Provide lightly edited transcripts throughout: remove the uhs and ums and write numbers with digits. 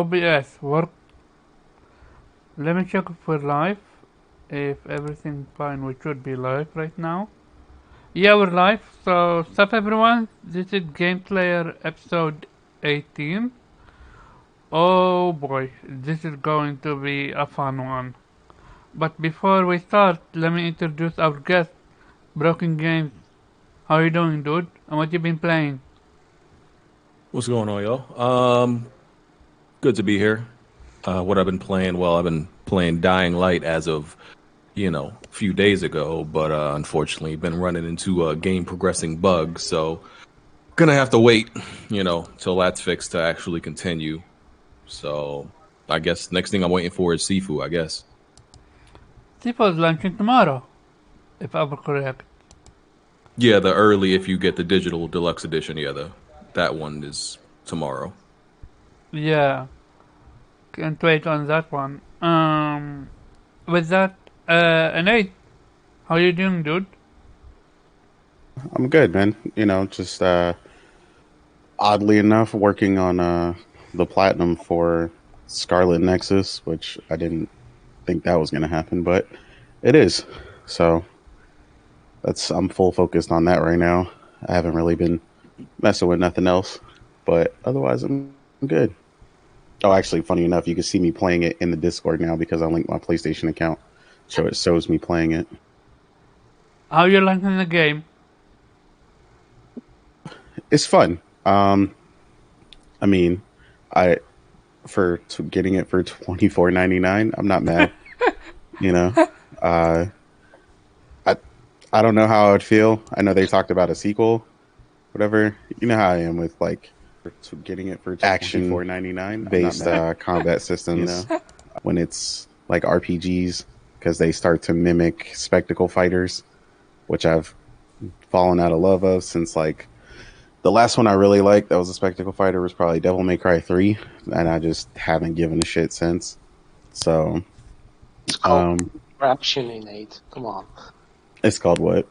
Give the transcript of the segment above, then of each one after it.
OBS work. Let me check if we're live. If everything fine, we should be live right now. Yeah, we're live. So, what's up, everyone? This is Game Player episode 18. Oh boy, this is going to be a fun one. But before we start, let me introduce our guest, Broken Games. How you doing, dude? And what you been playing? What's going on, y'all? Good to be here. What I've been playing? Well, I've been playing Dying Light as of, a few days ago, but unfortunately, been running into a game progressing bug, so gonna have to wait, till that's fixed to actually continue. So, I guess next thing I'm waiting for is Sifu, I guess. Sifu is launching tomorrow, if I'm correct. Yeah, the early if you get the digital deluxe edition, that one is tomorrow. Yeah, can't wait on that one. With that, Nate, how you doing, dude? I'm good, man. Just oddly enough, working on the platinum for Scarlet Nexus, which I didn't think that was going to happen, but it is. So I'm full focused on that right now. I haven't really been messing with nothing else, but otherwise I'm good. Oh, actually, funny enough, you can see me playing it in the Discord now because I linked my PlayStation account, so it shows me playing it. How you liking the game? It's fun. I mean, for getting it for $24.99, I'm not mad. I don't know how I would feel. I know they talked about a sequel, whatever. You know how I am with like getting it for action $24.99 based combat systems when it's like RPGs, because they start to mimic spectacle fighters, which I've fallen out of love of since like the last one I really liked that was a spectacle fighter was probably Devil May Cry 3, and I just haven't given a shit since. So it's called action, Nate. Come on. It's called what?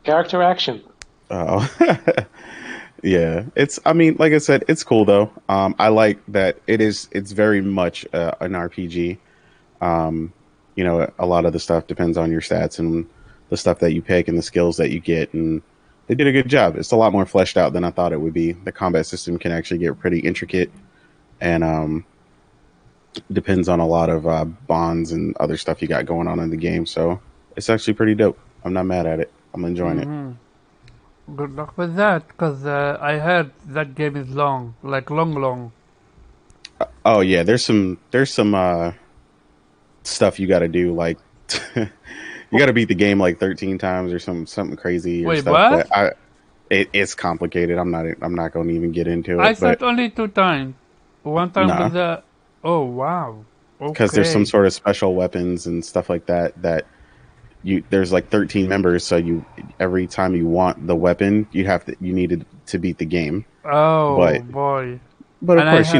Character action. Oh. Yeah. Like I said, it's cool though. I like that it's very much an RPG. A lot of the stuff depends on your stats and the stuff that you pick and the skills that you get, and they did a good job. It's a lot more fleshed out than I thought it would be. The combat system can actually get pretty intricate, and depends on a lot of bonds and other stuff you got going on in the game. So it's actually pretty dope. I'm not mad at it. I'm enjoying it. Good luck with that, because I heard that game is long, like long. Oh yeah, there's some stuff you got to do, like you got to beat the game like 13 times or something crazy. Or Wait, stuff. what? It's complicated. I'm not going to even get into it. I thought only 2 times. One time Nah. with the... Oh, wow. Because there's some sort of special weapons and stuff like that there's like 13 members, so every time you want the weapon, you needed to beat the game. Oh, boy. But of course,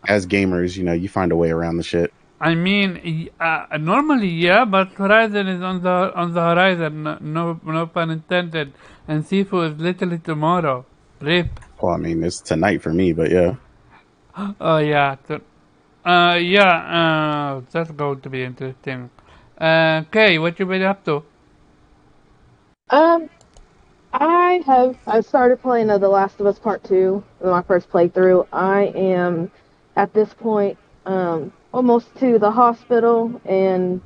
as gamers, you find a way around the shit. I mean, normally, yeah, but Horizon is on the horizon. No pun intended. And Sifu is literally tomorrow. Rip. Well, I mean, it's tonight for me, but yeah. Oh, yeah. That's going to be interesting. Kay, what you been up to? I started playing The Last of Us Part 2, my first playthrough. I am, at this point, almost to the hospital and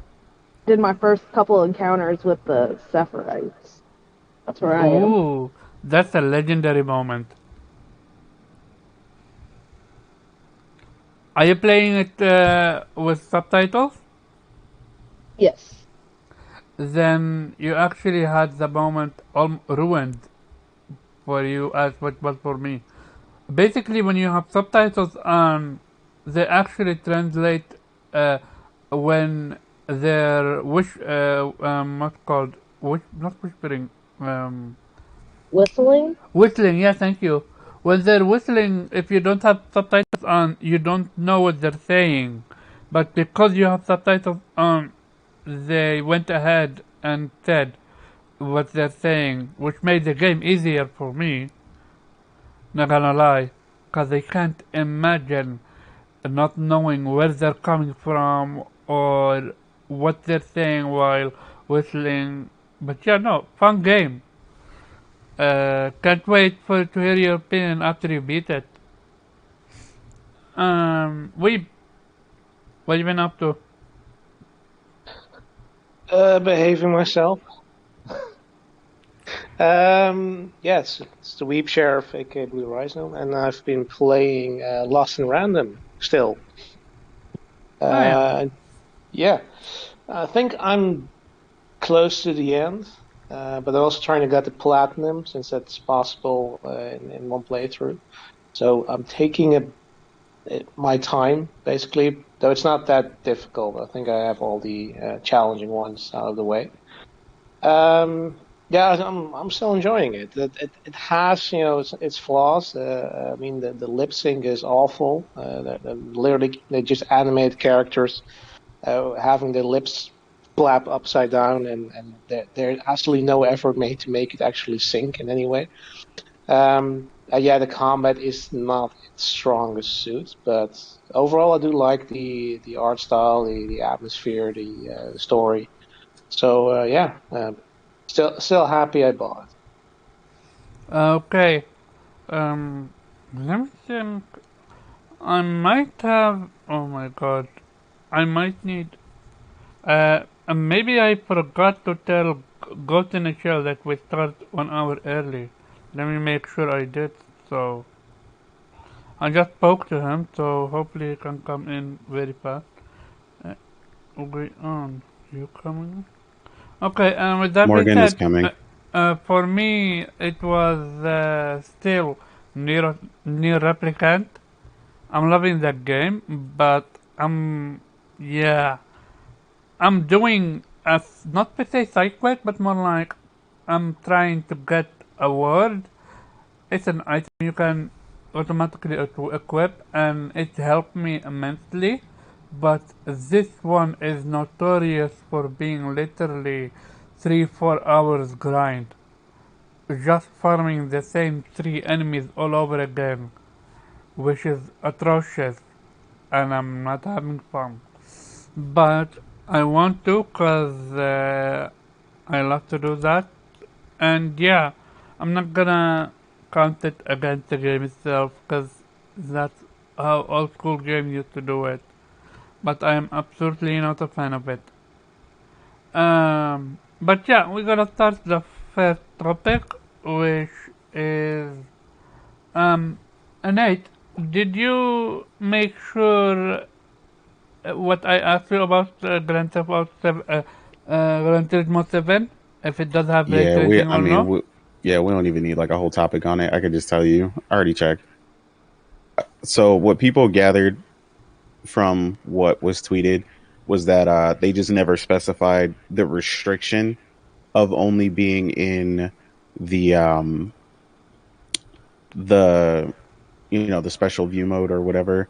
did my first couple encounters with the Sephiroths. That's where I am. Ooh, that's a legendary moment. Are you playing it with subtitles? Yes. Then you actually had the moment ruined for you as what was for me. Basically, when you have subtitles on, they actually translate when they're what's called not whispering. Whistling? Whistling, yeah, thank you. When they're whistling, if you don't have subtitles on, you don't know what they're saying. But because you have subtitles on, they went ahead and said what they're saying, which made the game easier for me. Not gonna lie, because I can't imagine not knowing where they're coming from or what they're saying while whistling. But yeah, no, fun game. Can't wait to hear your opinion after you beat it. We, what you been up to? Behaving myself. Yes, it's the Weep Sheriff, aka Blue Rhino, and I've been playing Lost in Random still. Yeah, I think I'm close to the end, but I'm also trying to get the platinum since that's possible in one playthrough. So I'm taking my time basically, though it's not that difficult. I think I have all the challenging ones out of the way. Yeah, I'm still enjoying it. It has its flaws. I mean the lip sync is awful. Literally they just animate characters having their lips flap upside down, and there's absolutely no effort made to make it actually sync in any way. Yeah, the combat is not its strongest suit, but overall I do like the art style, the atmosphere, the story. So yeah, still happy I bought it. Okay. Let me think. I might have. Oh my god. I might need. Maybe I forgot to tell Ghost in the Shell that we start 1 hour early. Let me make sure I did. So I just spoke to him, so hopefully he can come in very fast. Wait on. You coming? Okay. With that being Morgan is said, coming. for me it was still near replicant. I'm loving that game, but yeah, I'm doing not per se side quest, but more like I'm trying to get a word. It's an item you can automatically equip, and it helped me immensely. But this one is notorious for being literally 3-4 hours grind, just farming the same 3 enemies all over again, which is atrocious, and I'm not having fun. But I want to, cause I love to do that, and yeah, I'm not gonna count it against the game itself, cause that's how old school games used to do it. But I am absolutely not a fan of it. But yeah, we're gonna start the first topic, which is Nate, did you make sure what I asked you about Gran Turismo 7? If it does have ray Yeah, we. tracing I or mean, no? we don't even need like a whole topic on it. I could just tell you. I already checked. So what people gathered from what was tweeted was that they just never specified the restriction of only being in the the the special view mode or whatever,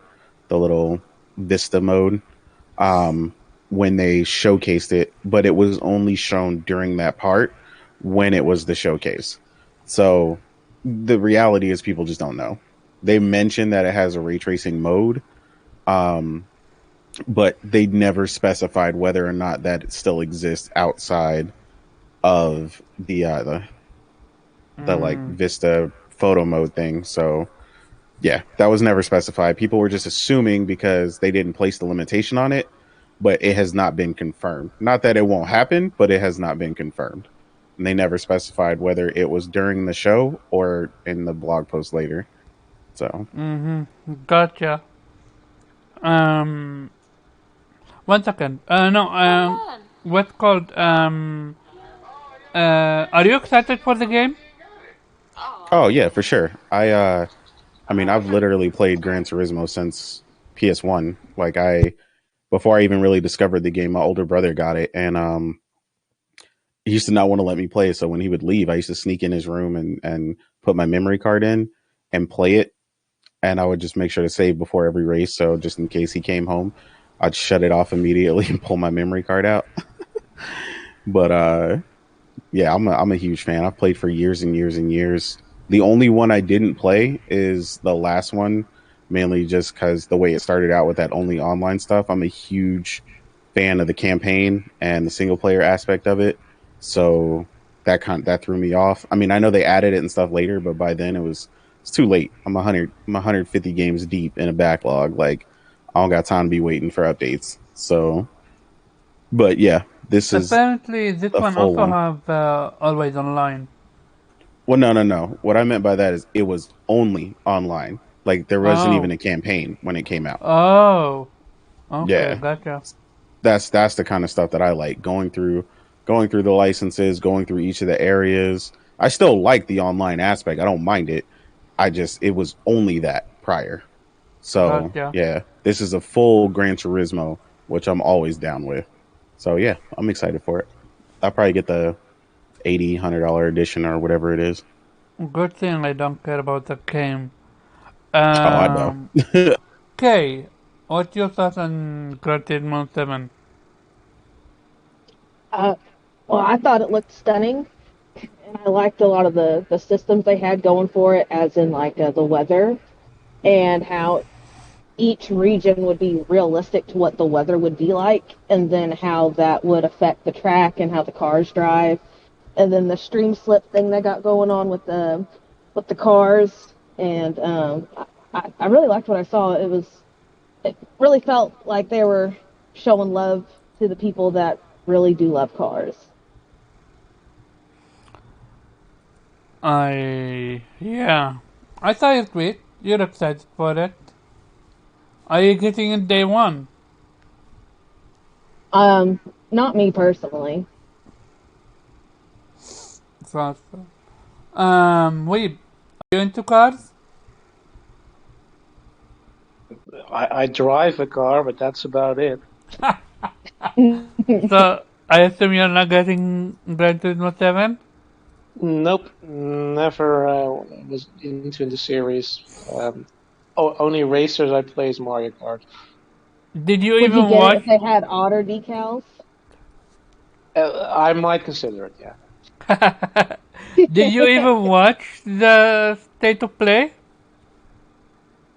the little Vista mode, when they showcased it, but it was only shown during that part when it was the showcase. So the reality is people just don't know. They mentioned that it has a ray tracing mode, but they never specified whether or not that still exists outside of the like Vista photo mode thing. So yeah, that was never specified. People were just assuming because they didn't place the limitation on it, but it has not been confirmed. Not that it won't happen, but it has not been confirmed. And they never specified whether it was during the show or in the blog post later. So Gotcha. Um, 1 second. No, what's called, are you excited for the game? oh yeah, for sure. I mean, I've literally played Gran Turismo since PS1. Like before I even really discovered the game, my older brother got it, and he used to not want to let me play it. So when he would leave, I used to sneak in his room and put my memory card in and play it. And I would just make sure to save before every race. So just in case he came home, I'd shut it off immediately and pull my memory card out. But yeah, I'm a huge fan. I've played for years and years and years. The only one I didn't play is the last one mainly just because the way it started out with that only online stuff. I'm a huge fan of the campaign and the single player aspect of it, so that threw me off. I mean, I know they added it and stuff later, but by then it's too late. I'm 150 games deep in a backlog. Like, I don't got time to be waiting for updates. So, but yeah, this is Apparently, this a one full also one. have always online. Well, no. What I meant by that is it was only online. Like, there wasn't even Oh. a campaign when it came out. Oh. Okay, Yeah, gotcha. that's the kind of stuff that I like, going through the licenses, going through each of the areas. I still like the online aspect. I don't mind it. It was only that prior. So Gotcha. yeah, this is a full Gran Turismo, which I'm always down with. So yeah, I'm excited for it. I'll probably get the $80-$100 edition or whatever it is. Good thing I don't care about the game. Oh, I know. Okay, what's your thoughts on Gran Turismo 7? Well, I thought it looked stunning, and I liked a lot of the systems they had going for it, as in like the weather and how each region would be realistic to what the weather would be like, and then how that would affect the track and how the cars drive, and then the stream slip thing they got going on with the cars, and I really liked what I saw. It really felt like they were showing love to the people that really do love cars. Yeah. I saw your tweet. You're excited for it. Are you getting it day one? Not me personally. So, wait, are you into cars? I drive a car, but that's about it. So, I assume you're not getting Gran Turismo 7? Nope, never was into the series. Only racers I play is Mario Kart. Did you Would you even get it watch? if they had otter decals? I might consider it, yeah. Did you even watch the state of play?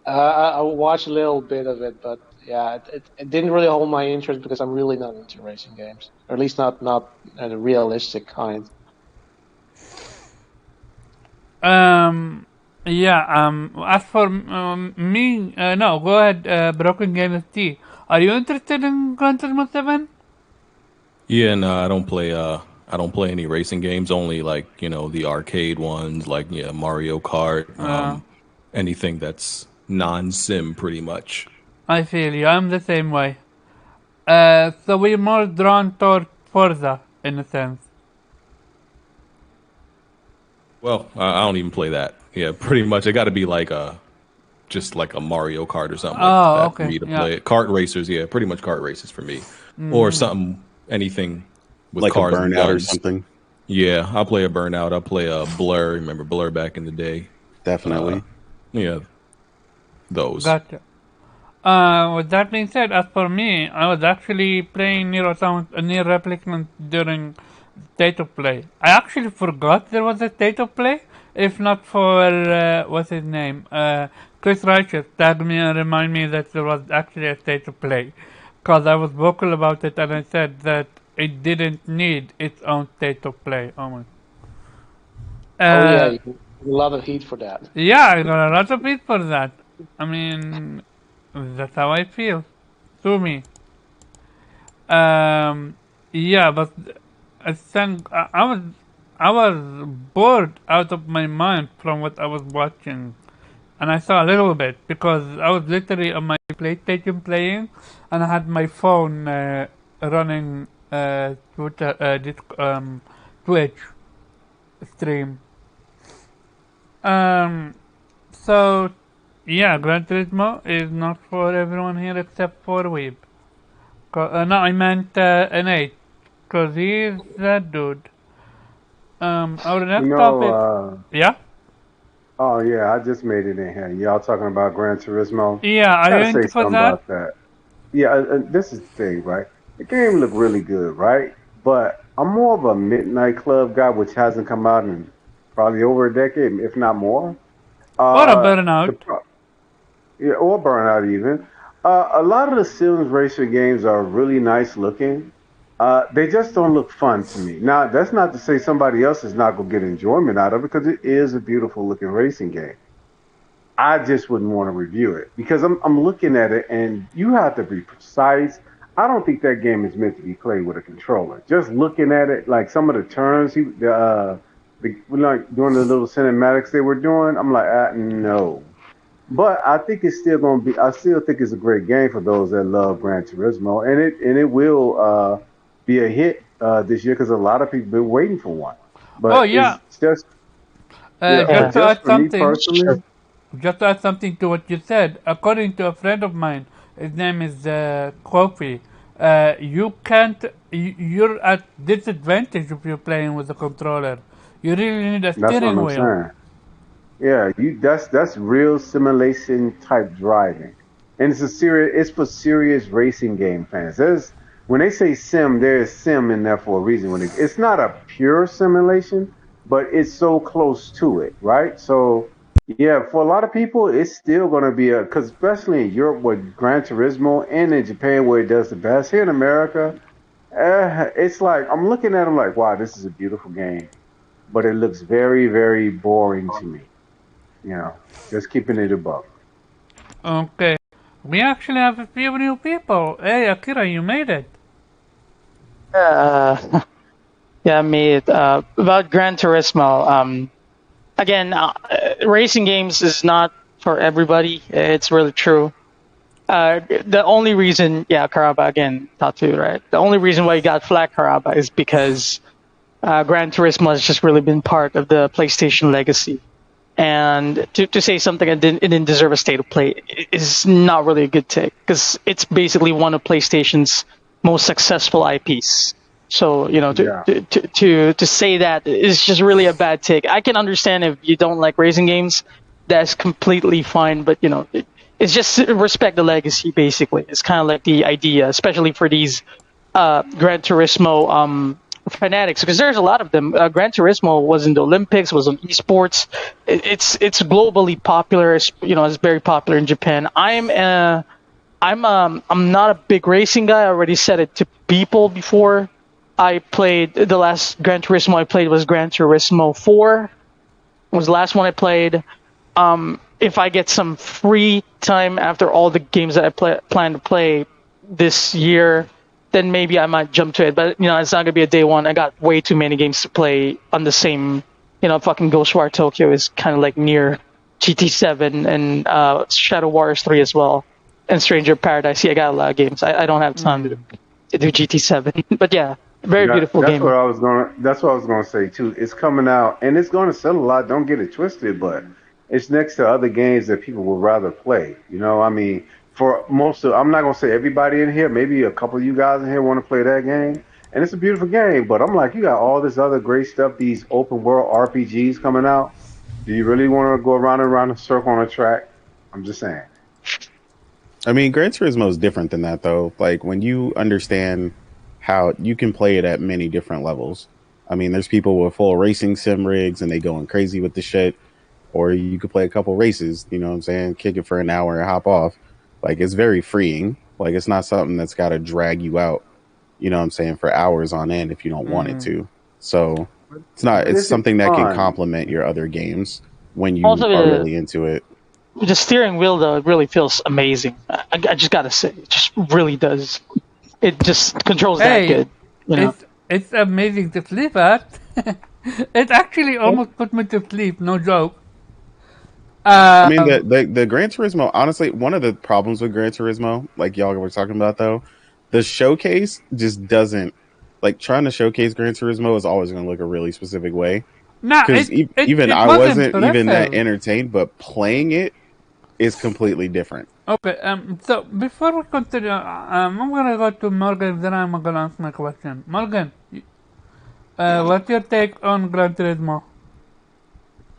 I watched a little bit of it, but yeah, it didn't really hold my interest because I'm really not into racing games, or at least not the realistic kind. Yeah, as for me, no, go ahead, Broken Games T. Are you interested in Gran Turismo 7? Yeah, no, I don't play any racing games. Only like the arcade ones, like yeah, Mario Kart. Anything that's non-sim, pretty much. I feel you, I'm the same way. So we're more drawn toward Forza, in a sense. Well, I don't even play that. Yeah, pretty much. It got to be like just like a Mario Kart or something like Oh, that for okay, me to yeah. play it. Kart racers, yeah, pretty much kart races for me, or something, anything with Like a cars and Burnout or guns. something. Yeah, I'll play a Burnout. I'll play a Blur. Remember Blur back in the day? Definitely. Yeah, those. Gotcha. With that being said, as for me, I was actually playing Nier Replicant during state of play. I actually forgot there was a state of play, if not for what's his name, Chris Righteous tagged me and remind me that there was actually a state of play, because I was vocal about it and I said that it didn't need its own state of play. Oh my. Oh yeah, you get a lot of heat for that. Yeah, I got a lot of heat for that. I mean, that's how I feel. To me. Yeah, but I was bored out of my mind from what I was watching, and I saw a little bit because I was literally on my PlayStation playing, and I had my phone running Twitch stream. So yeah, Gran Turismo is not for everyone here except for Weeb. No, I meant Nate, cause he's that dude. Our next topic. Yeah. Oh yeah, I just made it in here. Y'all talking about Gran Turismo? Yeah, are you Gotta say into for something that? about that. Yeah, this is the thing, right? The game looked really good, right? But I'm more of a Midnight Club guy, which hasn't come out in probably over a decade, if not more. Or a Uh, the burnout? pro- Yeah, or Burnout even. A lot of the Sims racing games are really nice looking. They just don't look fun to me. Now, that's not to say somebody else is not going to get enjoyment out of it because it is a beautiful looking racing game. I just wouldn't want to review it because I'm looking at it and you have to be precise. I don't think that game is meant to be played with a controller. Just looking at it, like some of the turns, like doing the little cinematics they were doing, I'm like, no. But I think it's still going to be. I still think it's a great game for those that love Gran Turismo, and it will be a hit this year because a lot of people been waiting for one. Oh But yeah. it's just yeah, Just but to just add for me something, personally, to what you said, according to a friend of mine, his name is Kofi. You can't. You're at disadvantage if you're playing with a controller. You really need a that's what steering I'm wheel. saying. Yeah, that's real simulation type driving, and it's for serious racing game fans. There's when they say sim, there's sim in there for a reason. It's not a pure simulation, but it's so close to it, right? So yeah, for a lot of people, it's still going to be because especially in Europe with Gran Turismo and in Japan where it does the best. Here in America, it's like I'm looking at them like, wow, this is a beautiful game, but it looks very, very boring to me. You know, just keeping it above. Okay. We actually have a few new people. Hey, Akira, you made it. Uh, yeah, me about Gran Turismo. Again, racing games is not for everybody. It's really true. The only reason, yeah, Karaba again, Tattoo, right? The only reason why you got flat Karaba is because Gran Turismo has just really been part of the PlayStation legacy. And to say something it didn't deserve a state of play is not really a good take because it's basically one of PlayStation's most successful IPs. So Yeah, to say that is just really a bad take. I can understand if you don't like racing games, that's completely fine. But it's just respect the legacy. Basically, it's kind of like the idea, especially for these Gran Turismo fanatics, because there's a lot of them. Gran Turismo was in the Olympics, was on esports. It's globally popular. It's very popular in Japan. I'm not a big racing guy. I already said it to people before. I played the last Gran Turismo I played was Gran Turismo 4. Was the last one I played. If I get some free time after all the games that I plan to play this year, then maybe I might jump to it. But it's not gonna be a day one. I got way too many games to play on the same. Fucking Ghostwire Tokyo is kind of like near GT7 and Shadow Warriors 3 as well, and Stranger Paradise. Yeah, I got a lot of games. I don't have time to do GT7, but yeah, very beautiful that's what game. I was going. That's what I was going to say too. It's coming out, and it's going to sell a lot. Don't get it twisted, but it's next to other games that people would rather play. I mean, for most of, I'm not going to say everybody in here. Maybe a couple of you guys in here want to play that game, and it's a beautiful game. But I'm like, you got all this other great stuff. These open world RPGs coming out. Do you really want to go around and around a circle on a track? I'm just saying. I mean, Gran Turismo is different than that, though. Like, when you understand how you can play it at many different levels. I mean, there's people with full racing sim rigs and they going crazy with the shit. Or you could play a couple races, you know what I'm saying? Kick it for an hour and hop off. Like, it's very freeing. Like, it's not something that's got to drag you out, you know what I'm saying, for hours on end if you don't want it to. So, But it's is it something that can fun? complement your other games when you Also, are really into it. the steering wheel though it really feels amazing. I just gotta say, it just really does. It just controls that Hey, good. it's amazing to sleep at. It actually almost put me to sleep. No joke. I mean, Um, the Gran Turismo, honestly, one of the problems with Gran Turismo, like y'all were talking about, though, the showcase just doesn't, like, trying to showcase Gran Turismo is always going to look a really specific way. nah, Because even it I was wasn't even that impressive. entertained, but playing it is completely different. Okay, so before we continue, I'm gonna go to Morgan, then I'm gonna ask my question. Morgan, what's your take on Gran Turismo?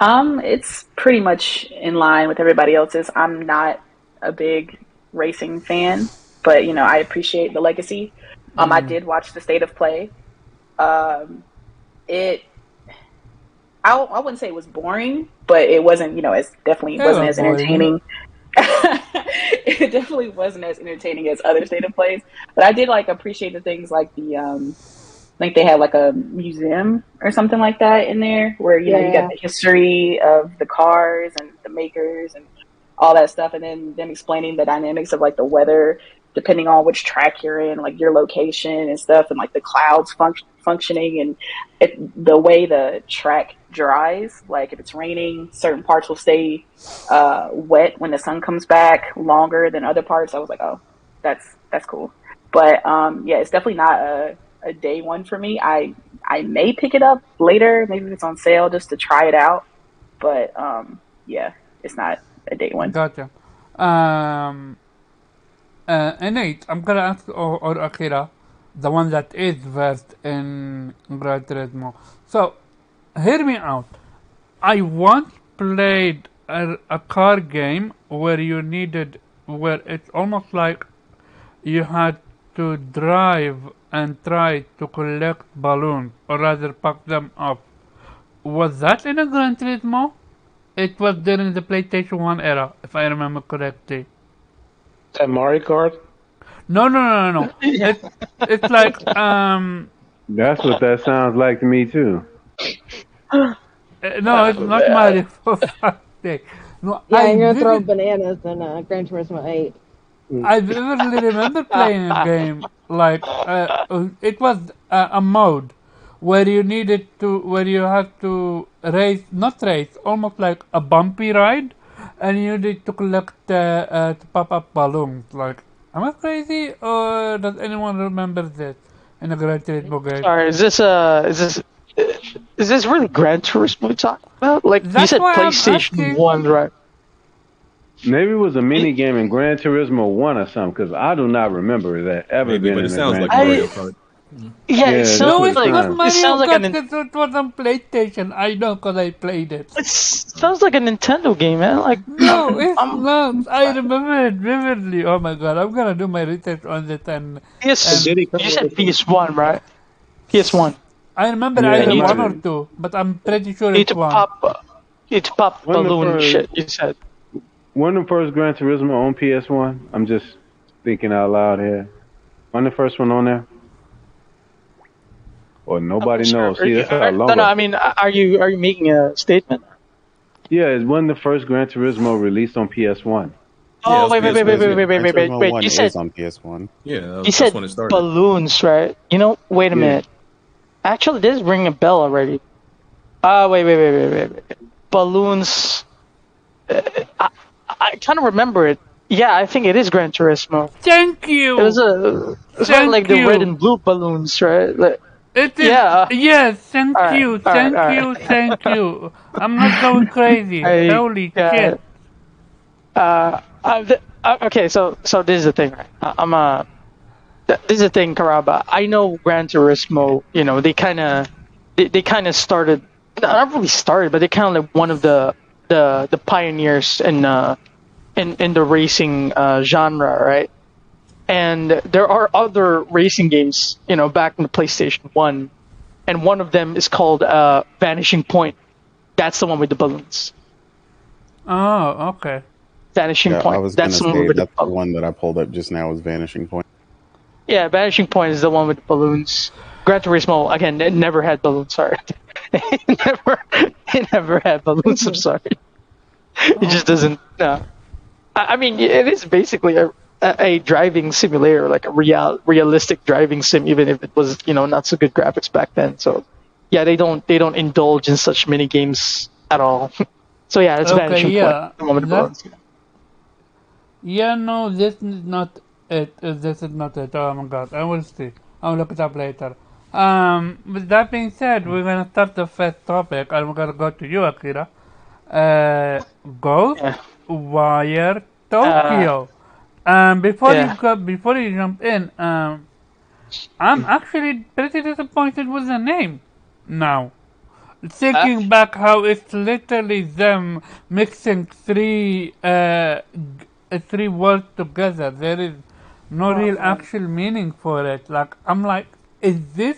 It's pretty much in line with everybody else's. I'm not a big racing fan, but I appreciate the legacy. I did watch the state of play. Um, it I wouldn't say it was boring, but it wasn't, it definitely It wasn't was as boring. entertaining. It definitely wasn't as entertaining as other state of plays, but I did like appreciate the things like like they had like a museum or something like that in there where you got Yeah. the history of the cars and the makers and all that stuff, and then them explaining the dynamics of like the weather depending on which track you're in, like your location and stuff, and like the clouds functioning and the way the track dries. Like if it's raining, certain parts will stay wet when the sun comes back longer than other parts. I was like, oh, that's cool. But yeah, it's definitely not a day one for me. I may pick it up later, maybe if it's on sale, just to try it out. But yeah, it's not a day one. Gotcha. Innate, I'm gonna ask or Akira, the one that is versed in Gran Turismo. So, hear me out. I once played a car game where it's almost like you had to drive and try to collect balloons, or rather pack them up. Was that in a Gran Turismo? It was during the PlayStation 1 era, if I remember correctly. Mario Kart. No. It's like That's what that sounds like to me too. no, it's not Mario for fuck's sake. No, Yeah, you're gonna throw bananas in Gran Turismo 8. I vividly remember playing a game like it was a mode where where you had to not race, almost like a bumpy ride, and you need to collect to pop up balloons. Like, am I crazy, or does anyone remember this in a Gran Turismo game? Sorry, is this really Gran Turismo you're talking about? Like you That's said, why I'm PlayStation asking. 1, right? Maybe it was a mini game in Gran Turismo 1 or something, because I do not remember that ever Maybe, being but in it a sounds Gran like Turismo. Mario Kart. Yeah, it that's sounds what It's it like not sounds. Mario it sounds like Kart an because it was on PlayStation. I know because I played it. it sounds like a Nintendo game, man. Like No, it's I'm not. I remember it vividly. Oh my god, I'm gonna do my research on it and PS. and You said PS1, right? PS1. I remember Yeah, either it need might one to or have. two, but I'm pretty sure need it's to one. pop One of the balloon first, shit. You said. one of the first Gran Turismo on PS1. I'm just thinking out loud here. One of the first one on there, or I'm not nobody sure. knows. See, that's how long No. ago. I mean, are you making a statement? Yeah, it's one of the first Gran Turismo released on PS1. Yeah, it Oh was wait, wait, Gran wait, wait, wait, PS1. Turismo, wait, wait, Gran wait, wait, Turismo wait. 1 You is said on PS1. Yeah, you that's said when it started. balloons, right? Wait a Yeah. minute. Actually, this is ringing a bell already. Wait. Balloons. I, I kind of remember it. Yeah, I think it is Gran Turismo. Thank It was you, it's got like thank the red you. and blue balloons, right? Like, It is yeah. yes. Thank All you, right, thank all you, right. thank you. I'm not going crazy. I Holy got shit! it. Okay, so this is the thing, right? This is the thing, Karaba. I know Gran Turismo. You know, they kind of started, not really started, but they kind of like one of the pioneers in the racing genre, right? And there are other racing games, you know, back in the PlayStation 1, and one of them is called Vanishing Point. That's the one with the balloons. Oh, okay. Vanishing Yeah, I Point. was That's gonna the one say with the that's the one that I pulled up just now was Vanishing Point. Yeah, Vanishing Point is the one with the balloons. Gran Turismo, again, it never had balloons. Sorry, it never had balloons. I'm sorry. It just doesn't. No, I mean, it is basically a driving simulator, like a realistic driving sim, even if it was, you know, not so good graphics back then. So, yeah, they don't indulge in such mini games at all. So yeah, it's Okay, Vanishing Point. yeah. The one with the That balloons. yeah, no, this is not it. This is not it. Oh my god, I will see. I'll look it up later. With that being said, we're gonna start the first topic. I'm gonna go to you, Akira. Ghost Yeah. Wire Uh, Tokyo. yeah. Before you jump in, I'm actually pretty disappointed with the name now. Thinking back how it's literally them mixing three words together. There is no real actual meaning for it. Like, I'm like, is this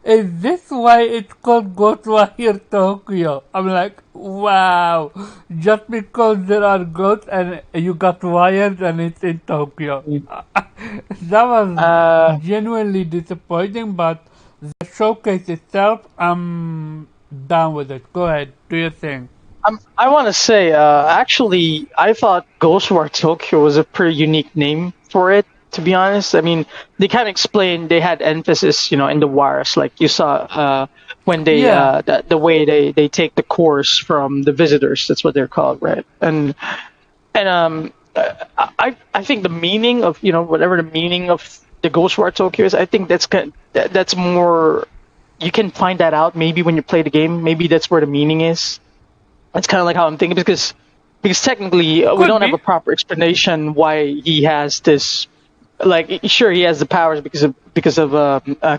Is this why it's called Ghostwire Tokyo? I'm like, wow. Just because there are ghosts and you got wired and it's in Tokyo. That was Uh, genuinely disappointing, but the showcase itself, I'm down with it. Go ahead, do your thing. I want to say, actually, I thought Ghostwire Tokyo was a pretty unique name for it. To be honest, I mean, they kind of explained they had emphasis, in the wires, like you saw when they Yeah, the way they take the course from the visitors. That's what they're called, right? And I think the meaning of whatever the meaning of the Ghostwire Tokyo is, I think that's more. You can find that out maybe when you play the game. Maybe that's where the meaning is. That's kind of like how I'm thinking because technically we could don't have be. a proper explanation why he has this. Like, sure, he has the powers because of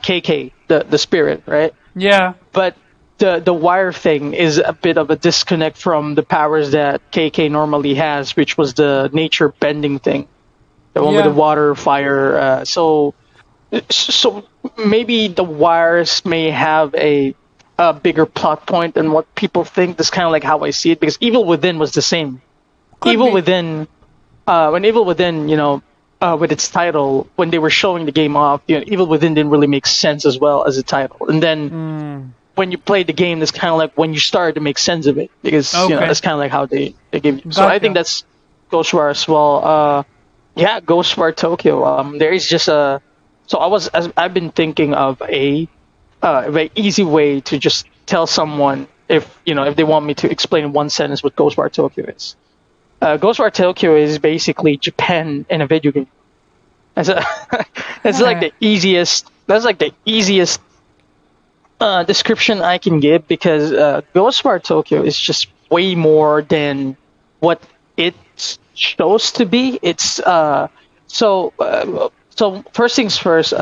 KK, the spirit, right? Yeah, But the wire thing is a bit of a disconnect from the powers that KK normally has, which was the nature bending thing, the one with the yeah. water, fire. So maybe the wires may have a bigger plot point than what people think. That's kind of like how I see it, because Evil Within was the same. Could Evil be. Within, when Evil Within, with its title, when they were showing the game off, Evil Within didn't really make sense as well as a title. And then Mm, when you played the game, that's kind of like when you started to make sense of it, because okay, that's kind of like how they give you. So I think gotcha. that's Ghostwire as well. Yeah, Ghostwire Tokyo. There is just a. So I've been thinking of a very easy way to just tell someone if they want me to explain in one sentence what Ghostwire Tokyo is. Ghostwire Tokyo is basically Japan in a video game. That's a, that's like Eh, the easiest. That's like the easiest description I can give, because Ghostwire Tokyo is just way more than what it shows to be. So first things first.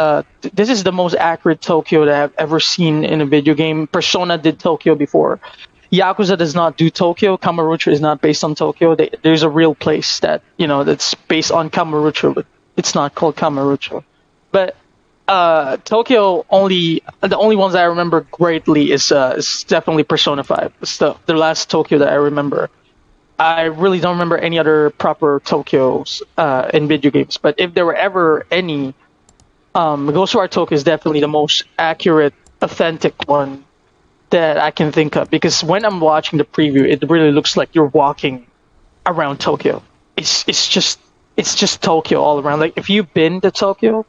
This is the most accurate Tokyo that I've ever seen in a video game. Persona did Tokyo before. Yakuza does not do Tokyo. Kamurocho is not based on Tokyo. There's a real place that's based on Kamurocho, but it's not called Kamurocho. But Tokyo, the only ones I remember greatly is definitely Persona 5. It's the last Tokyo that I remember. I really don't remember any other proper Tokyos in video games. But if there were ever any, Ghostwire Tokyo is definitely the most accurate, authentic one that I can think of. Because when I'm watching the preview, it really looks like you're walking around Tokyo. It's just Tokyo all around. Like, if you've been to Tokyo,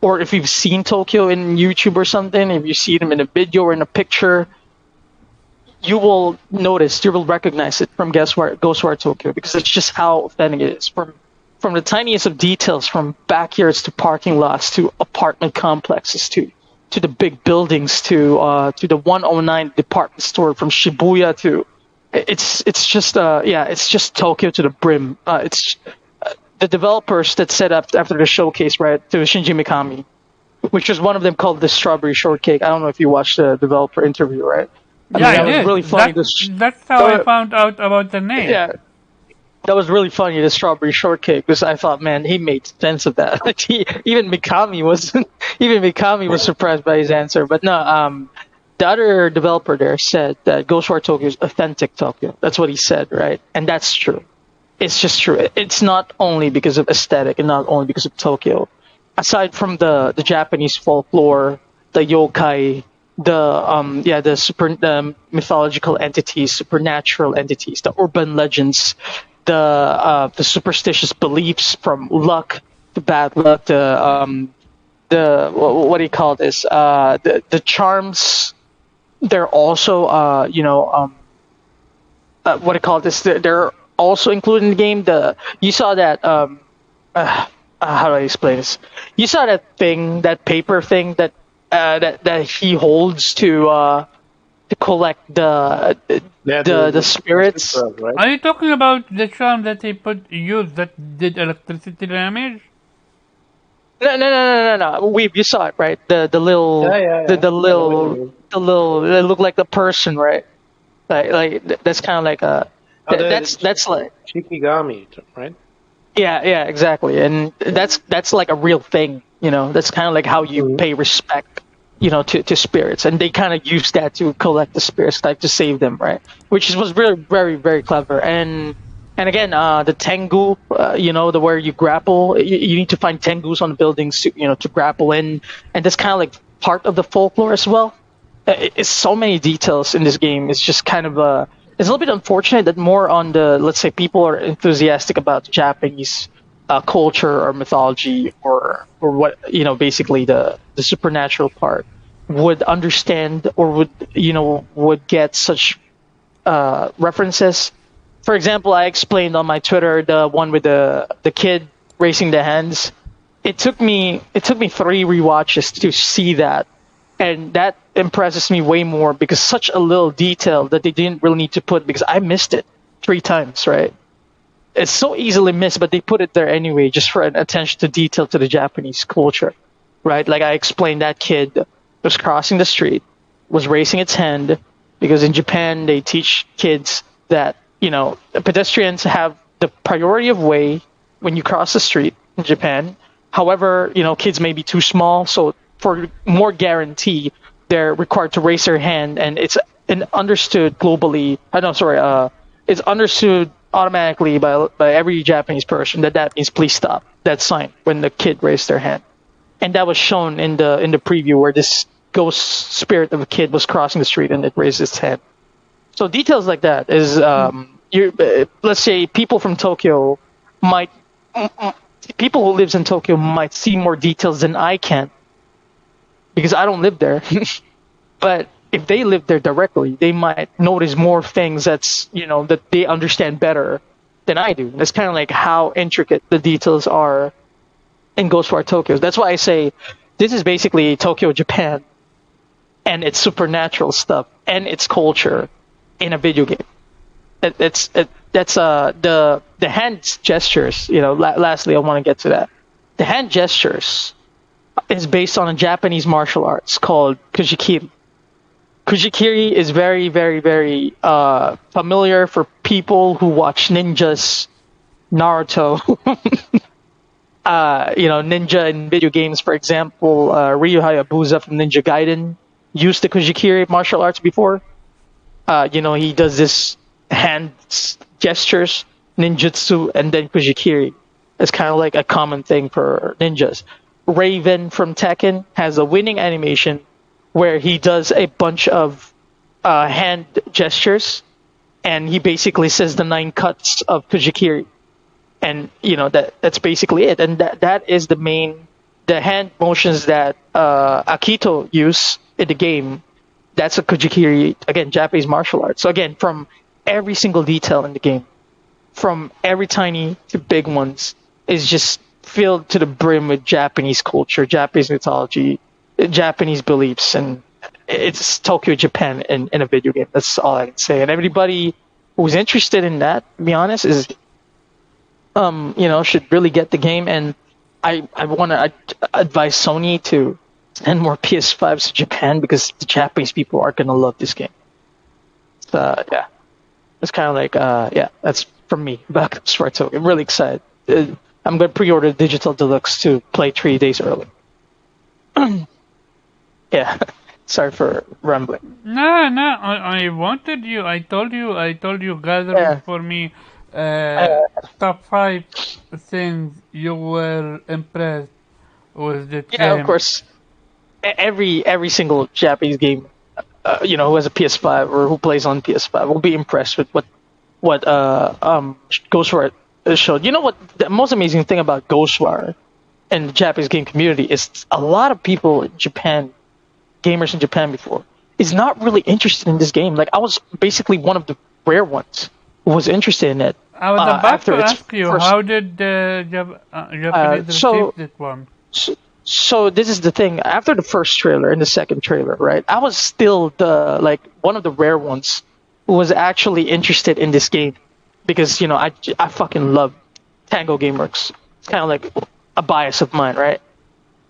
or if you've seen Tokyo in YouTube or something, if you see them in a video or in a picture, you will recognize it from Ghostwire Tokyo, because it's just how authentic it is. From the tiniest of details, from backyards to parking lots to apartment complexes to the big buildings to the 109 department store from Shibuya to it's just Tokyo to the brim. It's the developers that set up after the showcase, right, to Shinji Mikami, which was one of them called the Strawberry Shortcake. I don't know if you watched the developer interview, right? I Yeah, mean, I that was did. really funny. That's how I found out about the name. Yeah, that was really funny. The Strawberry Shortcake, because I thought, man, he made sense of that. Like, even Mikami was even Mikami was surprised by his answer. But no, the other developer there said that Ghostwire Tokyo is authentic Tokyo. That's what he said, right? And that's true. It's just true. It's not only because of aesthetic and not only because of Tokyo. Aside from the Japanese folklore, the yokai, the mythological entities, supernatural entities, the urban legends, the superstitious beliefs, from luck to bad luck, the what do you call this? The charms. They're also what do you call this? They're also included in the game. You saw that how do I explain this? You saw that thing, that paper thing that he holds to collect Yeah, the spirits. right? Are you talking about the charm that they used that did electricity damage? No. You saw it, right? The little Yeah. the little it looked like the person, right? That's kind of like a Oh, that's like Shikigami, right? yeah, exactly. And that's like a real thing, That's kind of like how you pay respect to spirits, and they kind of use that to collect the spirits, like to save them, right? Which was really very very clever. And again, the tengu, the where you grapple, you need to find tengus on the buildings to grapple in, and that's kind of like part of the folklore as well. It's so many details in this game. It's just kind of it's a little bit unfortunate that more on the, let's say, people are enthusiastic about Japanese culture or mythology or what basically the supernatural part would understand or would get such references. For example, I explained on my Twitter the one with the kid racing the hands. It took me 3 rewatches to see that, and that impresses me way more because such a little detail that they didn't really need to put, because I missed it 3 times, right? It's so easily missed, but they put it there anyway, just for an attention to detail to the Japanese culture, right? Like I explained, that kid was crossing the street, was raising its hand, because in Japan they teach kids that pedestrians have the priority of way when you cross the street in Japan. However, kids may be too small, so for more guarantee, they're required to raise their hand, and it's understood globally. It's understood automatically by every Japanese person that means please stop. That sign when the kid raised their hand, and that was shown in the preview where this ghost spirit of a kid was crossing the street and it raised its hand. So details like that is let's say people who lives in Tokyo might see more details than I can, because I don't live there. But if they live there directly, they might notice more things that they understand better than I do. That's kind of like how intricate the details are in Ghostwire Tokyo. That's why I say this is basically Tokyo, Japan, and its supernatural stuff and its culture in a video game. That's the hand gestures. Lastly, I want to get to that. The hand gestures is based on a Japanese martial arts called Kujikiri. Kujikiri is very, very, very familiar for people who watch ninjas, Naruto, ninja in video games. For example, Ryu Hayabusa from Ninja Gaiden used the Kujikiri martial arts before. He does this hand gestures, ninjutsu, and then Kujikiri. It's kind of like a common thing for ninjas. Raven from Tekken has a winning animation where he does a bunch of hand gestures, and he basically says the 9 cuts of Kujikiri, and that's basically it. And that is the hand motions that Akito use in the game. That's a Kujikiri, again, Japanese martial arts. So again, from every single detail in the game, from every tiny to big ones, is just filled to the brim with Japanese culture, Japanese mythology, Japanese beliefs, and it's Tokyo, Japan in a video game. That's all I can say. And everybody who's interested in that, to be honest, is should really get the game. And I want to advise Sony to send more PS5s to Japan, because the Japanese people are gonna love this game. Yeah, it's kind of like that's from me about Ghostwire Tokyo. I'm really excited. I'm gonna pre-order Digital Deluxe to play 3 days early. Yeah, sorry for rambling. No, I wanted you. I told you gather for me top 5 things you were impressed with the game. Yeah, of course. Every single Japanese game, who has a PS5 or who plays on PS5 will be impressed with what Ghostwire showed. You know what? The most amazing thing about Ghostwire and the Japanese game community is a lot of people in Japan, gamers in Japan before, is not really interested in this game. Like, I was basically one of the rare ones who was interested in it. I was about to ask you, how did the Japanese receive this one? So this is the thing. After the first trailer and the second trailer, right, I was still one of the rare ones who was actually interested in this game, because I fucking love Tango Gameworks. It's kind of like a bias of mine, right?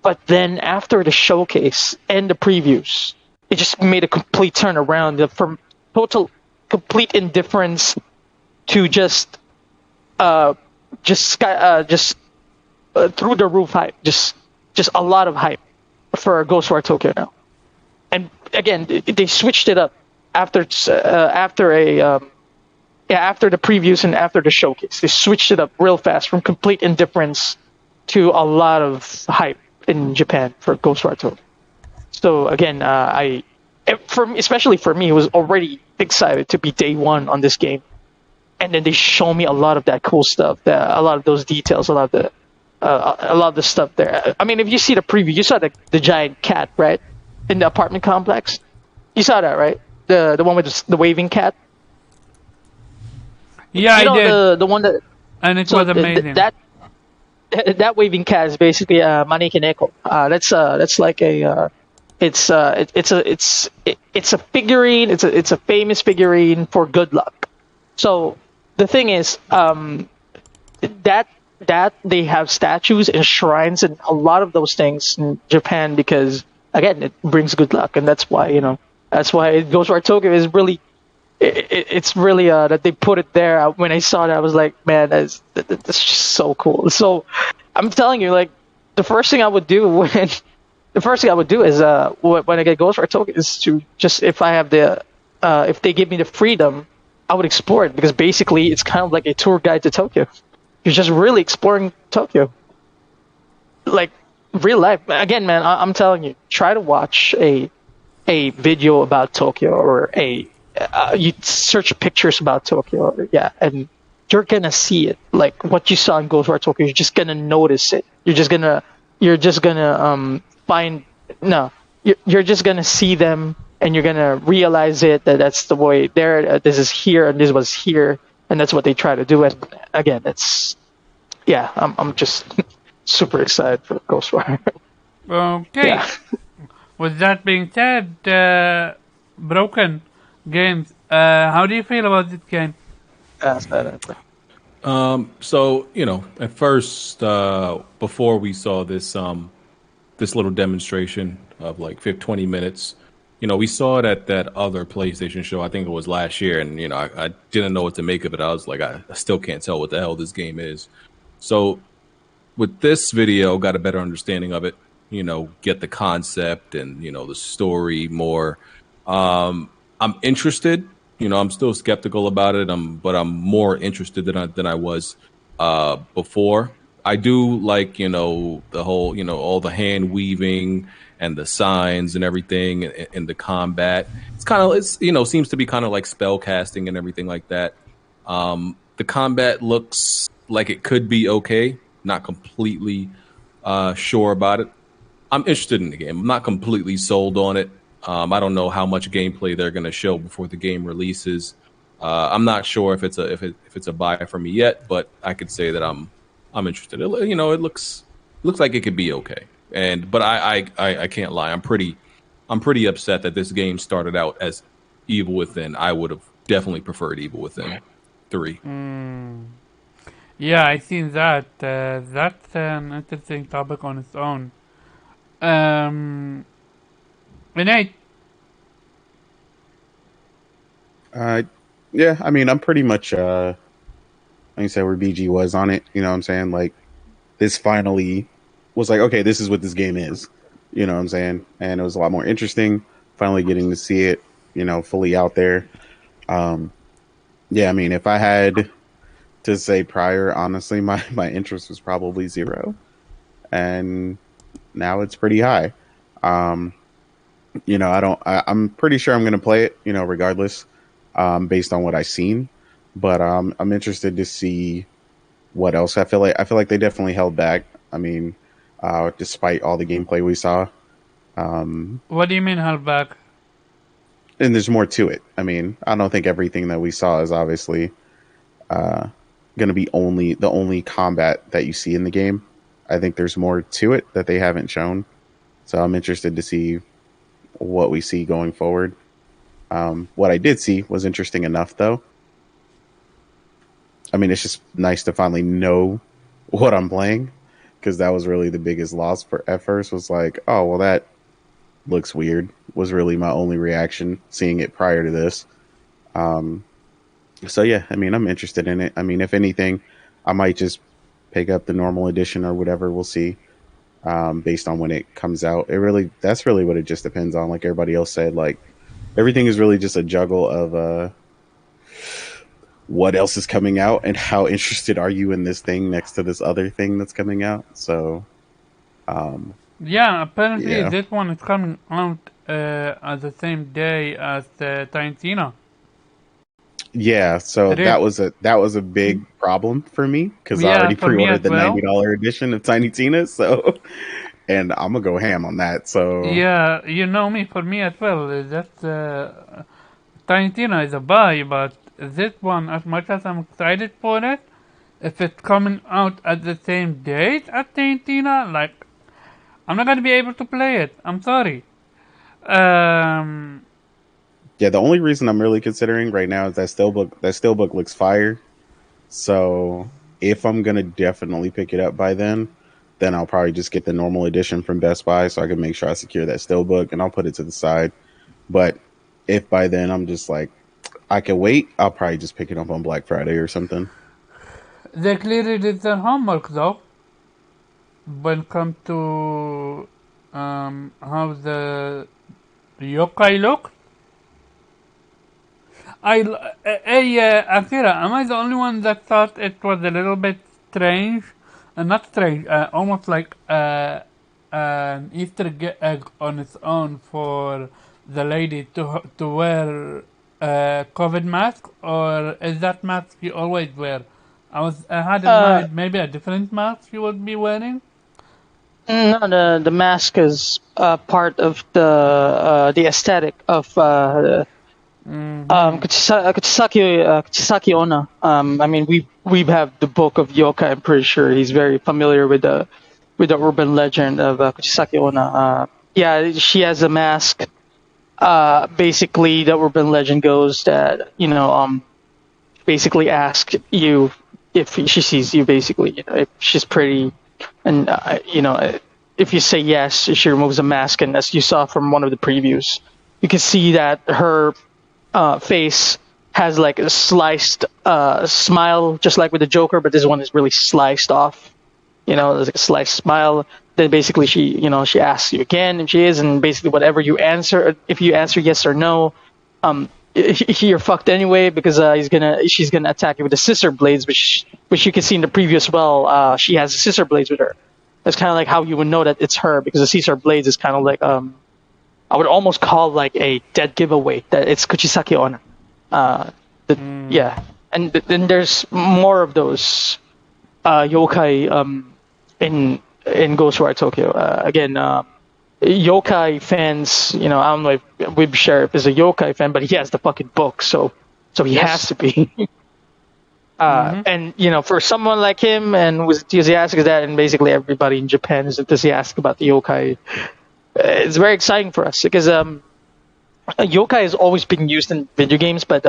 But then after the showcase and the previews, it just made a complete turnaround from complete indifference to just through the roof hype, just a lot of hype for Ghostwire Tokyo now. again, they switched it up after after the previews and after the showcase. They switched it up real fast from complete indifference to a lot of hype in Japan for Ghostwire Tokyo. So again, especially for me, was already excited to be day one on this game, and then they show me a lot of that cool stuff, a lot of those details, a lot of the stuff there. I mean, if you see the preview, you saw the giant cat, right, in the apartment complex. You saw that, right? The one with the waving cat. Yeah, I did. The one that, and it was amazing. That waving cat is basically a manekineko. That's like a it's a figurine. It's a famous figurine for good luck. So the thing is, that they have statues and shrines and a lot of those things in Japan because again it brings good luck, and that's why Ghostwire Tokyo is really. It's really that they put it there. When I saw that, I was like, man, that's just so cool. So I'm telling you, like, the first thing I would do is when I get Ghostwire Tokyo is to just if they give me the freedom, I would explore it because basically it's kind of like a tour guide to Tokyo. You're just really exploring Tokyo, like real life. Again, man, I'm telling you, try to watch a video about Tokyo or you search pictures about Tokyo, and you're gonna see it. Like what you saw in Ghostwire Tokyo, you're just gonna notice it. You're just gonna you're just gonna see them, and you're gonna realize that's the way there. This is here, and this was here, and that's what they try to do. And again, I'm just super excited for Ghostwire. Okay. Yeah. With that being said, Broken Games, how do you feel about this game? So at first, before we saw this this little demonstration of like 20 minutes, we saw it at that other PlayStation show. I think it was last year, and I didn't know what to make of it. I was like, I still can't tell what the hell this game is. So with this video, got a better understanding of it. Get the concept and the story more. I'm interested. I'm still skeptical about it. But I'm more interested than I was before. I do like the whole all the hand weaving and the signs and everything and the combat. It's seems to be kind of like spell casting and everything like that. The combat looks like it could be okay. Not completely sure about it. I'm interested in the game. I'm not completely sold on it. I don't know how much gameplay they're going to show before the game releases. I'm not sure if it's a buy for me yet, but I could say that I'm interested. It looks like it could be okay. But I can't lie. I'm pretty upset that this game started out as Evil Within. I would have definitely preferred Evil Within 3. Yeah, I seen that. That's an interesting topic on its own. Renee? Yeah, I mean, I'm pretty much, like you said, where BG was on it. You know what I'm saying? Like, this finally was like, okay, this is what this game is. You know what I'm saying? And it was a lot more interesting, finally getting to see it, fully out there. Yeah, I mean, if I had to say prior, honestly, my interest was probably 0. And now it's pretty high. I'm pretty sure I'm going to play it, regardless, based on what I've seen. But I'm interested to see what else. I feel like they definitely held back. I mean, despite all the gameplay we saw. What do you mean held back? And there's more to it. I mean, I don't think everything that we saw is obviously going to be the only combat that you see in the game. I think there's more to it that they haven't shown. So I'm interested to see what we see going forward. What I did see was interesting enough, though. I mean, it's just nice to finally know what I'm playing, because that was really the biggest loss at first, was like, oh, well, that looks weird, was really my only reaction seeing it prior to this. So, yeah, I mean, I'm interested in it. I mean, if anything, I might just pick up the normal edition or whatever. We'll see. based on when it comes out. That's really what it just depends on. Like everybody else said, like everything is really just a juggle of what else is coming out and how interested are you in this thing next to this other thing that's coming out. So, Yeah, apparently yeah. this one is coming out at the same day as Tiny Tina. Yeah, so It is. that was a big problem for me because I Yeah, already for me pre-ordered as the well. $90 edition of Tiny Tina, so and I'm gonna go ham on that. So Yeah, you know me, for me as well. That's Tiny Tina is a buy, but this one, as much as I'm excited for it, if it's coming out at the same date as Tiny Tina, like I'm not gonna be able to play it. I'm sorry. Um, yeah, the only reason I'm really considering right now is that steelbook looks fire. So if I'm gonna definitely pick it up by then I'll probably just get the normal edition from Best Buy so I can make sure I secure that steelbook and I'll put it to the side. But if by then I'm just like I can wait, I'll probably just pick it up on Black Friday or something. they clearly did their homework though. When it comes to how the yokai look, Akira, am I the only one that thought it was a little bit strange? Not strange, almost like an Easter egg on its own for the lady to wear a COVID mask, or is that mask you always wear? I had in Uh, mind maybe a different mask you would be wearing. no, the mask is part of the aesthetic of Kuchisaki Onna. I mean, we have the book of yokai. I'm pretty sure he's very familiar with the urban legend of Kuchisaki Onna. Yeah, she has a mask. Basically, the urban legend goes that basically ask you if she sees you. Basically, if she's pretty, and if you say yes, she removes the mask. And as you saw from one of the previews, you can see that her face has like a sliced smile, just like with the Joker, but this one is really sliced off. There's like a sliced smile. Then basically she asks you again if she is, and basically whatever you answer, if you answer yes or no, you're fucked anyway because she's gonna attack you with the scissor blades, which you can see in the preview as well. She has scissor blades with her. That's kind of like how you would know that it's her because the scissor blades is kind of like I would almost call like a dead giveaway that it's Kuchisaki Onna. Yeah, and then there's more of those yokai in Ghostwire Tokyo. Again, yokai fans, I don't know if Wib Sheriff is a yokai fan, but he has the fucking book, so he has to be. And for someone like him and who's enthusiastic of that, and basically everybody in Japan is enthusiastic about the yokai, it's very exciting for us because yokai has always been used in video games, but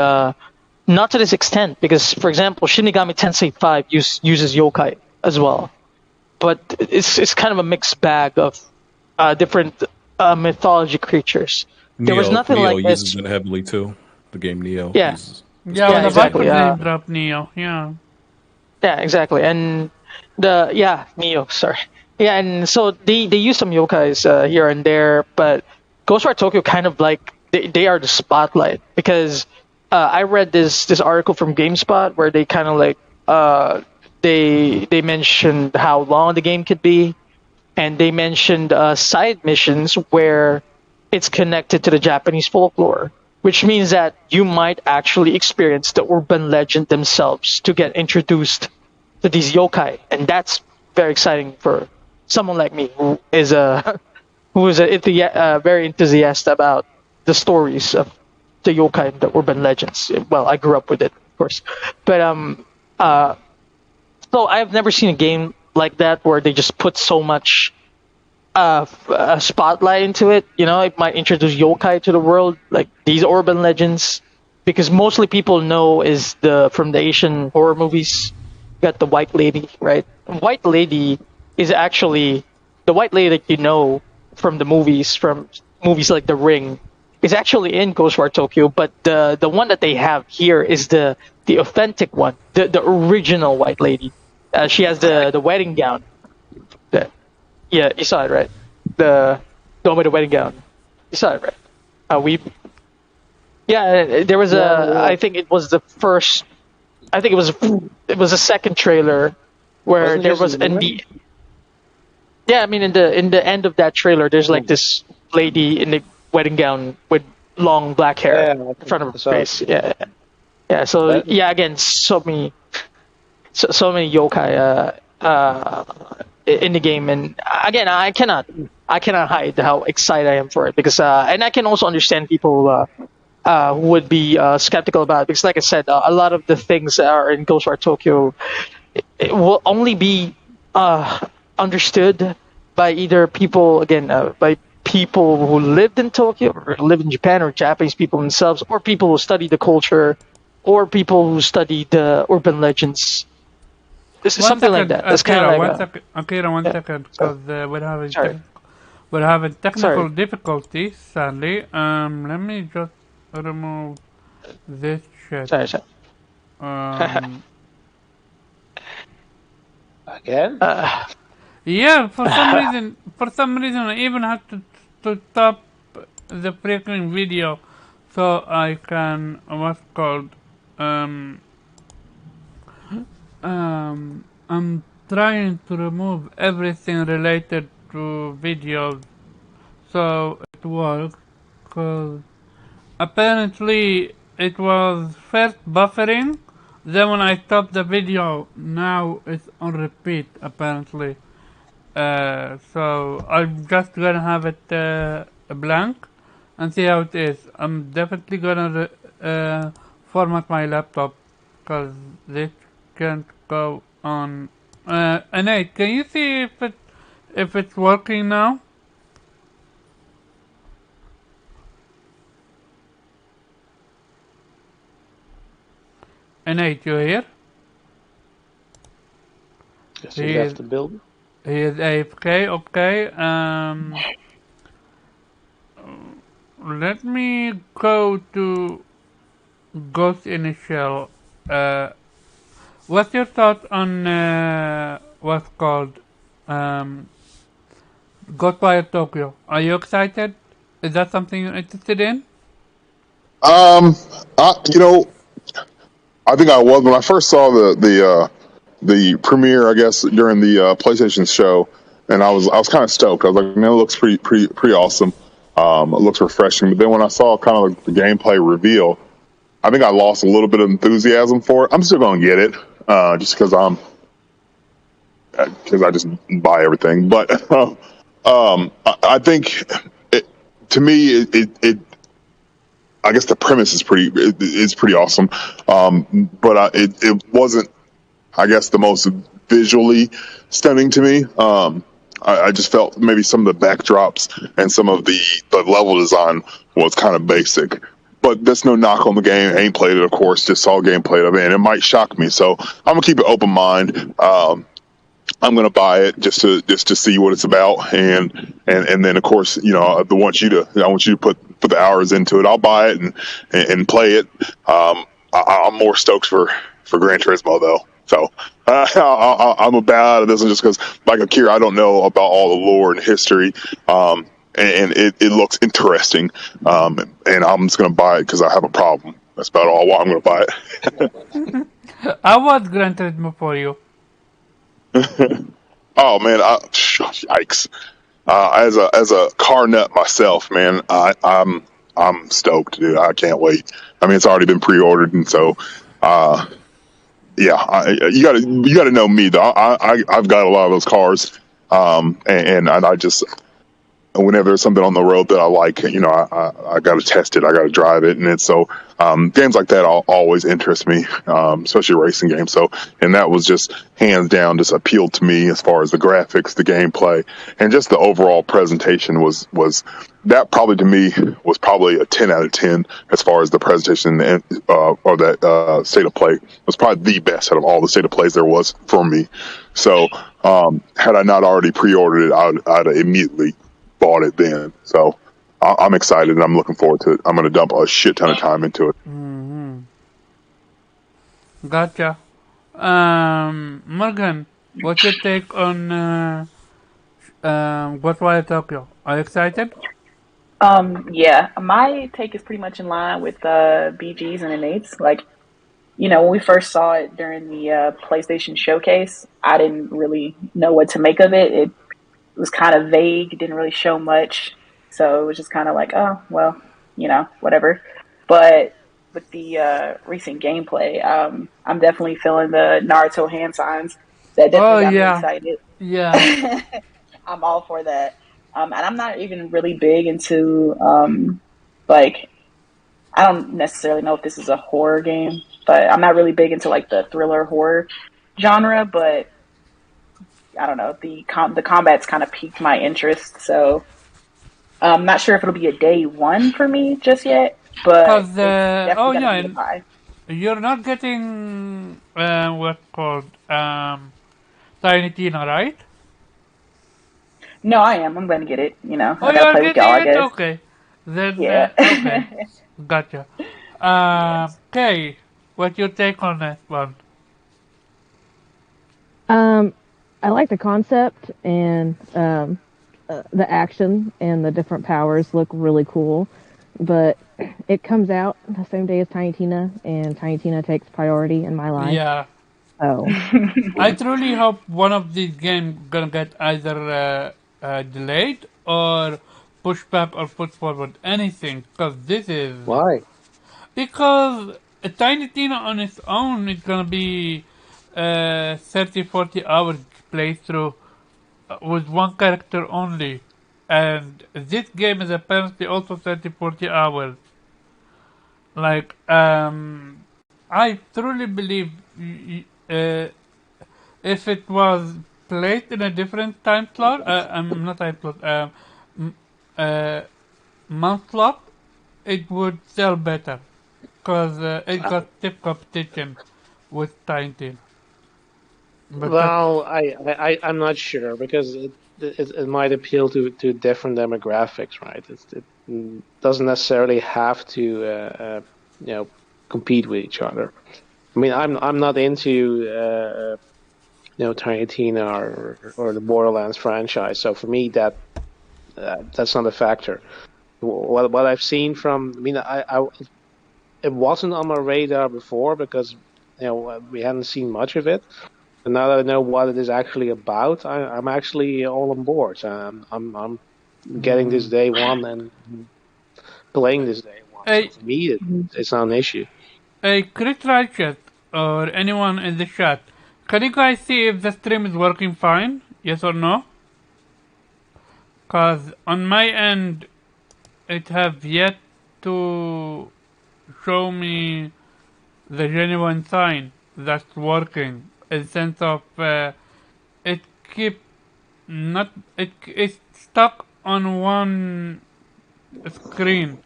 not to this extent. Because, for example, Shin Megami Tensei 5 uses yokai as well, but it's kind of a mixed bag of different mythology creatures. There was nothing Neo like uses this. it heavily too. The game Neo Yeah, uses. Yeah, I yeah, was about to exactly. name drop Neo. Yeah. Yeah, exactly. And Neo, sorry. Yeah, and so they use some yokais here and there, but Ghostwire Tokyo kind of like they are the spotlight because I read this article from GameSpot where they kind of like they mentioned how long the game could be, and they mentioned side missions where it's connected to the Japanese folklore, which means that you might actually experience the urban legend themselves to get introduced to these yokai, and that's very exciting for someone like me who is very enthusiastic about the stories of the yokai, the urban legends. Well, I grew up with it, of course, but uh, so I've never seen a game like that where they just put so much a spotlight into it. It might introduce yokai to the world, like these urban legends, because mostly people know is from the Asian horror movies. You got the White Lady, right? White Lady is actually the White Lady that you know from movies like The Ring, is actually in Ghostwire Tokyo, but the one that they have here is the authentic one, the original White Lady. She has the wedding gown. Yeah, you saw it, right? The one with the wedding gown. You saw it, right? There was I think it was the first. I think it was a second trailer where Wasn't there this was in the in movie? the yeah. I mean, in the end of that trailer, there's like this lady in the wedding gown with long black hair Yeah, in front of her so face. Yeah, yeah. So that, yeah, again, so many yokai in the game, and again, I cannot hide how excited I am for it because and I can also understand people who would be skeptical about it because, like I said, a lot of the things that are in Ghostwire Tokyo it will only be understood by either people again by people who lived in Tokyo or live in Japan or Japanese people themselves or people who study the culture or people who study the urban legends. This is One something like second, that. That's kind of like a Akira, one yeah. second, Sorry, because sorry, we're having technical sorry. difficulties. Sadly, let me just remove this shit. Sorry. Um, again? yeah, for some reason, I even had to stop the freaking video so I can what's called um I'm trying to remove everything related to videos so it works because apparently it was first buffering, then when I stopped the video now it's on repeat apparently. So I'm just gonna have it blank and see how it is. I'm definitely gonna format my laptop because this can't go on. Nate, can you see if it's working now? Nate, you here? Guess he He left is the building. he is AFK. Okay. Let me go to Ghost Initial. What's your thought on what's called um, Ghostwire Tokyo? Are you excited? Is that something you're interested in? You know, I think I was when I first saw the premiere, I guess, during the PlayStation show, and I was kind of stoked. I was like, man, it looks pretty awesome. It looks refreshing. But then when I saw kind of like the gameplay reveal, I think I lost a little bit of enthusiasm for it. I'm still gonna get it, just because I just buy everything. But I think to me, I guess the premise is pretty awesome. But it wasn't, I guess, the most visually stunning to me. I just felt maybe some of the backdrops and some of the level design was kind of basic. But that's no knock on the game. I ain't played it, of course. Just saw gameplay of it, and it might shock me. So I'm gonna keep an open mind. I'm gonna buy it just to see what it's about, and then of course, you know, I want you to put the hours into it. I'll buy it and play it. I'm more stoked for Gran Turismo though. So I'm a bad out of this one just because, like Akira, I don't know about all the lore and history. And it looks interesting. And I'm just gonna buy it because I have a problem. That's about all why I'm gonna buy it. How was Gran Turismo for you? Oh man, yikes! As a car nut myself, man, I'm stoked, dude. I can't wait. I mean, it's already been pre-ordered, and so yeah, you gotta know me though. I've got a lot of those cars, and I just whenever there's something on the road that I like, you know, I got to test it. I got to drive it. And it's so, games like that always interest me, especially racing games. So, and that was just hands down just appealed to me as far as the graphics, the gameplay, and just the overall presentation was that probably to me was probably a 10 out of 10 as far as the presentation and, or that, state of play was probably the best out of all the state of plays there was for me. So, had I not already pre-ordered it, I'd immediately bought it then. So I'm excited and I'm looking forward to it. I'm going to dump a shit ton of time into it. Gotcha. Morgan, what's your take on Ghostwire Tokyo. Are you excited? Yeah, my take is pretty much in line with BG's and Innate's. Like, when we first saw it during the PlayStation showcase, I didn't really know what to make of it. It was kind of vague, didn't really show much. So it was just kind of like, oh, well, whatever. But with the recent gameplay, I'm definitely feeling the Naruto hand signs. That Oh definitely got me yeah, excited. yeah. I'm all for that. And I'm not even really big into, like, I don't necessarily know if this is a horror game, but I'm not really big into like the thriller horror genre. But I don't know, the combat's kind of piqued my interest. So I'm not sure if it'll be a day one for me just yet, but Cause it's oh definitely going to yeah, be a buy. you're not getting what's called Tiny Tina, right? No, I am. I'm going to get it. Oh, I you got to are play with y'all, getting I it? guess. Okay. Then, Yeah. okay. Gotcha. Yes. Okay. What's your take on that one? I like the concept and the action and the different powers look really cool, but it comes out the same day as Tiny Tina, and Tiny Tina takes priority in my life. Yeah. So I truly hope one of these games gonna get either delayed or pushed back or put forward. Anything. Because this is... Why? Because a Tiny Tina on its own is gonna be 30-40 hours playthrough with one character only. And this game is apparently also 30-40 hours. Like, I truly believe if it was played in a different time slot, not time slot, uh, month slot, it would sell better. Because it got stiff competition with Tiny. But that's... Well, I'm not sure because it might appeal to different demographics, right? It doesn't necessarily have to compete with each other. I mean, I'm not into Tiny Tina or the Borderlands franchise, so for me that's not a factor. What I've seen from, I mean, I it wasn't on my radar before because we hadn't seen much of it. And now that I know what it is actually about, I'm actually all on board. I'm getting this day one and playing this day one. So Hey, for me, it's not an issue. hey, Chris Ratchet, or anyone in the chat, can you guys see if the stream is working fine? Yes or no? Cause on my end, it have yet to show me the genuine sign that's working. In sense of it keep not it's stuck on one screen,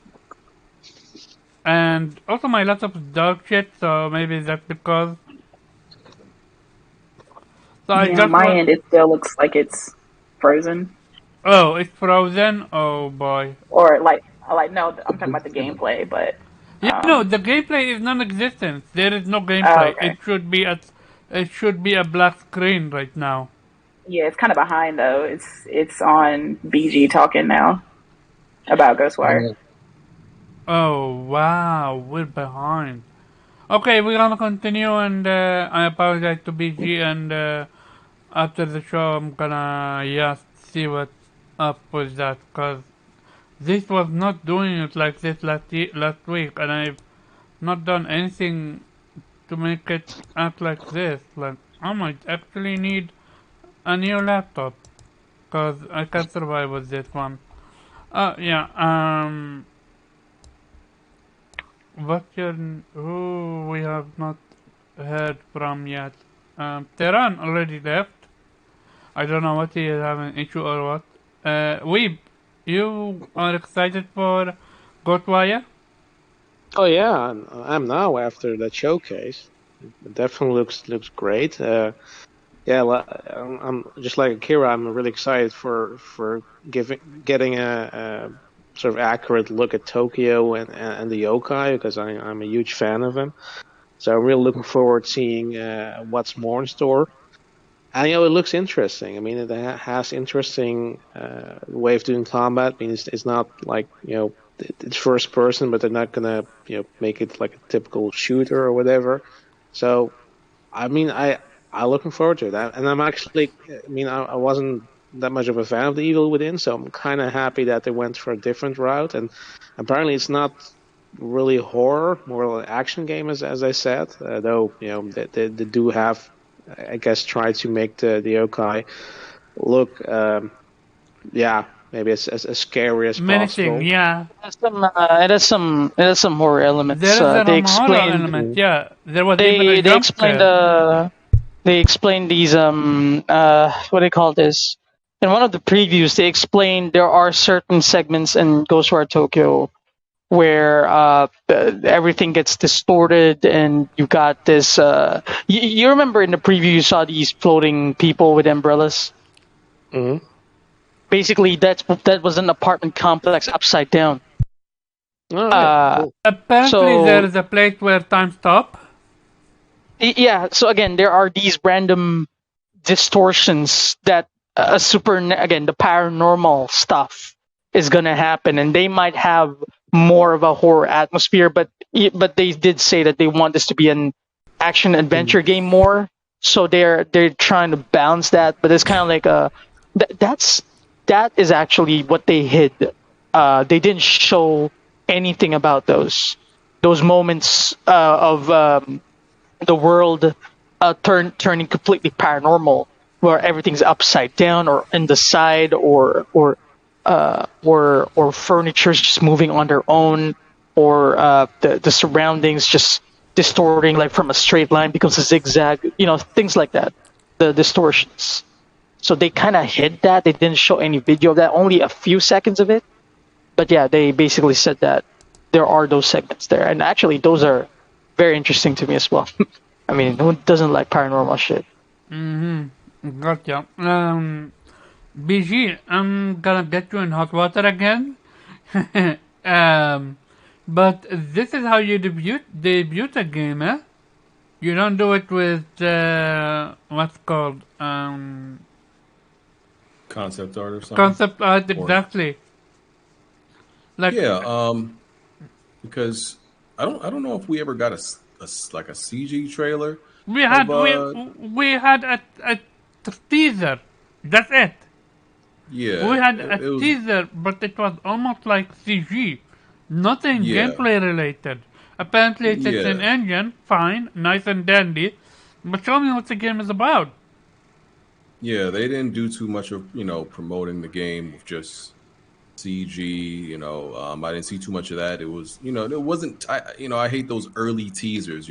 and also my laptop is dog shit, so maybe that's because. So I Yeah, on just my want. end, it still looks like it's frozen. Oh, it's frozen. Oh boy. Or like no, I'm talking about the gameplay, but Yeah, no, the gameplay is non-existent. There is no oh, gameplay. okay. It should be a black screen right now. Yeah, it's kind of behind though. It's on BG talking now about Ghostwire. Oh wow, we're behind. Okay, we're gonna continue, and I apologize to BG, and after the show, I'm gonna see what's up with that, cause this was not doing it like this last week, and I've not done anything to make it act like this. Like, I might actually need a new laptop, cause I can't survive with this one. Yeah. What's your who we have not heard from yet? Tehran already left. I don't know what he is having issue or what. Weeb, you are excited for Ghostwire? Oh yeah, I'm now after that showcase. It definitely looks great. Yeah, I'm just like Akira. I'm really excited for getting a sort of accurate look at Tokyo and the yokai because I'm a huge fan of him. So I'm really looking forward to seeing what's more in store. And it looks interesting. I mean, it has interesting way of doing combat. I mean, it's not like it's first person, but they're not gonna make it like a typical shooter or whatever. So, I mean, I'm looking forward to that, and I'm actually, I mean, I wasn't that much of a fan of the Evil Within, so I'm kind of happy that they went for a different route. And apparently, it's not really horror, more like an action game, as I said. Though they do have, I guess, try to make the yokai look, maybe as scary as Menacing, possible. yeah. It has some horror elements. There is They a horror explained element, yeah. There was even a they jump explained scare. they explained these what do they call this? In one of the previews, they explained there are certain segments in Ghostwire Tokyo where everything gets distorted, and you got this. You remember in the preview you saw these floating people with umbrellas. Mm-hmm. Basically, that was an apartment complex upside down. Oh, yeah. Cool. Apparently, there is a place where time stops. Yeah. So again, there are these random distortions that again, the paranormal stuff is gonna happen, and they might have more of a horror atmosphere, but they did say that they want this to be an action adventure game more, so they're trying to balance that. But it's kind of like that is actually what they hid. They didn't show anything about those moments of the world turning completely paranormal, where everything's upside down or in the side, or furniture's just moving on their own, or the surroundings just distorting, like from a straight line becomes a zigzag, things like that, the distortions. So they kind of hid that. They didn't show any video of that, only a few seconds of it. But yeah, they basically said that there are those segments there, and actually those are very interesting to me as well. I mean, who doesn't like paranormal shit? Mm-hmm. Gotcha. BG, I'm gonna get you in hot water again. But this is how you debut a game, eh? You don't do it with what's called Concept art or something. concept art, exactly. Like Yeah, because I don't know if we ever got a CG trailer. we had of, we had a teaser. That's it. Yeah, We had it a was, teaser, but it was almost like CG. Nothing yeah, gameplay related. Apparently it's an yeah. engine, fine, nice and dandy. But show me what the game is about. Yeah, they didn't do too much of promoting the game with just CG. I didn't see too much of that. It was it wasn't. I hate those early teasers.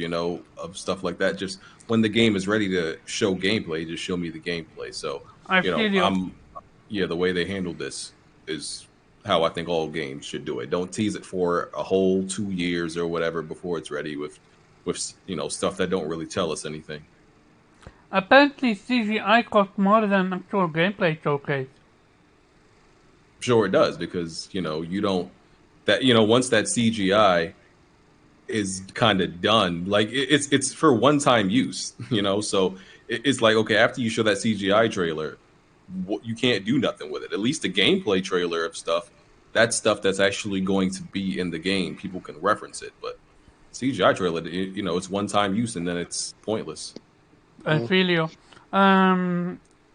Of stuff like that. Just when the game is ready to show gameplay, just show me the gameplay. So I feel you. the way they handled this is how I think all games should do it. Don't tease it for a whole 2 years or whatever before it's ready with stuff that don't really tell us anything. Apparently CGI costs more than actual gameplay showcase. Sure, it does, because you don't once that CGI is kind of done, like it's for one-time use, so it's like, okay, after you show that CGI trailer, you can't do nothing with it. At least the gameplay trailer of stuff, that's stuff that's actually going to be in the game, people can reference it. But CGI trailer, it's one-time use and then it's pointless. I feel you.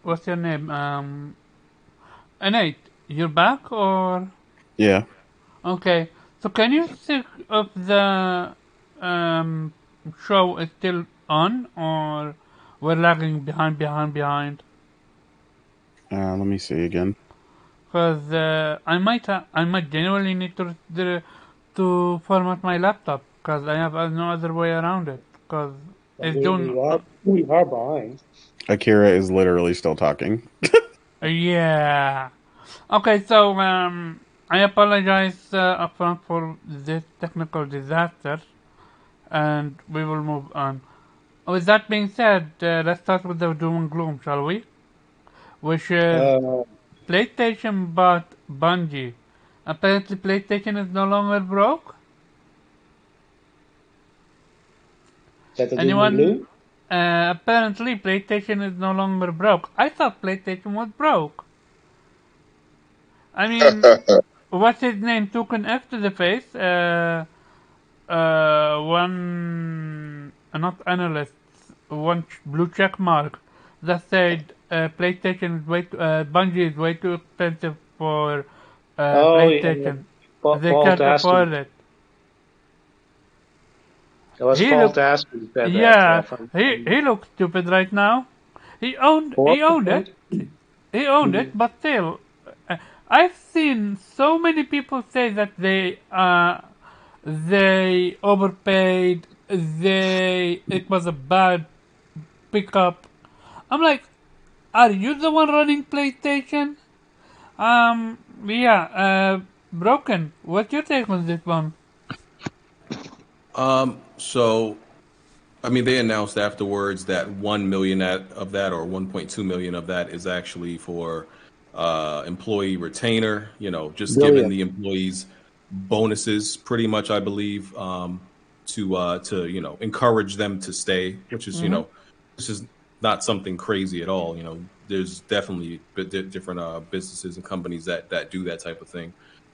What's your name? Nate, you're back or? Yeah. Okay. So can you think if the show is still on or we're lagging behind? Let me see again. Because I might genuinely need to format my laptop because I have no other way around it because it's doing. We are behind. Akira is literally still talking. Yeah. Okay, so I apologize upfront for this technical disaster, and we will move on. With that being said, let's start with the doom and gloom, shall we? Which is PlayStation bought Bungie. Apparently, PlayStation is no longer broke. Is that the doom and Anyone? gloom? apparently PlayStation is no longer broke. I thought PlayStation was broke. I mean, what's his name took an F to the face. One not analyst, one blue check mark that said PlayStation is Bungie is way too expensive for Oh, yeah. PlayStation. They Paul can't afford Aspen. it. It was He Paul look, Aspen who said that. yeah, From he looks stupid right now. He owned it. 4%. He owned it, but still, I've seen so many people say that they overpaid. It was a bad pickup. I'm like, are you the one running PlayStation? Yeah. Broken. What's your take on this one? So, I mean, they announced afterwards that 1 million of that, or 1.2 million of that, is actually for employee retainer. Just giving Billion. the employees bonuses, pretty much, I believe, to encourage them to stay, which is this is not something crazy at all. There's definitely different businesses and companies that do that type of thing.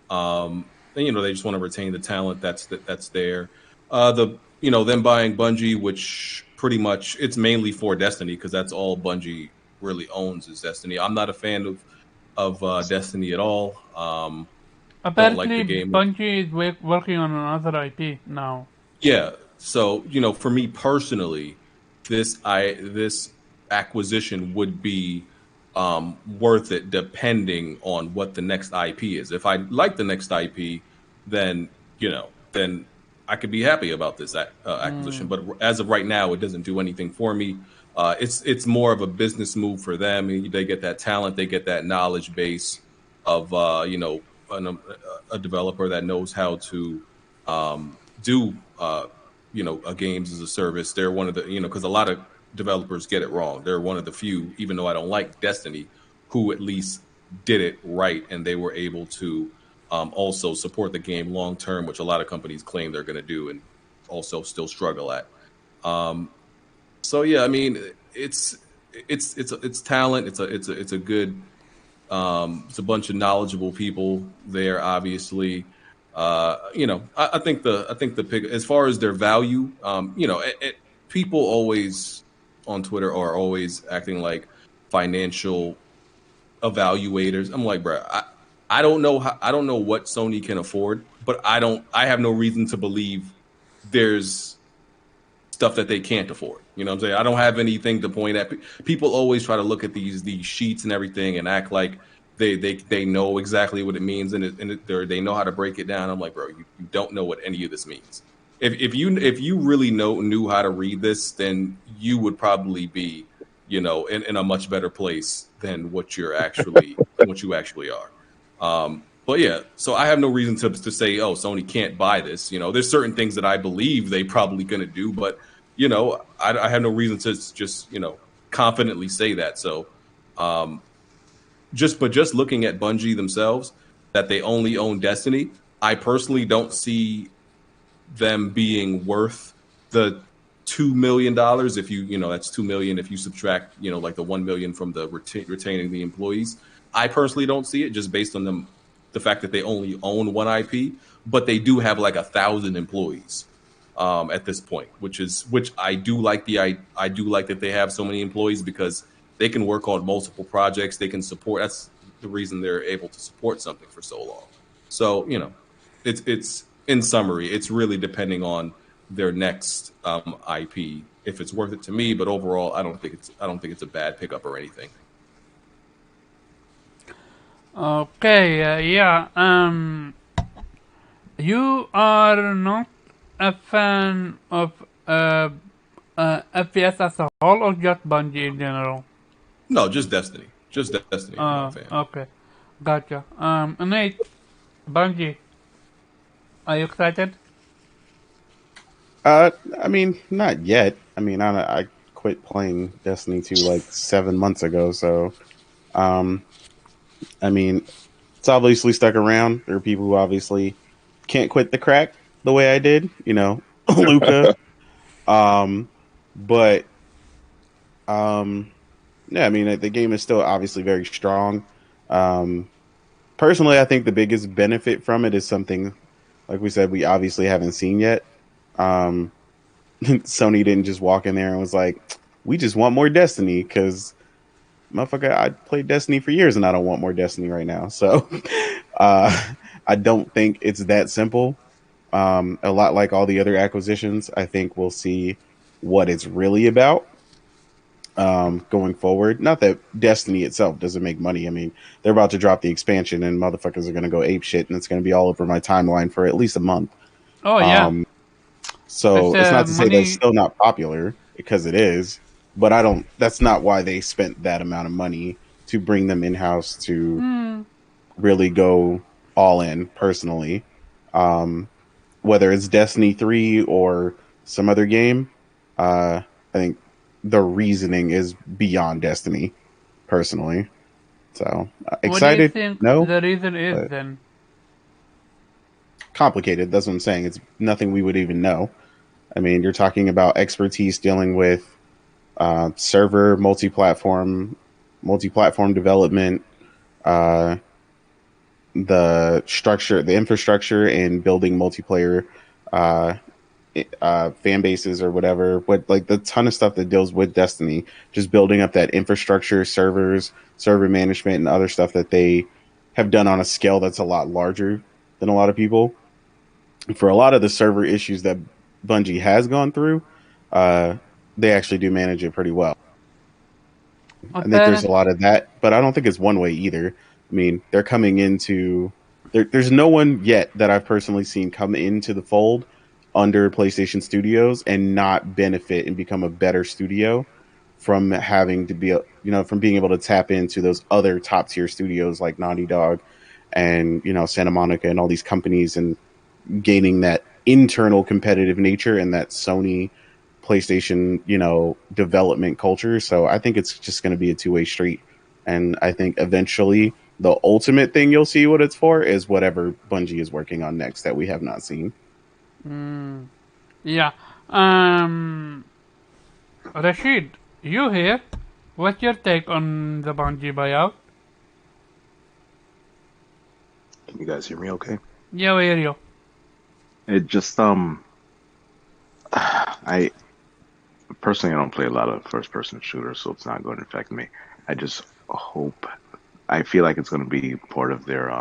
And they just want to retain the talent that's there. Them buying Bungie, which pretty much it's mainly for Destiny, because that's all Bungie really owns is Destiny. I'm not a fan of Destiny at all. Don't like the Apparently, game. Bungie is working on another IP now. Yeah. So, for me personally, this acquisition would be worth it depending on what the next IP is. If I like the next IP, then then I could be happy about this acquisition. But as of right now, it doesn't do anything for me. It's more of a business move for them. They get that talent, they get that knowledge base of a developer that knows how to do a games as a service. They're one of the because a lot of developers get it wrong. They're one of the few, even though I don't like Destiny, who at least did it right, and they were able to also support the game long term, which a lot of companies claim they're going to do, and also still struggle at. So yeah, I mean, it's talent. It's a good. It's a bunch of knowledgeable people there, obviously. I think the pick, as far as their value, people always on Twitter are always acting like financial evaluators. I'm like, bro, I don't know I don't know what Sony can afford, but I have no reason to believe there's stuff that they can't afford. You know what I'm saying? I don't have anything to point at. People always try to look at these sheets and everything and act like they know exactly what it means, and they know how to break it down. I'm like, bro, you don't know what any of this means. If you really knew how to read this, then you would probably be, in a much better place than what you actually are. But yeah, so I have no reason to say, oh, Sony can't buy this. There's certain things that I believe they probably gonna do, but I have no reason to just confidently say that. So just looking at Bungie themselves, that they only own Destiny, I personally don't see them being worth the $2 million. If that's $2 million if you subtract like the $1 million from the retaining the employees. I personally don't see it, just based on the fact that they only own one IP, but they do have like 1,000 employees at this point, which I do like. I do like that they have so many employees, because they can work on multiple projects. They can support. That's the reason they're able to support something for so long. So it's in summary, it's really depending on their next IP if it's worth it to me. But overall, I don't think it's a bad pickup or anything. Okay, yeah. You are not a fan of FPS as a whole, or just Bungie in general? No, just Destiny. Just Destiny. I'm not a fan. Okay, gotcha. Nate, Bungie, are you excited? I mean, not yet. I mean, I quit playing Destiny 2 like 7 months ago, so I mean, it's obviously stuck around. There are people who obviously can't quit the crack the way I did, Luca. But Yeah, I mean, the game is still obviously very strong. Um, Personally, I think the biggest benefit from it is something, like we said, we obviously haven't seen yet. Um, Sony didn't just walk in there and was like, "We just want more Destiny," because motherfucker, I played Destiny for years and I don't want more Destiny right now. So, uh, I don't think it's that simple. A lot like all the other acquisitions, I think we'll see what it's really about going forward. Not that Destiny itself doesn't make money. I mean, they're about to drop the expansion and motherfuckers are going to go ape shit and it's going to be all over my timeline for at least a month. Oh yeah, Um, it's so it's not to say that it's money. still not popular because it is, but I don't, that's not why they spent that amount of money to bring them in house to Hmm. really go all in personally. Um, Whether it's Destiny 3 or some other game, I think the reasoning is beyond Destiny, personally. So, What do you excited? think No, the reason is but then? complicated. That's what I'm saying. It's nothing we would even know. I mean, you're talking about expertise dealing with server, multi-platform development, uh, the infrastructure, and building multiplayer uh, fan bases or whatever. What like the ton of stuff that deals with Destiny, just building up that infrastructure, servers, server management, and other stuff that they have done on a scale that's a lot larger than a lot of people. For a lot of the server issues that Bungie has gone through, uh, they actually do manage it pretty well. I think there's a Apparent. lot of that, but I don't think it's one way either. I mean, they're coming into there's no one yet that I've personally seen come into the fold under PlayStation Studios and not benefit and become a better studio from having to be from being able to tap into those other top tier studios like Naughty Dog and Santa Monica and all these companies and gaining that internal competitive nature and that Sony PlayStation, development culture. So I think it's just going to be a two-way street. And I think eventually the ultimate thing you'll see what it's for is whatever Bungie is working on next that we have not seen. Mm, yeah. Um, Rashid, you here? What's your take on the Bungie buyout? Can you guys hear me okay? Yeah, we hear you. It just I personally I don't play a lot of first person shooters, so it's not going to affect me. I just hope I feel like it's going to be part of their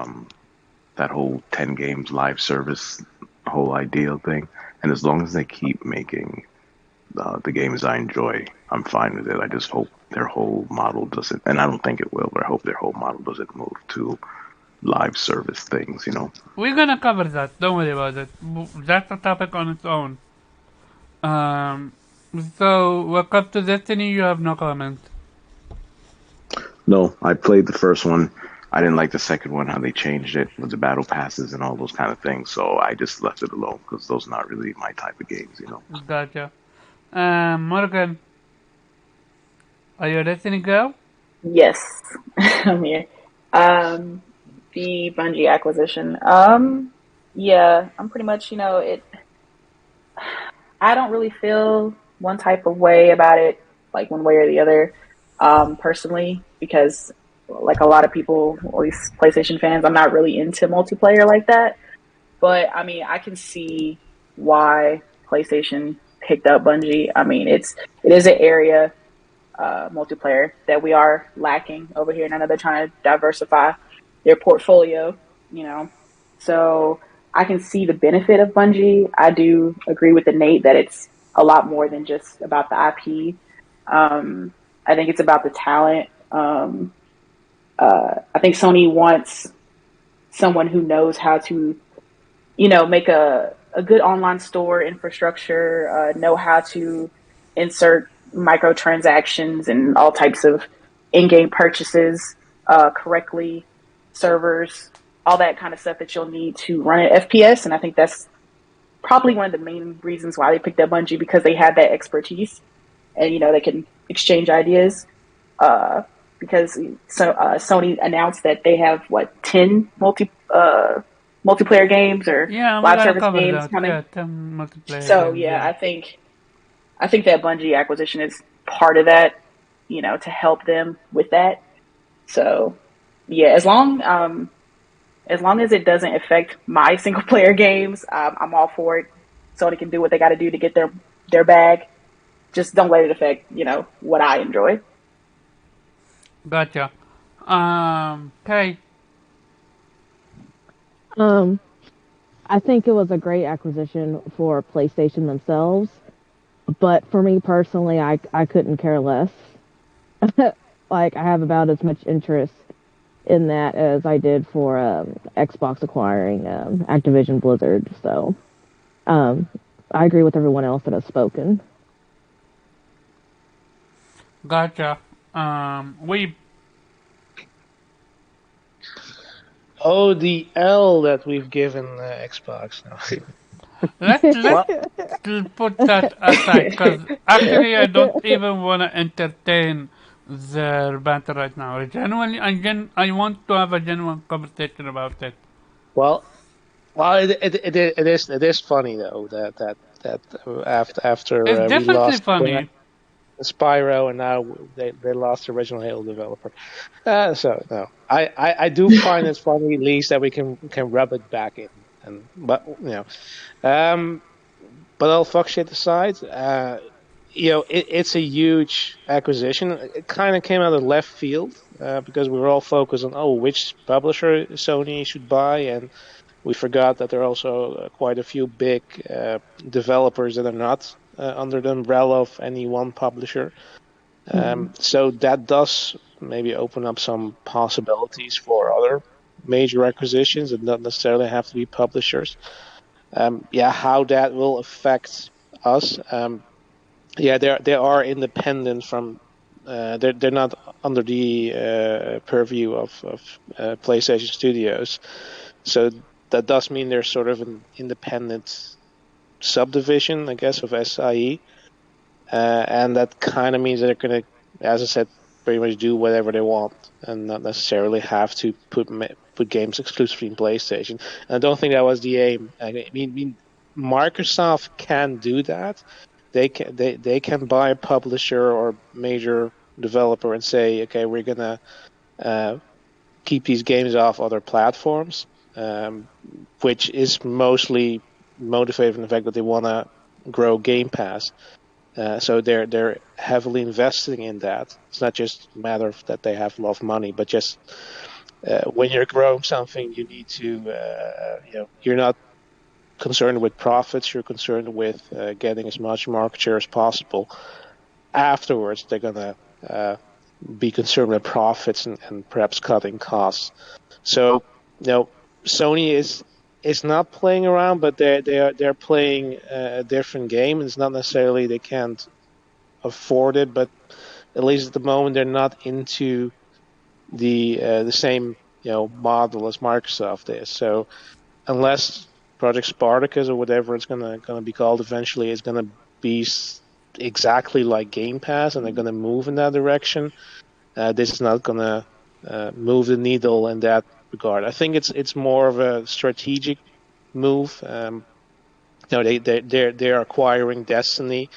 that whole 10 games live service whole ideal thing. And as long as they keep making the games I enjoy, I'm fine with it. I just hope their whole model doesn't, and I don't think it will, but I hope their whole model doesn't move to live service things, you know. We're gonna cover that. Don't worry about it. That's a topic on its own. Um, so what comes to Destiny, you have no comment. No, I played the first one. I didn't like the second one, how they changed it with the battle passes and all those kind of things. So I just left it alone because those are not really my type of games, you know. Gotcha. Morgan, are you a Destiny girl? Yes, I'm here. The Bungie acquisition. Yeah, I'm pretty much, I don't really feel one type of way about it, like one way or the other, personally, because like a lot of people, at least PlayStation fans, I'm not really into multiplayer like that. But I mean, I can see why PlayStation picked up Bungie. I mean, it is an area multiplayer that we are lacking over here, and I know they're trying to diversify their portfolio. You know, so I can see the benefit of Bungie. I do agree with the Nate that it's a lot more than just about the IP. I think it's about the talent. I think Sony wants someone who knows how to, make a good online store infrastructure, know how to insert microtransactions and all types of in-game purchases correctly, servers, all that kind of stuff that you'll need to run an FPS. And I think that's probably one of the main reasons why they picked up Bungie, because they had that expertise and, they can exchange ideas. Because Sony announced that they have 10 multiplayer games or Yeah, we're live gonna service cover games that. coming. Yeah, 10 multiplayer So games. yeah, Yeah. I think that Bungie acquisition is part of that. to help them with that. So, yeah, as long as it doesn't affect my single player games, I'm all for it. Sony can do what they got to do to get their bag. Just don't let it affect, what I enjoy. Gotcha. Okay. I think it was a great acquisition for PlayStation themselves, but for me personally, I couldn't care less. Like I have about as much interest in that as I did for Xbox acquiring Activision Blizzard. So I agree with everyone else that has spoken. Gotcha. We Oh, the L that we've given Xbox now. let's put that aside because actually I don't even want to entertain their banter right now. I want to have a genuine conversation about it. Well, it is funny though that after It's we definitely lost funny. Spyro and now they lost the original Halo developer. So no, I do find it funny at least that we can rub it back in. But all fuck shit aside, it's a huge acquisition. It kind of came out of left field because we were all focused on which publisher Sony should buy, and we forgot that there are also quite a few big developers that are not under the umbrella of any one publisher. So that does maybe open up some possibilities for other major acquisitions that don't necessarily have to be publishers. How that will affect us. They are independent from. They're not under the purview of PlayStation Studios, so that does mean they're sort of an independent subdivision, I guess, of SIE, and that kind of means that they're going to, as I said, pretty much do whatever they want and not necessarily have to put games exclusively in PlayStation. And I don't think that was the aim. I mean, Microsoft can do that. They can buy a publisher or major developer and say, okay, we're gonna keep these games off other platforms, which is mostly motivated from the fact that they want to grow Game Pass. So they're heavily investing in that. It's not just a matter of that they have a lot of money, but just when you're growing something, you need to, you're not concerned with profits. You're concerned with getting as much market share as possible. Afterwards, they're gonna be concerned with profits and perhaps cutting costs. So, Sony is not playing around, but they're playing a different game. It's not necessarily they can't afford it, but at least at the moment they're not into the same model as Microsoft is. So unless Project Spartacus or whatever it's gonna be called eventually is gonna be exactly like Game Pass and they're gonna move in that direction, this is not gonna move the needle in that regard. I think it's more of a strategic move. They're acquiring Destiny,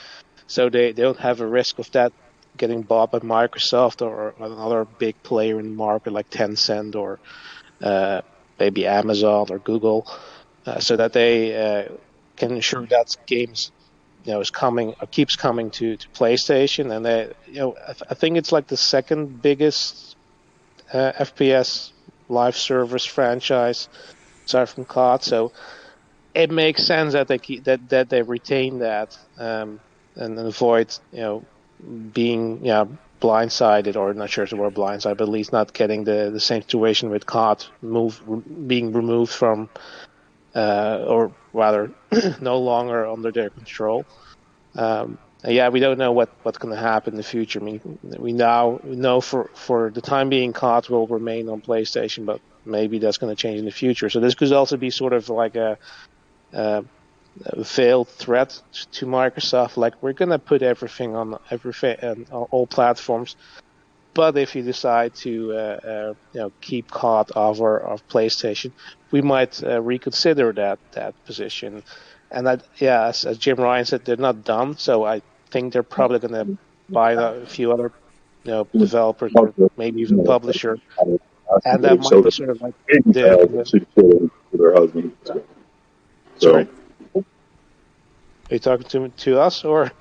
so they don't have a risk of that getting bought by Microsoft or another big player in the market like Tencent or maybe Amazon or Google, so that they can ensure that games is coming or keeps coming to PlayStation. And they I think it's like the second biggest FPS live service franchise aside from COD. So it makes sense that they keep that they retain that and avoid being blindsided, or not sure if the word blindsided, but at least not getting the same situation with COD being removed from or rather no longer under their control. We don't know what's going to happen in the future. I mean, we now know for the time being, COD will remain on PlayStation, but maybe that's going to change in the future. So this could also be sort of like a veiled threat to Microsoft. Like, we're going to put everything on all platforms, but if you decide to keep COD off PlayStation, we might reconsider that position. And as Jim Ryan said, they're not done. So I think they're probably going to buy a few other developers or maybe even publisher, and that might be sort of like the their husband. sorry. Are you talking to us or?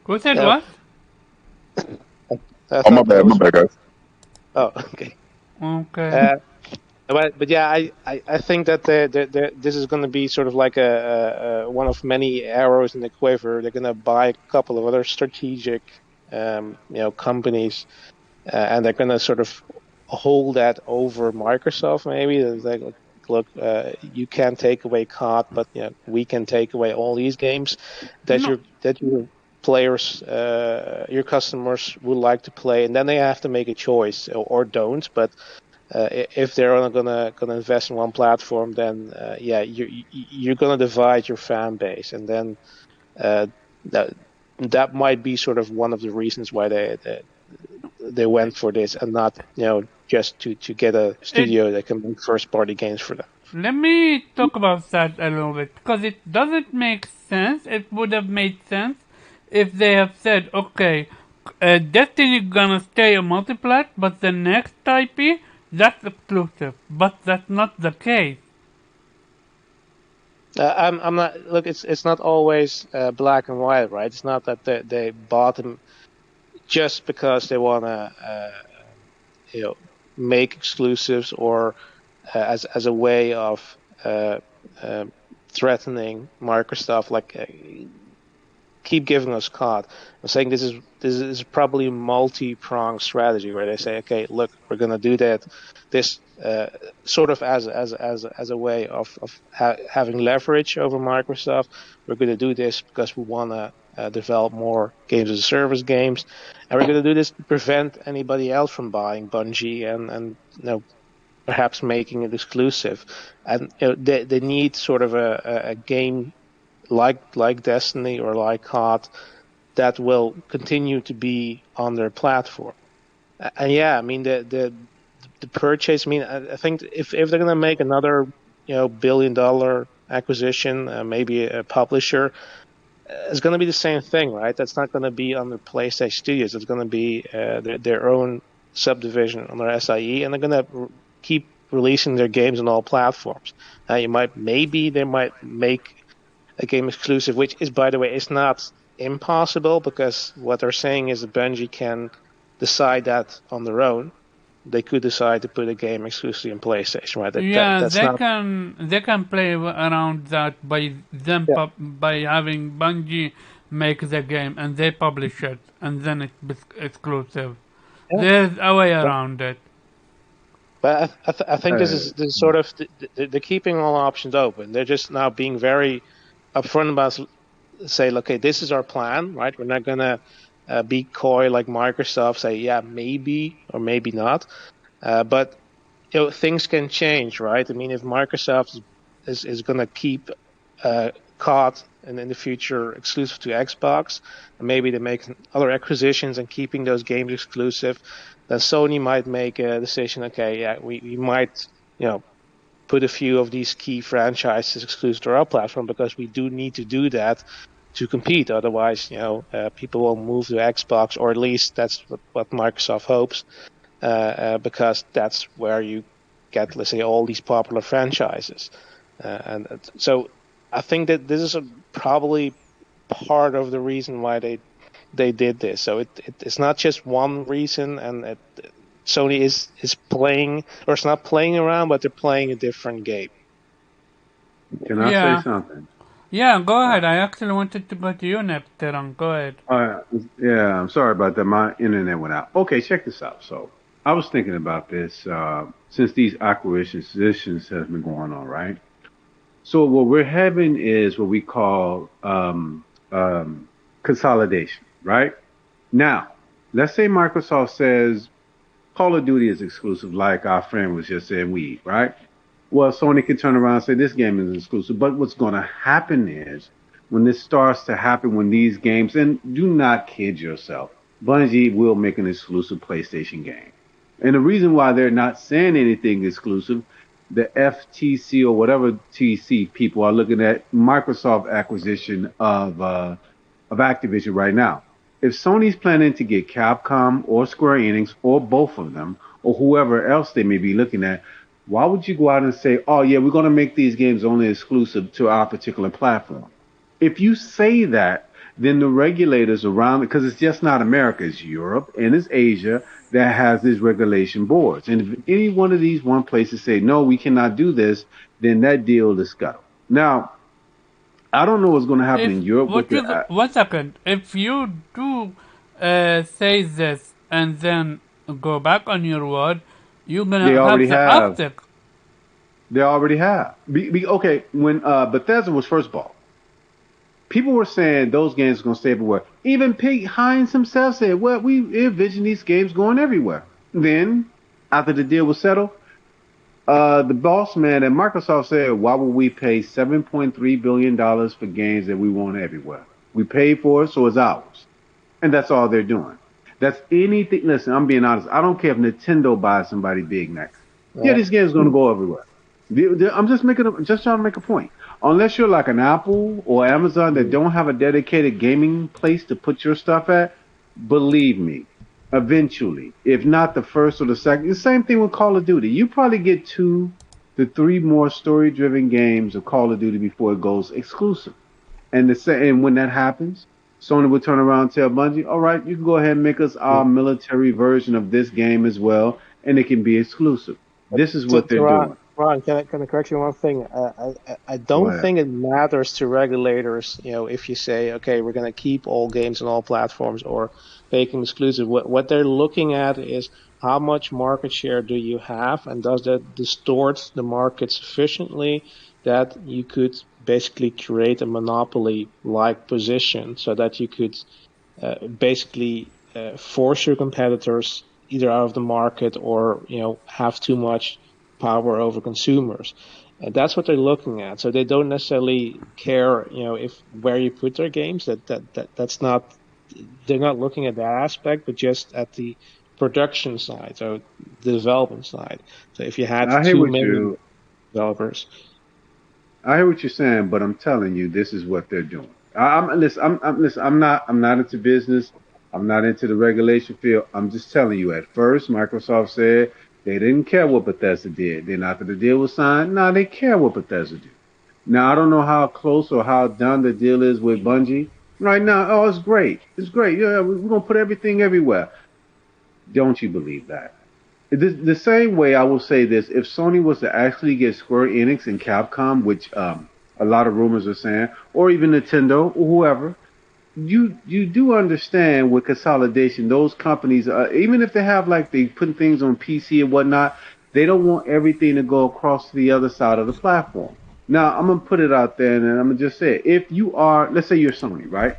Who said what? My bad, guys. Oh, okay. Okay. But yeah, I think that this is going to be sort of like a one of many arrows in the quiver. They're going to buy a couple of other strategic, companies, and they're going to sort of hold that over Microsoft. Maybe like, look, you can take away COD, but we can take away all these games that your players, your customers would like to play, and then they have to make a choice or don't. But if they're only gonna invest in one platform, then you're gonna divide your fan base, and then that might be sort of one of the reasons why they went for this, and not just to get a studio that can make first party games for them. Let me talk about that a little bit, because it doesn't make sense. It would have made sense if they have said, okay, Destiny gonna stay a multiplat, but the next IP, that's exclusive. But that's not the case. I'm not. Look, it's not always black and white, right? It's not that they bought them just because they wanna, make exclusives, or as a way of threatening Microsoft, like keep giving us COD. I'm saying this is probably a multi-pronged strategy where they say, okay, look, we're going to do this sort of as a way of having leverage over Microsoft. We're going to do this because we want to develop more games as a service games, and we're going to do this to prevent anybody else from buying Bungie and perhaps making it exclusive. And they need sort of a game like Destiny or like COD that will continue to be on their platform. And yeah, I mean the purchase. I mean, I think if they're going to make another $1 billion acquisition, maybe a publisher, it's going to be the same thing, right? That's not going to be on the PlayStation Studios. It's going to be their own subdivision on their SIE, and they're going to keep releasing their games on all platforms. They might make a game exclusive, which is, by the way, is not impossible, because what they're saying is that Bungie can decide that on their own. They could decide to put a game exclusively on PlayStation, right? They can play around that by by having Bungie make the game and they publish it, and then it's exclusive. Yeah. There's a way around it. But I think this is sort of they're keeping all options open. They're just now being very upfront about, say, okay, this is our plan, right? We're not gonna be coy like Microsoft, say, yeah, maybe or maybe not. But things can change, right? I mean, if Microsoft is gonna keep COD and in the future exclusive to Xbox, and maybe they make other acquisitions and keeping those games exclusive, then Sony might make a decision. Okay, yeah, we might put a few of these key franchises exclusive to our platform, because we do need to do that to compete. Otherwise, people will move to Xbox, or at least that's what Microsoft hopes, because that's where you get, let's say, all these popular franchises. And so I think that this is probably part of the reason why they did this. So it's not just one reason, and Sony is playing, or it's not playing around, but they're playing a different game. Can I say something? Yeah, go ahead. I actually wanted to go to you, Nepteron. Go ahead. Yeah, I'm sorry about that. My internet went out. Okay, check this out. So I was thinking about this since these acquisitions has been going on, right? So what we're having is what we call consolidation, right? Now, let's say Microsoft says Call of Duty is exclusive, like our friend was just saying, right? Well, Sony can turn around and say this game is exclusive. But what's going to happen is, when this starts to happen, when these games, and do not kid yourself, Bungie will make an exclusive PlayStation game. And the reason why they're not saying anything exclusive, the FTC or whatever TC people are looking at Microsoft acquisition of Activision right now. if Sony's planning to get Capcom or Square Enix or both of them or whoever else they may be looking at, why would you go out and say, oh yeah, we're going to make these games only exclusive to our particular platform? If you say that, then the regulators around it, because it's just not America, it's Europe and it's Asia that has these regulation boards. And if any one of these one places say, no, we cannot do this, then that deal is scuttled. Now, I don't know what's going to happen in Europe with the. 1 second. If you do say this and then go back on your word, you're gonna They have already the have. uptick. They already have. Okay, when Bethesda was first bought, people were saying those games are going to stay everywhere. Even Pete Hines himself said, well, we envision these games going everywhere. Then, after the deal was settled, the boss man at Microsoft said, why would we pay $7.3 billion for games that we want everywhere? We paid for it, so it's ours. And that's all they're doing. That's anything. Listen, I'm being honest. I don't care if Nintendo buys somebody big next. Yeah, this game's going to go everywhere. I'm just trying to make a point. Unless you're like an Apple or Amazon that don't have a dedicated gaming place to put your stuff at, believe me, eventually, if not the first or the second, the same thing with Call of Duty. You probably get 2 to 3 more story-driven games of Call of Duty before it goes exclusive. And when that happens, Sony will turn around and tell Bungie, all right, you can go ahead and make us our military version of this game as well, and it can be exclusive. This is what they're doing. Ron, can I correct you on one thing? I don't think it matters to regulators, if you say, okay, we're going to keep all games on all platforms or make them exclusive. What they're looking at is how much market share do you have, and does that distort the market sufficiently that you could basically create a monopoly-like position so that you could basically force your competitors either out of the market or have too much power over consumers. And that's what they're looking at. So they don't necessarily care, if where you put their games. That's not. They're not looking at that aspect, but just at the production side, so the development side. So if you had too many developers, I hear what you're saying, but I'm telling you, this is what they're doing. Listen, I'm not into business. I'm not into the regulation field. I'm just telling you. At first, Microsoft said they didn't care what Bethesda did. Then after the deal was signed, now they care what Bethesda did. Now, I don't know how close or how done the deal is with Bungie. Right now, oh, it's great. It's great. Yeah, we're going to put everything everywhere. Don't you believe that? The same way I will say this, if Sony was to actually get Square Enix and Capcom, which a lot of rumors are saying, or even Nintendo or whoever, you do understand with consolidation, those companies, even if they have they put things on PC and whatnot, they don't want everything to go across to the other side of the platform. Now, I'm going to put it out there and I'm going to just say it. If you are, let's say you're Sony, right?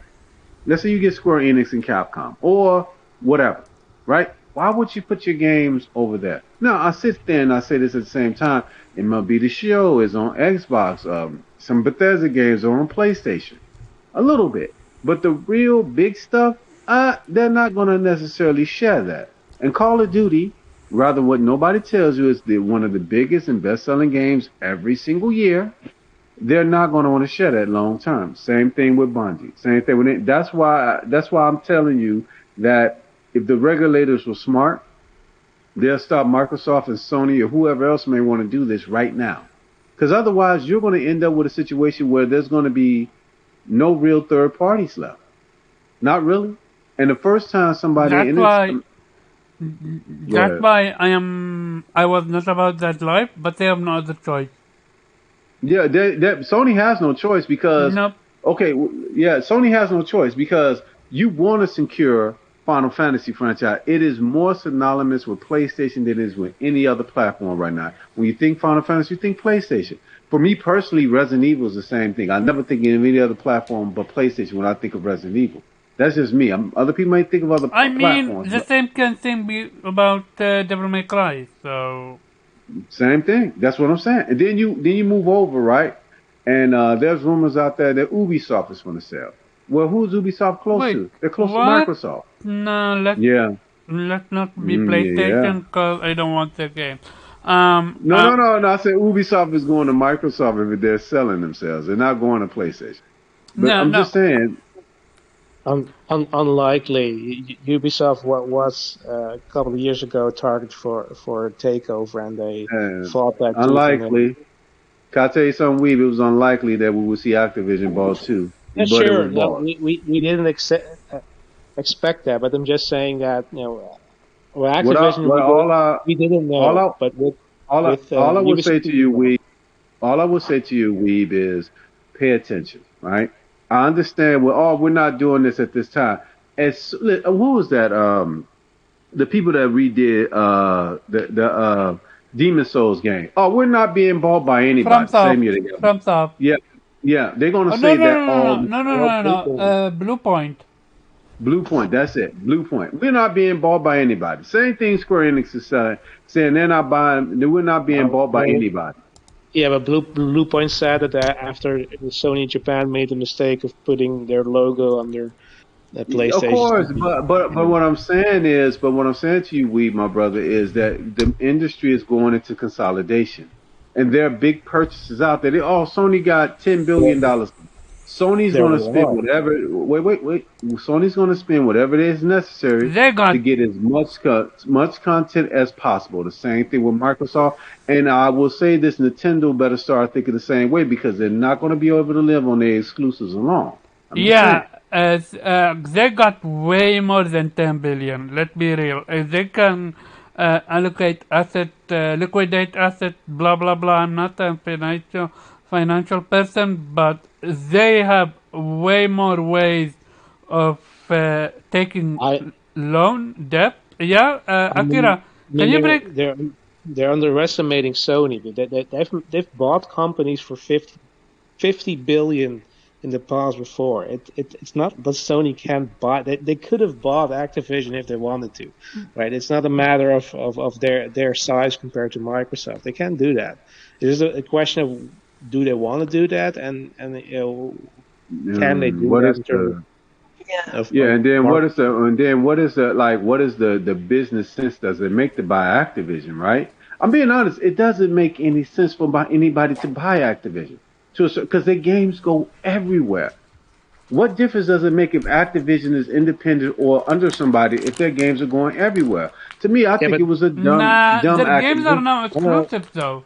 Let's say you get Square Enix and Capcom or whatever, right? Why would you put your games over there? Now, I sit there and I say this at the same time. MLB The Show is on Xbox. Some Bethesda games are on PlayStation. A little bit. But the real big stuff, they're not going to necessarily share that. And Call of Duty, rather what nobody tells you, is one of the biggest and best-selling games every single year. They're not going to want to share that long term. Same thing with Bungie. Same thing with it. That's why I'm telling you that if the regulators were smart, they'll stop Microsoft and Sony or whoever else may want to do this right now. Because otherwise, you're going to end up with a situation where there's going to be no real third parties left. Not really. And the first time somebody... That's why I was not about that life, but they have no other choice. Yeah, Sony has no choice because... Nope. Okay, yeah, Sony has no choice because you want to secure Final Fantasy franchise. It is more synonymous with PlayStation than it is with any other platform right now. When you think Final Fantasy, you think PlayStation. For me personally, Resident Evil is the same thing. I never think of any other platform but PlayStation when I think of Resident Evil. That's just me. Other people might think of other platforms. I mean, the same can be about Devil May Cry, so... Same thing. That's what I'm saying. And then you move over, right? And there's rumors out there that Ubisoft is going to sell. Well, who's Ubisoft close to? They're close to Microsoft. No, let's not be PlayStation because I don't want the game. No. I said Ubisoft is going to Microsoft if they're selling themselves. They're not going to PlayStation. But I'm just saying. Unlikely. Ubisoft was a couple of years ago a target for a takeover, and they fought that tooth and nail. Unlikely. Can I tell you something, Weeb? It was unlikely that we would see Activision bought too, Yeah, but it was sure. No, bought. we didn't expect that, but I'm just saying that well, What I, Activision what all I, we didn't all know, I, but with all I would say Ubisoft to we you, know. Weeb, all I would say to you, Weeb, is pay attention, right? I understand we're not doing this at this time. What was that? The people that redid the Demon Souls game. Oh, we're not being bought by anybody. Same year they got. FromSoft. Yeah, they're gonna Oh, say that all. no. Blue Point. Blue Point, that's it. Blue Point. We're not being bought by anybody. Same thing Square Enix is saying they're not buying. We're not being bought by anybody. Yeah, but Blue Point said that after Sony Japan made the mistake of putting their logo on their PlayStation. Of course, but what I'm saying to you, Weed, my brother, is that the industry is going into consolidation, and there are big purchases out there. Sony got $10 billion. Sony's going to spend whatever. Wait. Sony's going to spend whatever it is necessary to get as much content as possible. The same thing with Microsoft, and I will say this: Nintendo better start thinking the same way because they're not going to be able to live on their exclusives alone. They got way more than 10 billion. Let's be real. They can allocate asset, liquidate asset, blah blah blah. I'm not a financial person, but they have way more ways of taking loan debt. Yeah, Akira, can you break? They're underestimating Sony. They've bought companies for 50 billion in the past before. It's not, but Sony can't buy. They could have bought Activision if they wanted to, right? It's not a matter of their size compared to Microsoft. They can't do that. It's a question of do they want to do that, and can they do that? What is the business sense does it make to buy Activision, right? I'm being honest, it doesn't make any sense for anybody to buy Activision because their games go everywhere. What difference does it make if Activision is independent or under somebody if their games are going everywhere? To me, I think it was a dumb their games are not exclusive though.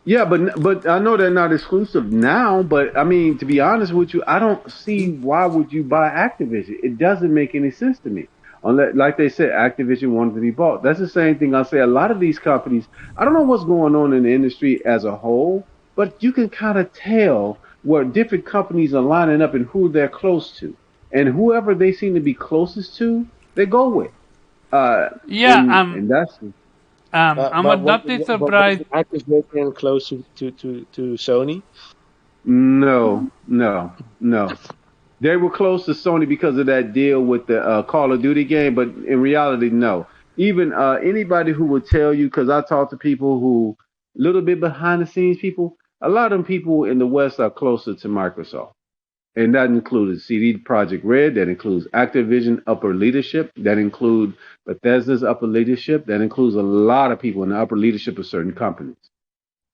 Yeah, but I know they're not exclusive now, but I mean, to be honest with you, I don't see why would you buy Activision. It doesn't make any sense to me. Unless, like they said, Activision wanted to be bought. That's the same thing I say. A lot of these companies, I don't know what's going on in the industry as a whole, but you can kind of tell where different companies are lining up and who they're close to. And whoever they seem to be closest to, they go with. And that's... I'm not surprised. Activision close to Sony? No. They were close to Sony because of that deal with the Call of Duty game, but in reality, no. Even anybody who would tell you, because I talk to people who, a little bit behind the scenes people, a lot of them people in the West are closer to Microsoft. And that includes CD Projekt Red, that includes Activision upper leadership, that includes Bethesda's upper leadership, that includes a lot of people in the upper leadership of certain companies.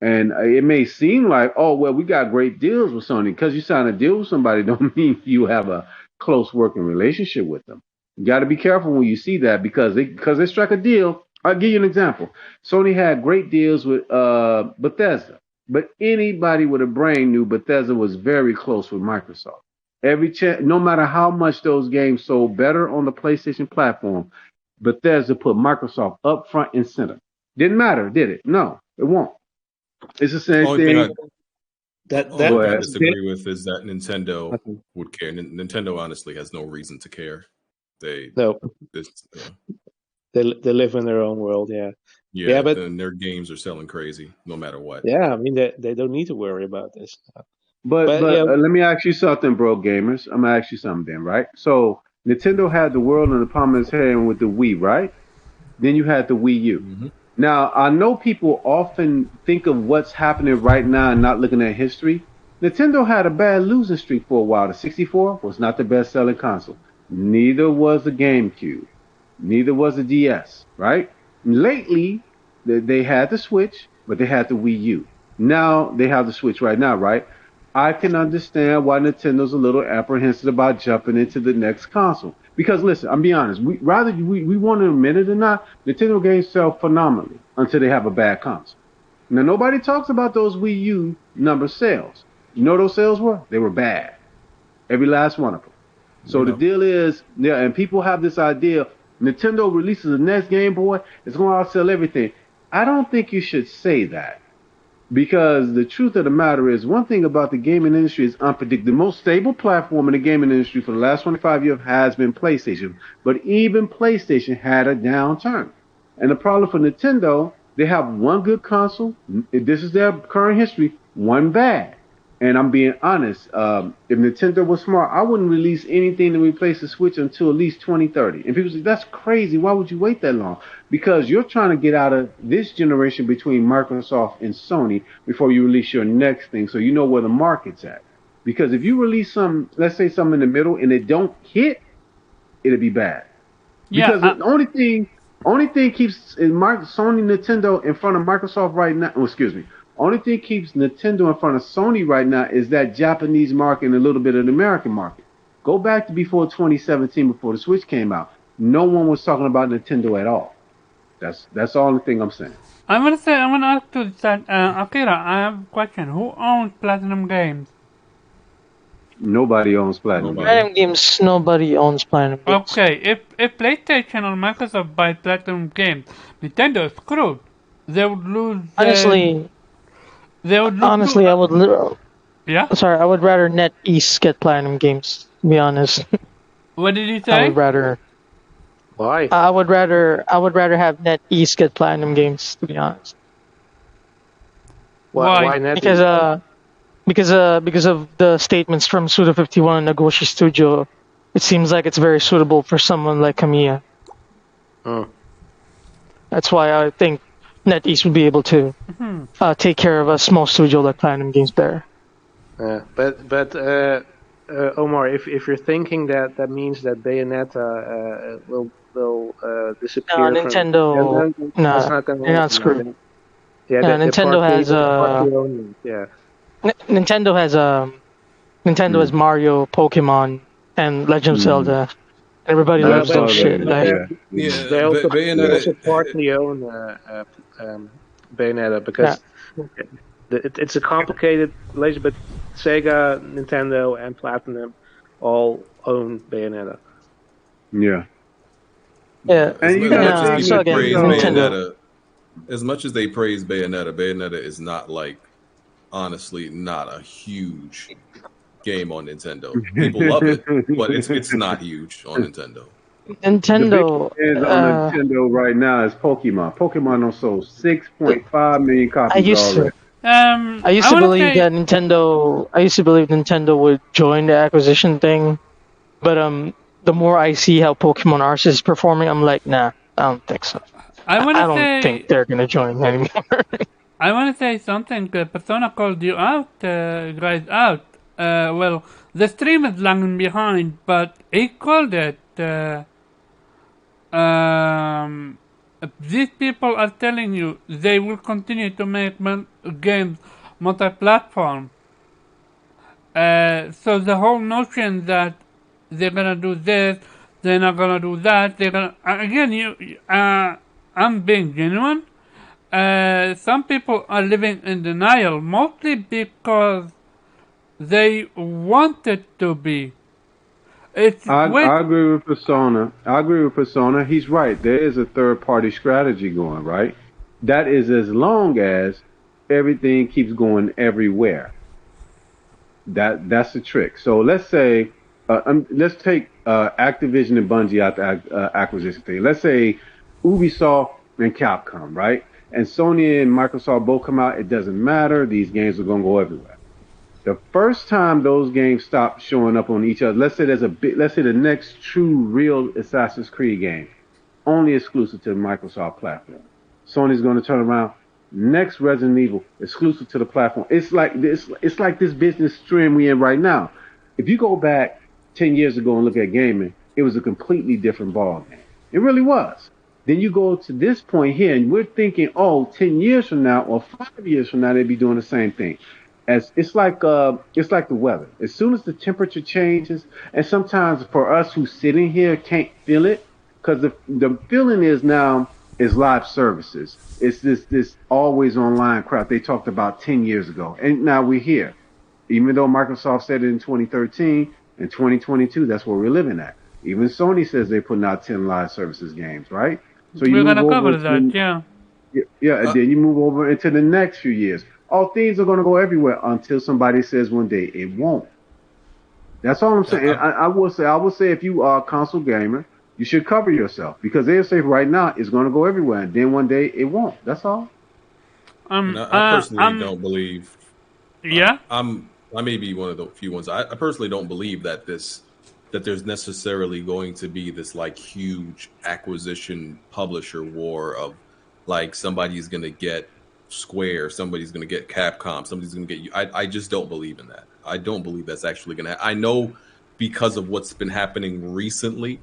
And it may seem like, oh, well, we got great deals with Sony. Because you sign a deal with somebody don't mean you have a close working relationship with them. You got to be careful when you see that because they struck a deal. I'll give you an example. Sony had great deals with Bethesda. But anybody with a brain knew Bethesda was very close with Microsoft. No matter how much those games sold better on the PlayStation platform, Bethesda put Microsoft up front and center. Didn't matter, did it? No, it won't. It's the same thing. I disagree with is that Nintendo would care. Nintendo honestly has no reason to care. They live in their own world. Yeah, but their games are selling crazy no matter what. Yeah, I mean they don't need to worry about this. But let me ask you something, bro, gamers. I'm gonna ask you something then, right? So Nintendo had the world in the palm of its hand with the Wii, right? Then you had the Wii U. Mm-hmm. Now I know people often think of what's happening right now and not looking at history. Nintendo had a bad losing streak for a while. The 64 was not the best selling console. Neither was the GameCube. Neither was the DS, right? Lately, they had the Switch, but they had the Wii U. Now they have the Switch right now, right? I can understand why Nintendo's a little apprehensive about jumping into the next console. Because listen, I'm being honest. We want to admit it or not, Nintendo games sell phenomenally until they have a bad console. Now nobody talks about those Wii U number sales. You know what those sales were? They were bad. Every last one of them. So the deal is, yeah, and people have this idea, Nintendo releases the next Game Boy, it's going to outsell everything. I don't think you should say that. Because the truth of the matter is, one thing about the gaming industry is unpredictable. The most stable platform in the gaming industry for the last 25 years has been PlayStation. But even PlayStation had a downturn. And the problem for Nintendo, they have one good console. This is their current history. One bad. And I'm being honest. If Nintendo was smart, I wouldn't release anything to replace the Switch until at least 2030. And people say, that's crazy. Why would you wait that long? Because you're trying to get out of this generation between Microsoft and Sony before you release your next thing, so you know where the market's at. Because if you release some, let's say something in the middle, and it don't hit, it'll be bad. Because the only thing keeps Sony, Nintendo in front of Microsoft right now. Oh, excuse me. Only thing keeps Nintendo in front of Sony right now is that Japanese market and a little bit of the American market. Go back to before 2017, before the Switch came out. No one was talking about Nintendo at all. That's the only thing I'm saying. I want to ask you that, Akira, I have a question. Who owns Platinum Games? Nobody owns Platinum Games. Nobody owns Platinum Games. Okay, if PlayStation or Microsoft buy Platinum Games, Nintendo is screwed. They would lose. Honestly, I would. Yeah. Sorry, I would rather NetEase get Platinum Games. To be honest. What did you say? I would rather. Why? I would rather have NetEase get Platinum Games. To be honest. Why NetEase? Because of the statements from Suda51 and Nagoshi Studio, it seems like it's very suitable for someone like Kamiya. Oh. That's why I think NetEase would be able to take care of a small studio like Platinum Games better. But Omar, if you're thinking that means that Bayonetta will disappear. No, Nintendo. You're not screwed. Yeah, Nintendo has Nintendo has Mario, Pokemon, and Legend of Zelda. Everybody loves those shit. They also partly own Bayonetta because it's a complicated relation, but Sega, Nintendo, and Platinum all own Bayonetta. Yeah. Yeah. And you gotta so again, Bayonetta, as much as they praise Bayonetta, Bayonetta is not honestly not a huge game on Nintendo. People love it, but it's not huge on Nintendo. Nintendo. The big on Nintendo right now is Pokemon. Pokemon on sold 6.5 million copies already. I used to believe that Nintendo. I used to believe Nintendo would join the acquisition thing, but the more I see how Pokemon Arceus is performing, I'm like, nah, I don't think so. I don't think they're gonna join anymore. I want to say something. Persona called you out, guys out. Well, the stream is lagging behind, but he called it. These people are telling you they will continue to make games multi-platform. So the whole notion that they're gonna do this, they're not gonna do that, they're gonna again. I'm being genuine. Some people are living in denial, mostly because they want it to be. I agree with Persona. He's right. There is a third-party strategy going, right? That is as long as everything keeps going everywhere. That's the trick. So let's say, let's take Activision and Bungie out the acquisition thing. Let's say Ubisoft and Capcom, right? And Sony and Microsoft both come out. It doesn't matter. These games are going to go everywhere. The first time those games stop showing up on each other, let's say the next true real Assassin's Creed game, only exclusive to the Microsoft platform. Sony's going to turn around. Next Resident Evil, exclusive to the platform. It's like this business stream we in right now. If you go back 10 years ago and look at gaming, it was a completely different ball game. It really was. Then you go to this point here, and we're thinking, 10 years from now or 5 years from now, they'd be doing the same thing. as it's like the weather. As soon as the temperature changes, and sometimes for us who sit in here can't feel it, because the feeling is now is live services. It's this always online crap they talked about 10 years ago, and now we're here. Even though Microsoft said it in 2013, in 2022, that's where we're living at. Even Sony says they're putting out 10 live services games, right? So you We're move gonna over cover to that, yeah. yeah, and then you move over into the next few years. All things are going to go everywhere until somebody says one day it won't. That's all I'm saying. I will say if you are a console gamer, you should cover yourself because they'll say right now it's going to go everywhere, and then one day it won't. That's all. I personally don't believe. Yeah. I may be one of the few ones. I personally don't believe that there's necessarily going to be this like huge acquisition publisher war of like somebody's going to get Square, somebody's going to get Capcom, somebody's going to get you. I just don't believe in that. I don't believe that's actually going to. I know because of what's been happening recently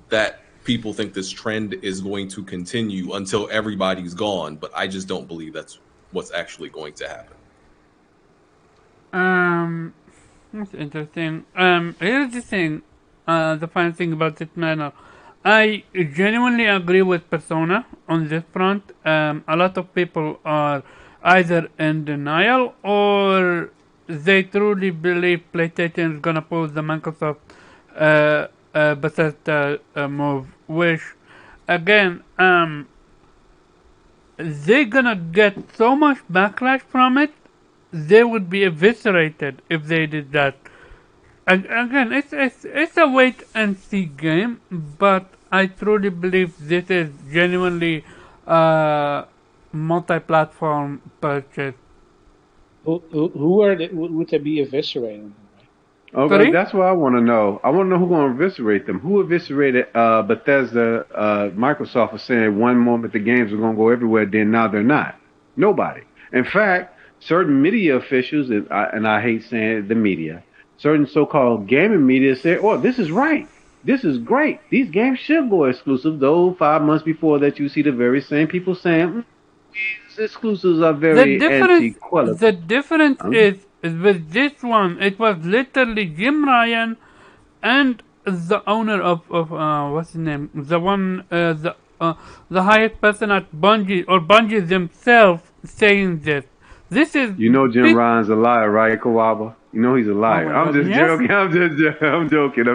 that people think this trend is going to continue until everybody's gone, but I just don't believe that's what's actually going to happen. That's interesting. Here's the thing. The funny thing about this matter. I genuinely agree with Persona on this front. A lot of people are either in denial or they truly believe PlayStation is gonna pull the Microsoft Bethesda move, which again, they're gonna get so much backlash from it. They would be eviscerated if they did that. Again, it's a wait and see game, but I truly believe this is genuinely multi-platform purchase. Who would they be eviscerating? Okay, Sorry? that's what I want to know. I want to know who's going to eviscerate them. Who eviscerated Bethesda? Microsoft was saying one moment the games were going to go everywhere, then now they're not. Nobody. In fact, certain media officials, and I hate saying the media, certain so-called gaming media said, "Oh, this is right. This is great. These games should go exclusive." Though 5 months before that, you see the very same people saying these exclusives are very anti-quality. The difference is with this one, it was literally Jim Ryan and the owner of what's his name, the highest person at Bungie or Bungie themselves saying this. This is You know Jim Ryan's a liar, right, Kawaba? You know he's a liar. I'm just joking. I'm joking.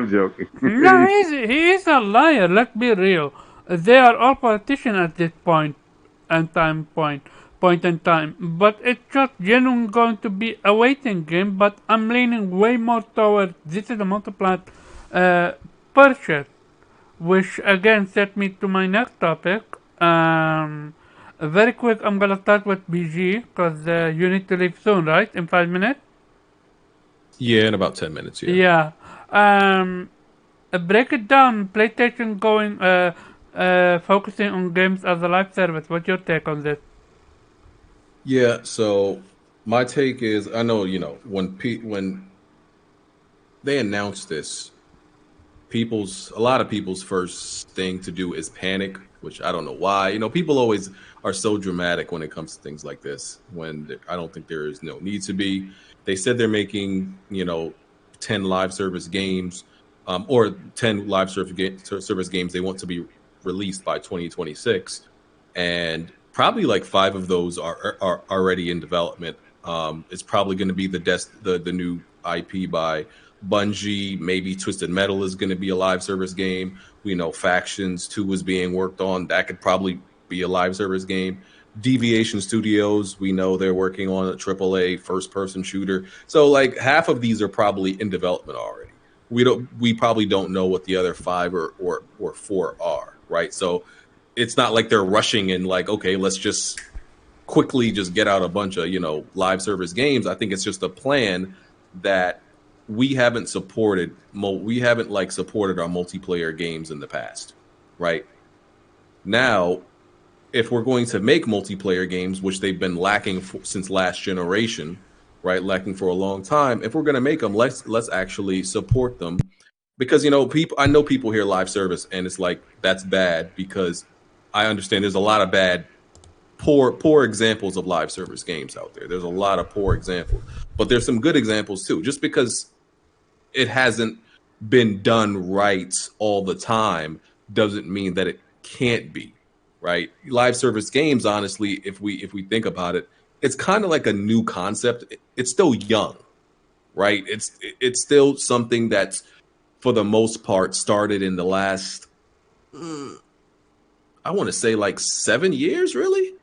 No, he is a liar. Let's be real. They are all politicians at this point in time. But it's just genuinely going to be a waiting game. But I'm leaning way more towards this is a multiplat purchase, which again set me to my next topic. Very quick, I'm gonna start with BG because you need to leave soon, right? In 5 minutes. Yeah, in about 10 minutes. Yeah. Break it down. PlayStation going, focusing on games as a live service. What's your take on this? Yeah. So my take is, I know when they announced this, a lot of people's first thing to do is panic, which I don't know why. People always are so dramatic when it comes to things like this. When I don't think there is no need to be. They said they're making 10 live service games, or 10 live service games they want to be released by 2026, and probably like 5 of those are already in development. It's probably going to be the new IP by Bungie. Maybe Twisted Metal is going to be a live service game. We know Factions 2 is being worked on. That could probably be a live service game. Deviation Studios, we know they're working on a AAA first-person shooter. So like half of these are probably in development already. We probably don't know what the other 5 or 4 are, right? So it's not like they're rushing and like, okay, let's just quickly just get out a bunch of live service games. I think it's just a plan that we haven't supported our multiplayer games in the past, right? Now, if we're going to make multiplayer games, which they've been lacking since last generation, right? Lacking for a long time. If we're going to make them, let's actually support them, because I know people hear live service and it's like that's bad, because I understand there's a lot of bad poor examples of live service games out there. There's a lot of poor examples, but there's some good examples too. Just because it hasn't been done right all the time doesn't mean that it can't be, right? Live service games, honestly, if we think about it, it's kind of like a new concept. It's still young, right? It's still something that's, for the most part, started in the last, I want to say like 7 years, really.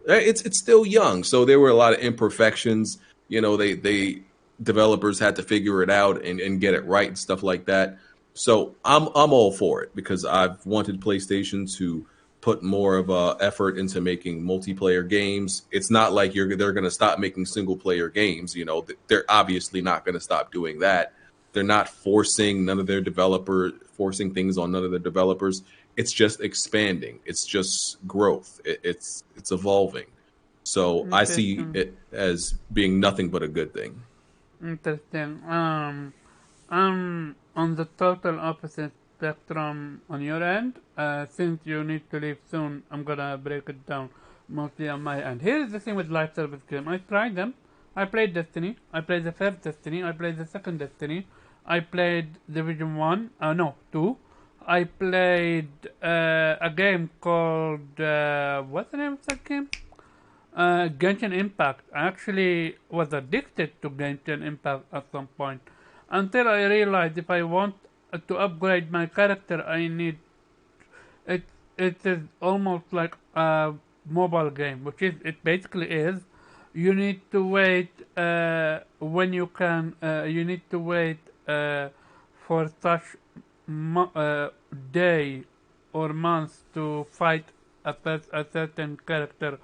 It's still young, so there were a lot of imperfections. You know, they developers had to figure it out and get it right and stuff like that. So I'm all for it because I've wanted PlayStation to put more of a effort into making multiplayer games. It's not like they're going to stop making single player games. You know, they're obviously not going to stop doing that. They're not forcing things on none of their developers. It's just expanding. It's just growth. It's evolving. So I see it as being nothing but a good thing. Interesting. I'm on the total opposite spectrum on your end. Since you need to leave soon, I'm gonna break it down mostly on my end. Here's the thing with live service game. I tried them. I played Destiny. I played the first Destiny. I played the second Destiny. I played Division 1. No, 2. I played a game called what's the name of that game? Genshin Impact. I actually was addicted to Genshin Impact at some point until I realized if I want to upgrade my character, I need it. It is almost like a mobile game, which is it basically is. You need to wait when you can. You need to wait for such day or months to fight a certain character,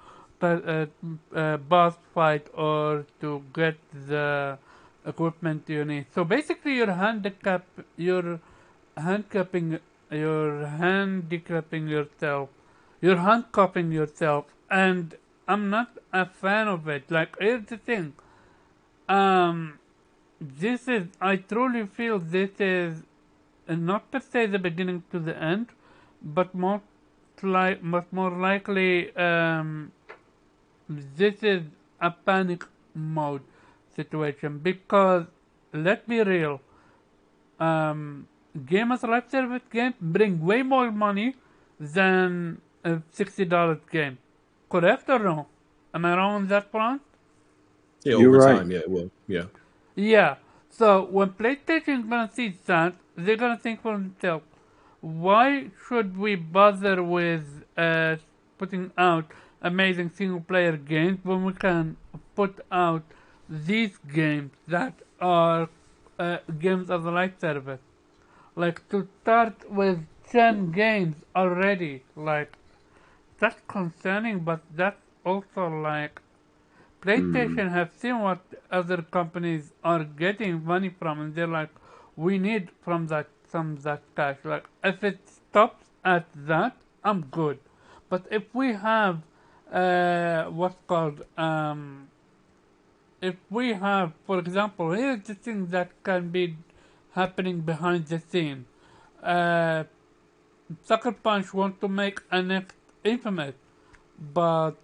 boss fight, or to get the equipment you need. So basically, you're handicapping yourself, and I'm not a fan of it. Like, here's the thing. I truly feel this is not per se the beginning to the end, but more likely, this is a panic mode situation because, let's be real, game as a live service game bring way more money than a $60 game. Correct or no? Am I wrong on that front? Yeah, You're over right. time, yeah, it will. Yeah. Yeah. So when PlayStation gonna see that, they're gonna think for themselves, why should we bother with putting out amazing single player games when we can put out these games that are games as a live service? Like, to start with 10 games already, like, that's concerning, but that's also like PlayStation have seen what other companies are getting money from, and they're like, we need some of that cash. Like, if it stops at that, I'm good. But if we have if we have, for example, here's the thing that can be happening behind the scene. Sucker Punch want to make a next Infamous, but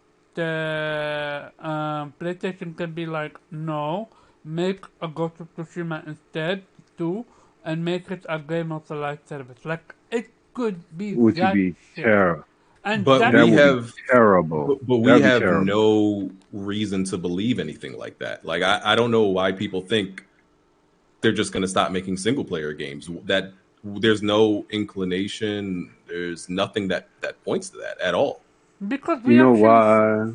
PlayStation can be like, no, make a Ghost of Tsushima instead too, and make it a game of the live service. Like, it could be Which would that be shit. terrible. And But that That we would have be terrible. but we That'd be have terrible. no reason to believe anything like that. Like I don't know why people think they're just going to stop making single player games. That there's no inclination. There's nothing that points to that at all. because You know why?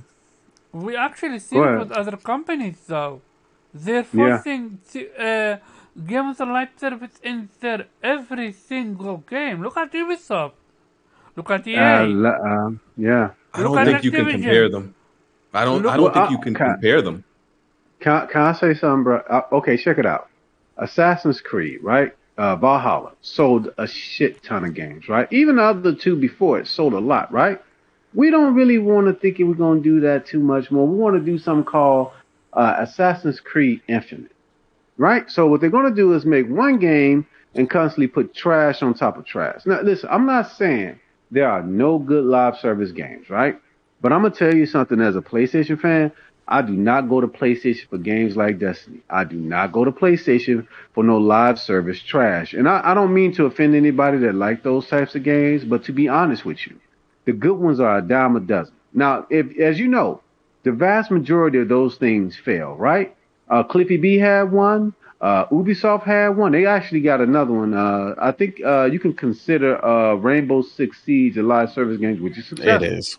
we actually see Go it ahead. with other companies though. They're Yeah. forcing games on live service in their every single game. Look at Ubisoft. Look at EA. Yeah. I Look don't at think you can Activision. compare them. I don't Look- think Well, you can okay. compare them. Can I say something, bro? Okay, check it out. Assassin's Creed, right? Valhalla sold a shit ton of games, right? Even the other two before it sold a lot, right? We don't really want to think we're going to do that too much more. We want to do something called Assassin's Creed Infinite, right? So what they're going to do is make one game and constantly put trash on top of trash. Now, listen, I'm not saying there are no good live service games, right? But I'm gonna tell you something as a PlayStation fan. I do not go to PlayStation for games like Destiny. I do not go to PlayStation for no live service trash. And I don't mean to offend anybody that like those types of games, but to be honest with you, the good ones are a dime a dozen. Now, if as you know, the vast majority of those things fail, right? Cliffy B had one. Ubisoft had one. They actually got another one. I think you can consider Rainbow Six Siege a live service game, which is It successful. is.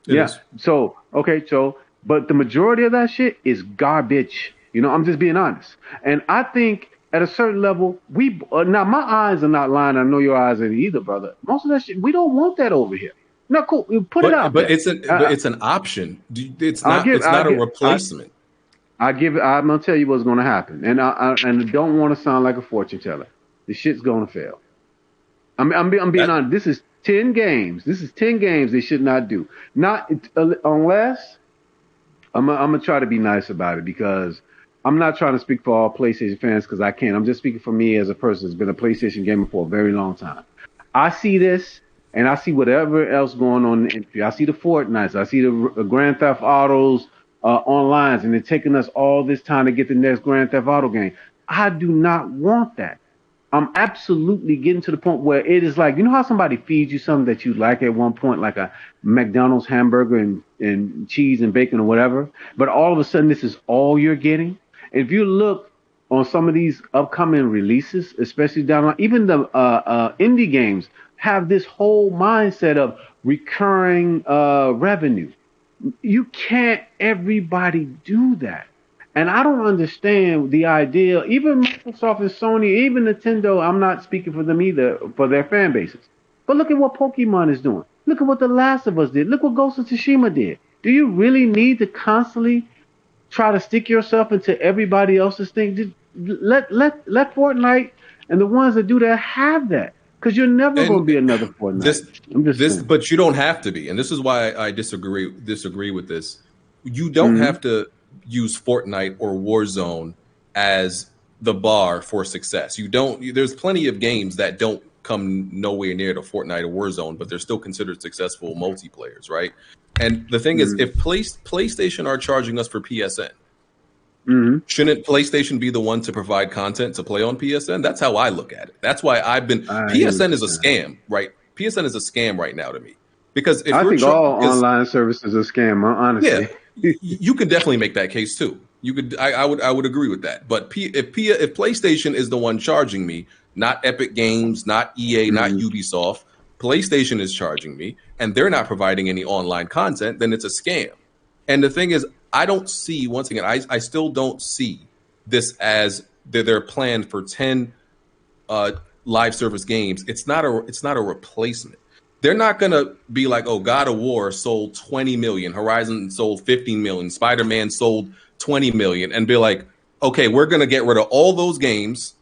It Yeah. is. So, okay, so, but the majority of that shit is garbage. You know, I'm just being honest. And I think at a certain level, now my eyes are not lying. I know your eyes ain't either, brother. Most of that shit, we don't want that over here. No, cool. You put it out But there. it's an option. It's I'll not give, it's I'll not a give, replacement. I give it. I'm gonna tell you what's gonna happen, and I don't want to sound like a fortune teller. The shit's gonna fail. I'm being That honest. This is 10 games. This is 10 games they should not do. Not unless I'm gonna try to be nice about it because I'm not trying to speak for all PlayStation fans because I can't. I'm just speaking for me as a person that's been a PlayStation gamer for a very long time. I see this and I see whatever else going on in the industry. I see the Fortnites. I see the Grand Theft Autos online, and they're taking us all this time to get the next Grand Theft Auto game. I do not want that. I'm absolutely getting to the point where it is like, you know how somebody feeds you something that you like at one point, like a McDonald's hamburger and cheese and bacon or whatever, but all of a sudden this is all you're getting. If you look on some of these upcoming releases, especially down on even the indie games, have this whole mindset of recurring revenue. You can't everybody do that. And I don't understand the idea. Even Microsoft and Sony, even Nintendo, I'm not speaking for them either, for their fan bases. But look at what Pokemon is doing. Look at what The Last of Us did. Look what Ghost of Tsushima did. Do you really need to constantly try to stick yourself into everybody else's thing? Just let Fortnite and the ones that do that have that. Because you're never going to and be another Fortnite. I'm just saying. but you don't have to be, and this is why I disagree with this. You don't Mm-hmm. have to use Fortnite or Warzone as the bar for success. You don't. There's plenty of games that don't come nowhere near to Fortnite or Warzone, but they're still considered successful multiplayers, right? And the thing is, if PlayStation are charging us for PSN, shouldn't PlayStation be the one to provide content to play on PSN? That's how I look at it. That's why PSN is a scam, right? PSN is a scam right now to me. Because if I think all is, online services are scam, honestly. yeah, you could definitely make that case too. You could, I would agree with that. But if PlayStation is the one charging me, not Epic Games, not EA, not Ubisoft, PlayStation is charging me, and they're not providing any online content, then it's a scam. And the thing is, I don't see, once again, I still don't see this as their plan for 10 live service games. It's not a replacement. They're not going to be like, oh, God of War sold 20 million, Horizon sold 15 million, Spider-Man sold 20 million, and be like, okay, we're going to get rid of all those games,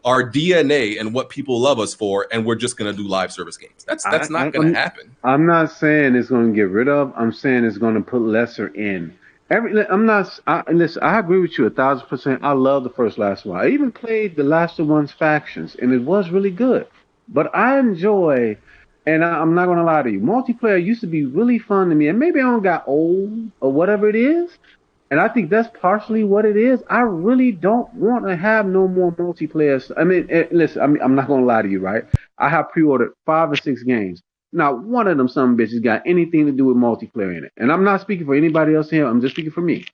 our DNA and what people love us for, and we're just going to do live service games. That's not going to happen. I'm not saying it's going to get rid of. I'm saying it's going to put lesser in. Listen, I agree with you 1,000%. I love the first Last of Us. I even played the Last of Us Factions, and it was really good. But I enjoy, and I'm not going to lie to you, multiplayer used to be really fun to me. And maybe I don't got old or whatever it is. And I think that's partially what it is. I really don't want to have no more multiplayer. I mean, listen, I'm not going to lie to you, right? I have pre-ordered 5 or 6 games. Not one of them some bitches got anything to do with multiplayer in it. And I'm not speaking for anybody else here. I'm just speaking for me.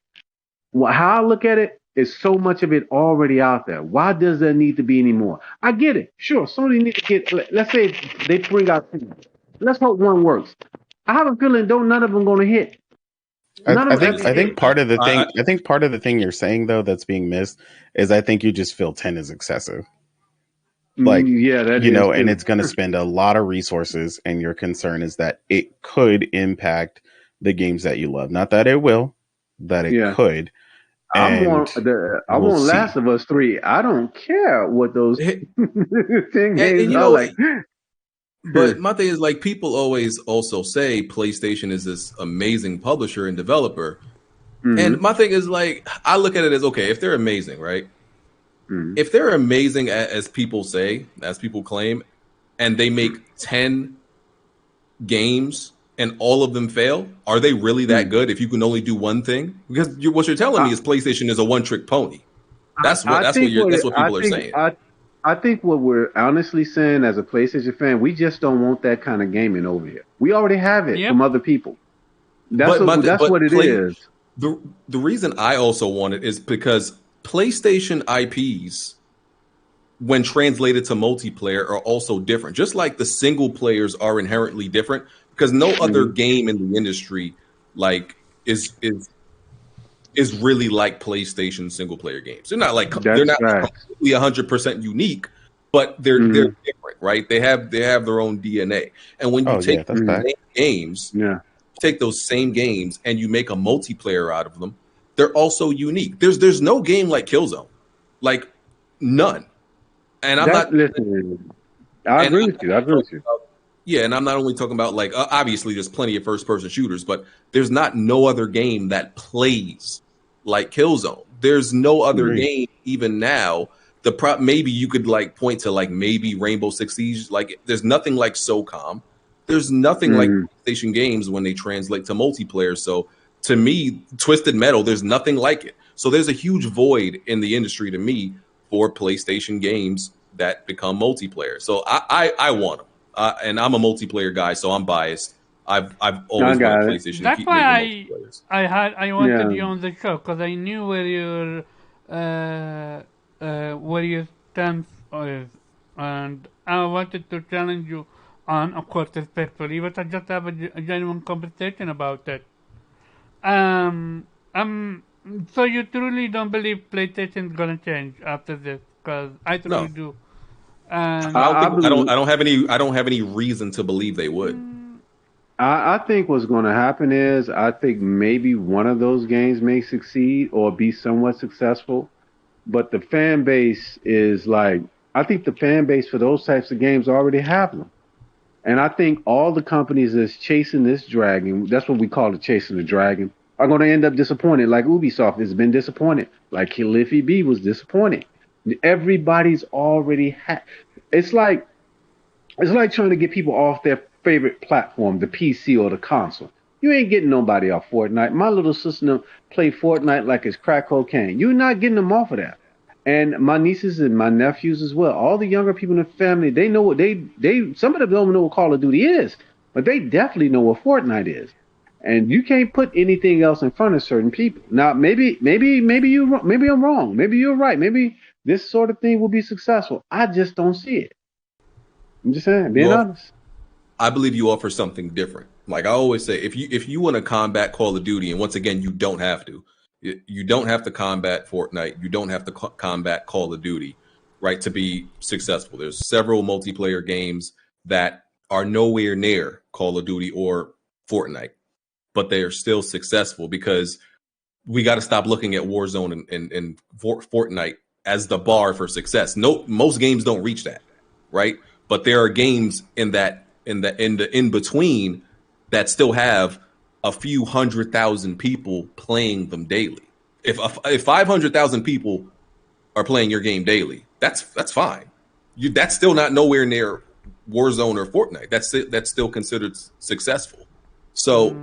How I look at it is so much of it already out there. Why does there need to be any more? I get it. Sure, Sony needs to get, let's say they bring out 2. Let's hope one works. I have a feeling none of them going to hit. I think part of the thing I think part of the thing you're saying though that's being missed is I think you just feel 10 is excessive. Like, yeah, that you know, is and too. it's going to spend a lot of resources, and your concern is that it could impact the games that you love. Not that it will, that it could. I want see. Last of Us 3. I don't care what those things are like. But my thing is, like, people always also say PlayStation is this amazing publisher and developer. And my thing is, like, I look at it as, okay, if they're amazing, right? If they're amazing as people say, as people claim, and they make 10 games and all of them fail, are they really that good if you can only do one thing? Because what you're telling me is PlayStation is a one-trick pony. That's what people are saying. I think what we're honestly saying as a PlayStation fan, we just don't want that kind of gaming over here. We already have it from other people. That's what it is. The reason I also want it is because PlayStation IPs, when translated to multiplayer, are also different. Just like the single players are inherently different, because no other game in the industry is really like PlayStation single player games. They're not completely 100% unique, but they're different, right? They have their own DNA. And when you take those same games and you make a multiplayer out of them, they're also unique. There's no game like Killzone, like none. And I agree with you. Yeah, and I'm not only talking about obviously there's plenty of first-person shooters, but there's no other game that plays like Killzone. There's no other game even now. Maybe you could point to maybe Rainbow Six Siege. There's nothing like SOCOM. There's nothing like PlayStation games when they translate to multiplayer. So to me, Twisted Metal, there's nothing like it. So there's a huge void in the industry to me for PlayStation games that become multiplayer. So I want them. And I'm a multiplayer guy, so I'm biased. I've always wanted PlayStation. That's why I wanted you on the show, because I knew where your stance is, and I wanted to challenge you on, of course, respectfully, but I just have a genuine conversation about it. So you truly don't believe PlayStation's gonna change after this? Because I truly do. And I don't have any reason to believe they would. I think what's going to happen is I think maybe one of those games may succeed or be somewhat successful, but the fan base is I think the fan base for those types of games already have them. And I think all the companies that's chasing this dragon, that's what we call it, chasing the dragon, are going to end up disappointed. Like Ubisoft has been disappointed. Like Cliffy B was disappointed. Everybody's already it's like trying to get people off their favorite platform, the PC or the console. You ain't getting nobody off Fortnite. My little sister play Fortnite like it's crack cocaine. You're not getting them off of that. And my nieces and my nephews as well. All the younger people in the family, they know what some of them don't know what Call of Duty is, but they definitely know what Fortnite is. And you can't put anything else in front of certain people. Now, maybe I'm wrong. Maybe you're right. Maybe this sort of thing will be successful. I just don't see it. I'm just saying, being honest. I believe you offer something different. Like I always say, if you want to combat Call of Duty, and once again, you don't have to. You don't have to combat Fortnite. You don't have to combat Call of Duty, right, to be successful. There's several multiplayer games that are nowhere near Call of Duty or Fortnite, but they are still successful because we got to stop looking at Warzone and Fortnite as the bar for success. No, most games don't reach that, right? But there are games in between that still have a few 100,000 people playing them daily. If 500,000 people are playing your game daily, that's fine. That's still not nowhere near Warzone or Fortnite. That's still considered successful. So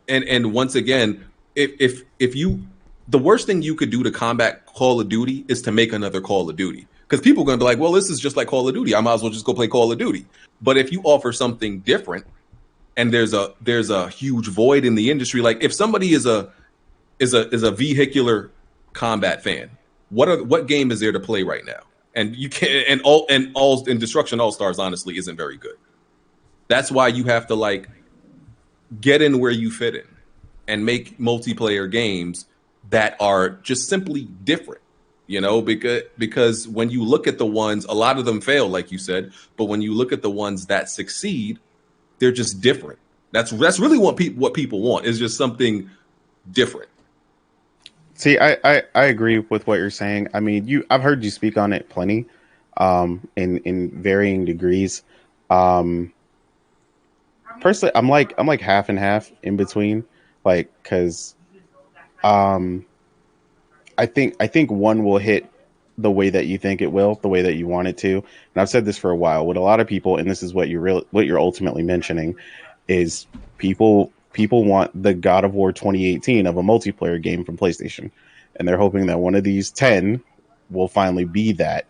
and once again, if you, the worst thing you could do to combat Call of Duty is to make another Call of Duty, because people are going to be like, well, this is just like Call of Duty. I might as well just go play Call of Duty. But if you offer something different, and there's a huge void in the industry, like if somebody is a vehicular combat fan, what game is there to play right now? And you can't, and Destruction All Stars honestly isn't very good. That's why you have to get in where you fit in and make multiplayer games that are just simply different, because when you look at the ones, a lot of them fail, like you said, but when you look at the ones that succeed, they're just different. That's really what people want, is just something different. See, I agree with what you're saying. I mean, I've heard you speak on it plenty, in varying degrees. Personally, I'm like half and half in between, because I think one will hit the way that you think it will, the way that you want it to. And I've said this for a while with a lot of people, and this is what you're ultimately mentioning. is people want the God of War 2018 of a multiplayer game from PlayStation, and they're hoping that one of these 10 will finally be that.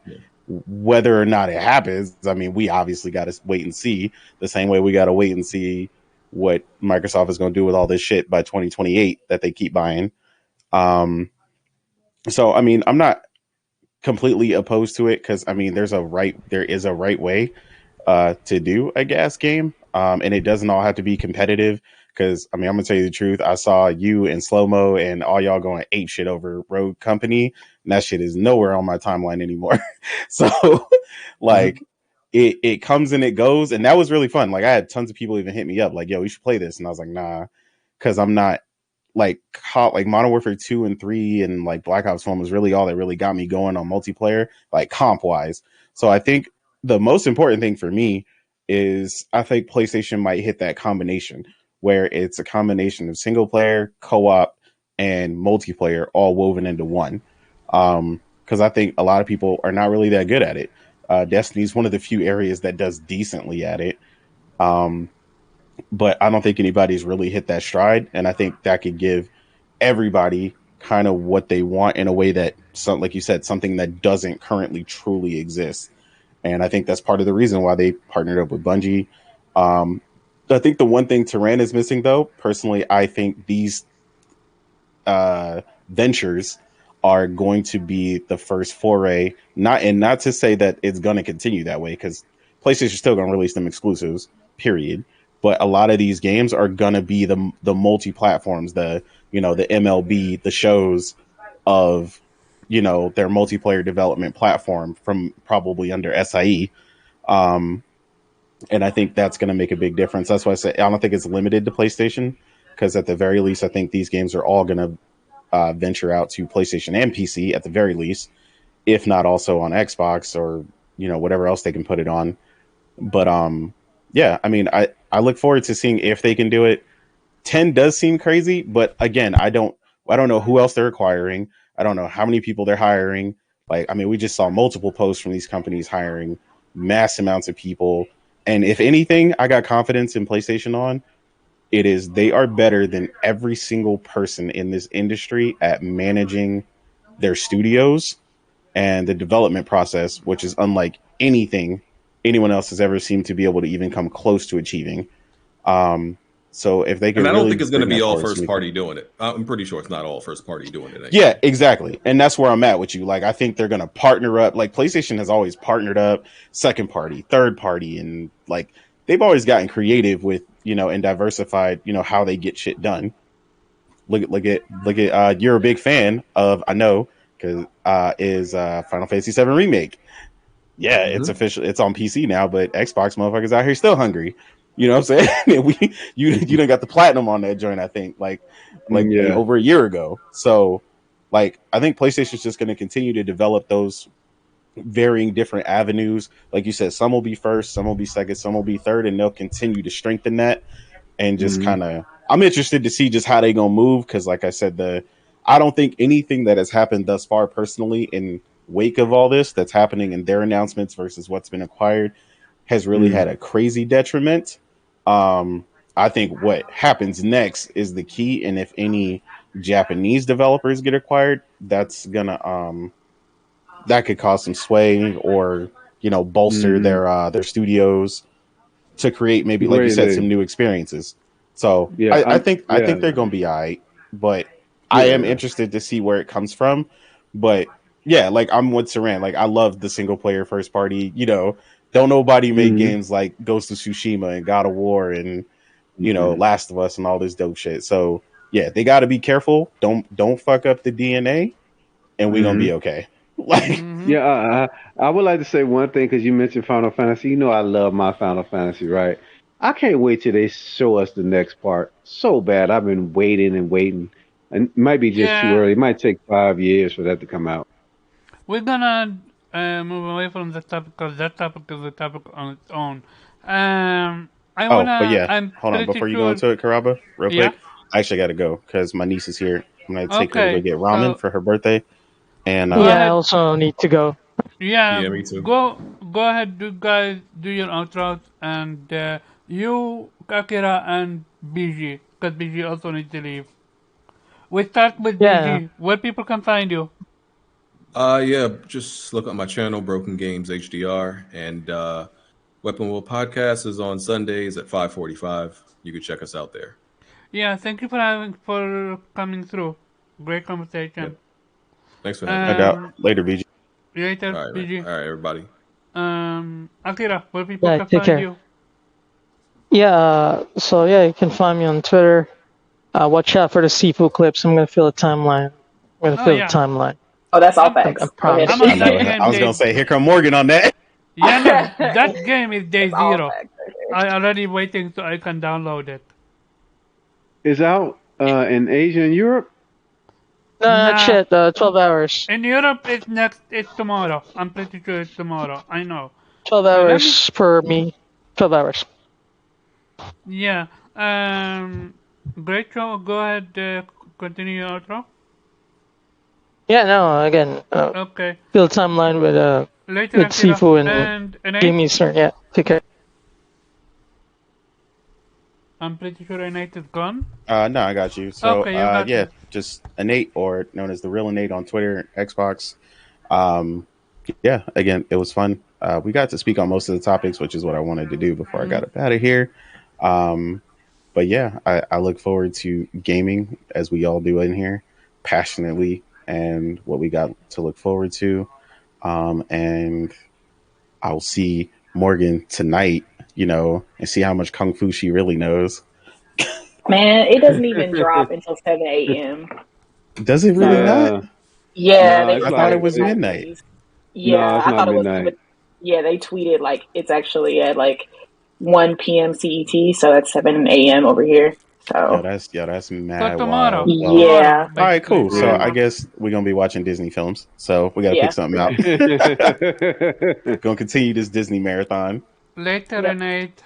Whether or not it happens, I mean, we obviously got to wait and see. The same way we got to wait and see what Microsoft is going to do with all this shit by 2028 that they keep buying. So I mean, I'm not completely opposed to it because I mean, there is a right way to do a gas game, and it doesn't all have to be competitive. Because I mean, I'm gonna tell you the truth. I saw you and Slow Mo and all y'all going ape shit over Rogue Company, and that shit is nowhere on my timeline anymore. So, like, it comes and it goes, and that was really fun. Like, I had tons of people even hit me up, like, "Yo, we should play this," and I was like, "Nah," because I'm not like Modern Warfare 2 and 3 and like Black Ops 1 was really all that really got me going on multiplayer, like comp wise. So I think the most important thing for me is I think PlayStation might hit that combination where it's a combination of single player, co-op, and multiplayer all woven into one. Because I think a lot of people are not really that good at it. Destiny's one of the few areas that does decently at it. But I don't think anybody's really hit that stride. And I think that could give everybody kind of what they want in a way that, like you said, something that doesn't currently truly exist. And I think that's part of the reason why they partnered up with Bungie. I think the one thing Tehran is missing, though, personally, I think these ventures are going to be the first foray. Not to say that it's going to continue that way, because PlayStation's still going to release them exclusives, period. But a lot of these games are going to be the multi platforms, the MLB, the shows of their multiplayer development platform from probably under SIE. And I think that's going to make a big difference. That's why I say I don't think it's limited to PlayStation, because at the very least, I think these games are all going to venture out to PlayStation and PC at the very least, if not also on Xbox or whatever else they can put it on. But yeah, I mean, I look forward to seeing if they can do it. 10 does seem crazy, but again, I don't know who else they're acquiring. I don't know how many people they're hiring. Like, I mean, we just saw multiple posts from these companies hiring mass amounts of people. And if anything, I got confidence in PlayStation on. It is they are better than every single person in this industry at managing their studios and the development process, which is unlike anything anyone else has ever seemed to be able to even come close to achieving. So if they can, and I don't really think it's going to bring be that all forward, first party doing it. I'm pretty sure it's not all first party doing it. Anyway. Yeah, exactly. And that's where I'm at with you. Like, I think they're going to partner up. Like, PlayStation has always partnered up, second party, third party, and like they've always gotten creative with and diversified how they get shit done. Look at you're a big fan of, I know, because is Final Fantasy VII Remake. Yeah, it's official. It's on PC now, but Xbox motherfuckers out here still hungry. You know what I'm saying? you done got the platinum on that joint, I think, like over a year ago. So, like, I think PlayStation's just going to continue to develop those varying different avenues. Like you said, some will be first, some will be second, some will be third, and they'll continue to strengthen that. And just kind of, I'm interested to see just how they gonna move, because, like I said, I don't think anything that has happened thus far, personally, in wake of all this that's happening in their announcements versus what's been acquired, has really had a crazy detriment. I think what happens next is the key, and if any Japanese developers get acquired, that's gonna that could cause some sway, or bolster their studios to create, maybe like you said, some new experiences. So I think they're gonna be all right, but I am interested to see where it comes from. But yeah, like, I'm with Saran. Like, I love the single player first party. Don't nobody make games like Ghost of Tsushima and God of War and Last of Us and all this dope shit. So yeah, they got to be careful. Don't fuck up the DNA, and we're gonna be okay. Like, I would like to say one thing, because you mentioned Final Fantasy. I love my Final Fantasy, right? I can't wait till they show us the next part. So bad. I've been waiting and waiting, and it might be just too early. It might take 5 years for that to come out. We're gonna move away from that topic, because that topic is a topic on its own. Hold on, before you go into it, Karaba, real quick. I actually got to go because my niece is here. I'm gonna take her to go get ramen for her birthday. And I also need to go. Yeah, me too. Go ahead, you guys do your outros, and You, Akira, and BG, because BG also needs to leave. We start with Yeah. BG. Where people can find you? Yeah, just look up my channel, Broken Games HDR, and Weapon Wheel Podcast is on Sundays at 5:45. You can check us out there. Yeah, thank you for coming through. Great conversation. Yep. Thanks for having No me. doubt. Later, BG. Later, All right, man. BG. All right, everybody. Akira, where people Yeah, can take find care. you? Yeah, so yeah, you can find me on Twitter. Watch out for the Sifu clips. I'm gonna fill the timeline. I'm gonna Oh fill the yeah, timeline. Oh, that's all I'm I facts. Go ahead. promise. I'm I on know. that I game was gonna day. say, here come Morgan on that. Yeah, no, that game is day That's all zero. facts. Okay. I already waiting so I can download it. Is out in Asia and Europe. No, not Nah, yet. 12 hours. in Europe it's tomorrow. I'm pretty sure it's tomorrow. I know. 12 Let me. hours for me. 12 hours. Yeah. Great show. Go ahead. Continue your outro. Yeah, no, again, Okay. fill the timeline Later, with Akira. Sifu and And Nate. Game Eastern. Yeah, take care. I'm pretty sure Nate is gone. No, I got you. So, Okay, you got yeah, me. just Innate, or known as the real Innate on Twitter, Xbox. Um, yeah, again, it was fun. We got to speak on most of the topics, which is what I wanted to do before I got up out of here. But yeah, I look forward to gaming, as we all do in here, passionately, and what we got to look forward to. And I'll see Morgan tonight, and see how much kung fu she really knows. Man, it doesn't even drop until 7 a.m. Does it really So not? Yeah. yeah, No, they it's I thought like it reported was it on midnight. news. no, Yeah, it's I not thought it was, midnight. but yeah, they tweeted like it's actually at like 1 p.m. CET, so that's 7 a.m. over here. Yo, So that's So mad tomorrow. wild. Well, Tomorrow, yeah, all right, basically. cool. So hmm I guess we're gonna be watching Disney films. So we got to pick yeah, something out. Gonna continue this Disney marathon Later, yep. Nate.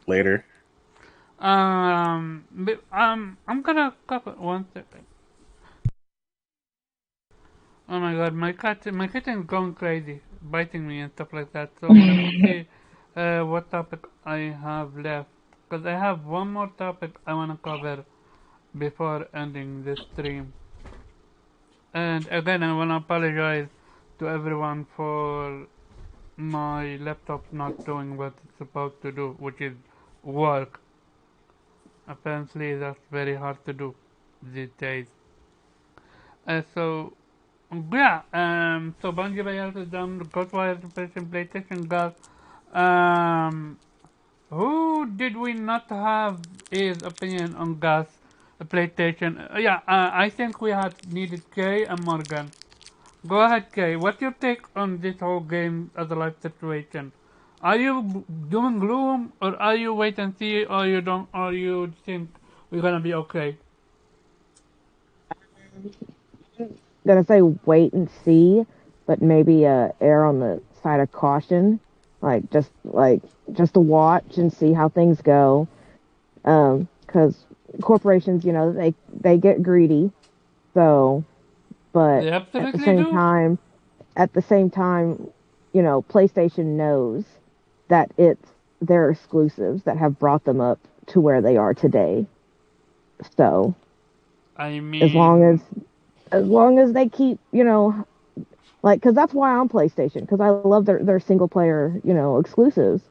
later. I'm gonna cover one second. Oh my god, my kitten is going crazy, biting me and stuff like that. So let me see what topic I have left, because I have one more topic I wanna cover before ending this stream. And again, I wanna apologize to everyone for my laptop not doing what it's supposed to do, which is work. Apparently, that's very hard to do these days. So yeah, so Bungie is done, Ghostwire Preparation PlayStation got, who did we not have his opinion on Gas PlayStation? I think we had needed Kay and Morgan. Go ahead, Kay. What's your take on this whole game as a life situation? Are you doom and gloom, or are you wait and see, or you don't, or you think we're gonna be okay? Gonna say wait and see, but maybe err on the side of caution. Just to watch and see how things go. Because corporations, they get greedy. So, but They at the absolutely same do. time, PlayStation knows that it's their exclusives that have brought them up to where they are today. So, I as long mean, as they keep, because that's why I'm PlayStation, because I love their single player, exclusives.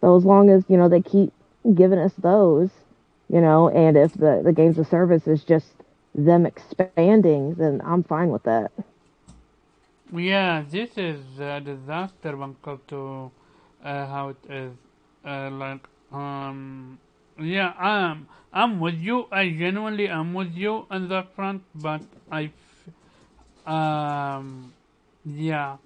So as long as, they keep giving us those, and if the games of service is just them expanding, then I'm fine with that. yeah, this is a disaster when come to how it is. Like, yeah, I'm with you. I genuinely am with you on that front, but yeah,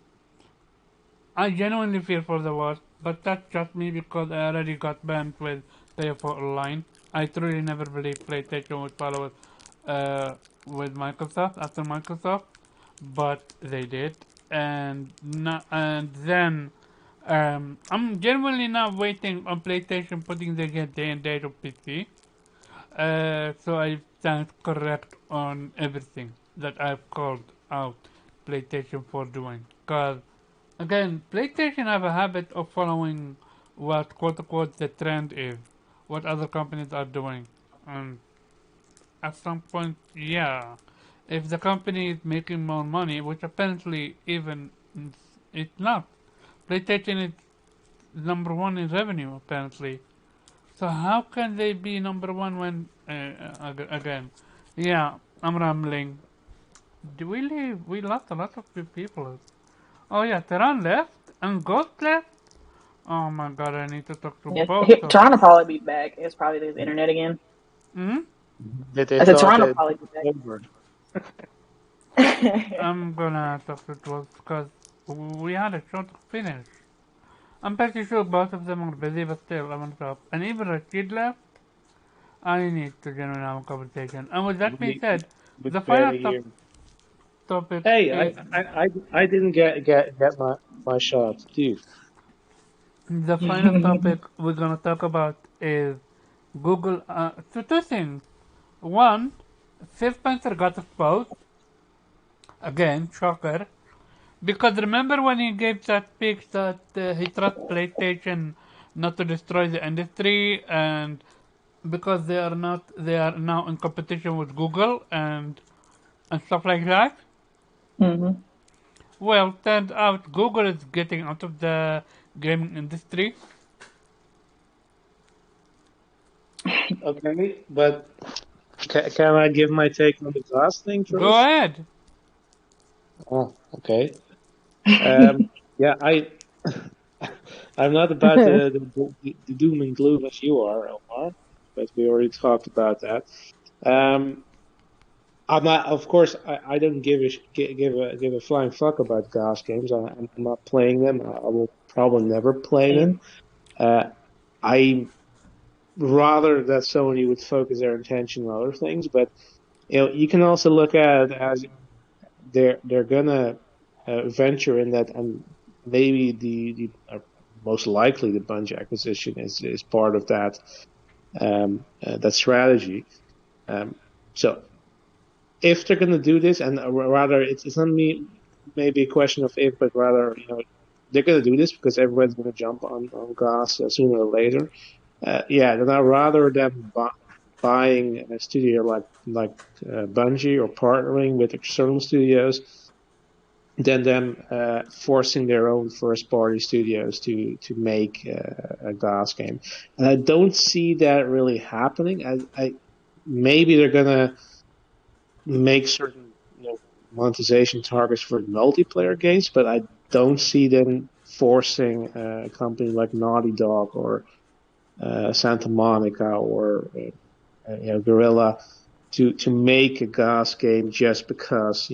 I genuinely fear for the worst. But that's just me because I already got banned with Pay for Online. I truly never believed PlayStation would follow with Microsoft after Microsoft, but they did, and then I'm genuinely not waiting on PlayStation putting the game day and date on PC. So I stand correct on everything that I've called out PlayStation for doing. Cause again, PlayStation have a habit of following what quote unquote the trend is. what other companies are doing. And at some point, yeah, if the company is making more money, which apparently even it's not, PlayStation is number one in revenue apparently. So how can they be number one when again? Yeah, I'm rambling. Do we leave? We lost a lot of people. Oh yeah, Tehran left and Ghost left. Oh my god, I need to talk to Yeah, both of Toronto probably be back. It's probably the internet again. them. They I said thought Toronto that probably be over. back. I'm gonna talk to both because we had a short finish. I'm pretty sure both of them are busy, but still, I'm gonna talk. And even Rashid left, I need to genuinely have a conversation. And with that being said, We the final barely hear. topic Hey, is I didn't get my shot, dude. the final topic we're gonna talk about is Google. Two things. One, Phil Spencer got exposed again, shocker. Because remember when he gave that speech that he trusts PlayStation not to destroy the industry, and because they are now in competition with Google and stuff like that. hmm Well, turns out Google is getting out of the gaming industry. Okay, but can I give my take on the glass thing Go first? ahead. Oh, okay. Yeah, I'm not about the doom and gloom as you are, Omar, but we already talked about that. Um, I'm not, of course, I don't give a flying fuck about GOS games. I'm not playing them. I will probably never play them. Same. I rather that Sony would focus their attention on other things, but you can also look at it as they're gonna venture in that, and maybe the most likely the Bungie acquisition is part of that strategy. So if they're gonna do this, and rather it's not maybe a question of if, but rather they're gonna do this because everyone's gonna jump on GOS sooner or later. Yeah, then I'd rather them buying a studio like Bungie or partnering with external studios than them forcing their own first party studios to make a GOS game. And I don't see that really happening. I maybe they're gonna make certain monetization targets for multiplayer games, but I don't see them forcing a company like Naughty Dog or Santa Monica or Guerrilla to make a GOS game just because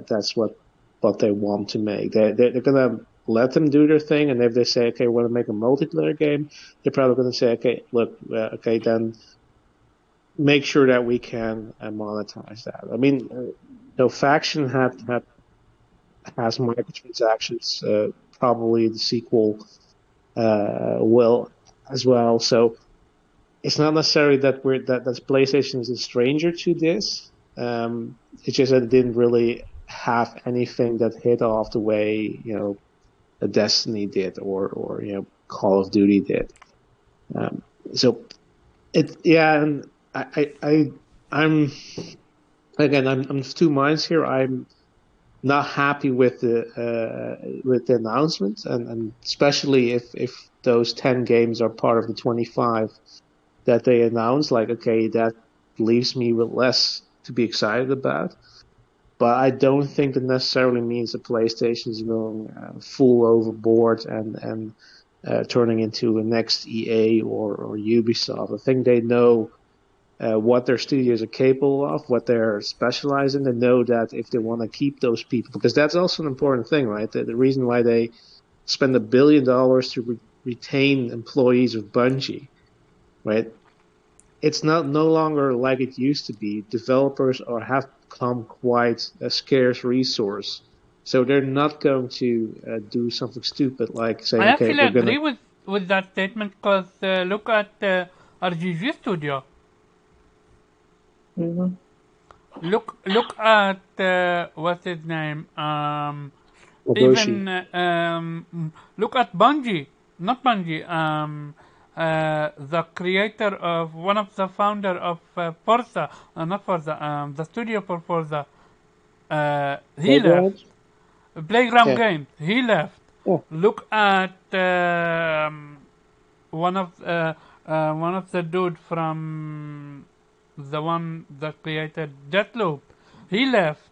that's what they want to make. They're gonna let them do their thing, and if they say, okay, we want to make a multiplayer game, they're probably gonna say, okay, look, okay, then make sure that we can monetize that. I mean, Faction has microtransactions. Probably the sequel will as well. So it's not necessarily that that PlayStation is a stranger to this. It's just that it didn't really have anything that hit off the way a Destiny did or Call of Duty did. So and I'm again I'm of two minds here. I'm not happy with the announcement, and especially if those 10 games are part of the 25 that they announced. Like, okay, that leaves me with less to be excited about. But I don't think that necessarily means that PlayStation is going full overboard and turning into a next EA or Ubisoft. I think they know what their studios are capable of, what they're specialized in. They know that if they want to keep those people, because that's also an important thing, right? The reason why they spend $1 billion to retain employees of Bungie, right? It's no longer like it used to be. Developers have become quite a scarce resource. So they're not going to do something stupid like I saying, okay, actually we're going agree to. with that statement because look at RGG Studio. hmm Look at what's his name? Nagoshi. Even look at Bungie, not Bungie. the creator of one of the founder of Forza, not Forza, the studio for Forza, he left. Playgrounds? Playground Yeah. Games, he left. Yeah. Look at one of the dude from the one that created Deathloop. He left.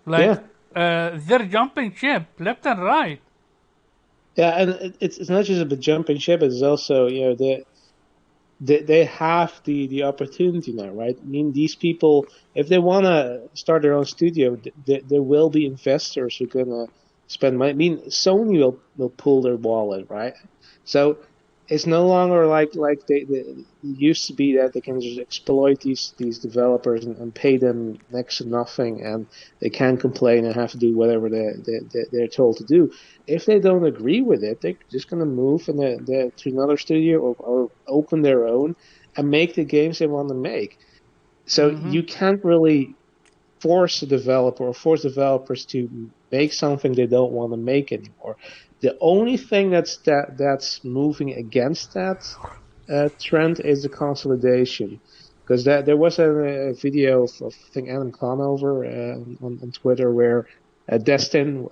Like they're jumping ship left and right. Yeah, and it's not just about jumping ship, it's also, they have the opportunity now, right? I mean, these people, if they want to start their own studio, there will be investors who are going to spend money. I mean, Sony will pull their wallet, right? So it's no longer like they used to be that they can just exploit these developers and pay them next to nothing, and they can't complain and have to do whatever they're told to do. If they don't agree with it, they're just going to move to another studio or open their own and make the games they want to make. So you can't really force a developer or force developers to make something they don't want to make anymore. The only thing that's moving against that trend is the consolidation. Because there was a video of I think Adam Conover on Twitter where Destin,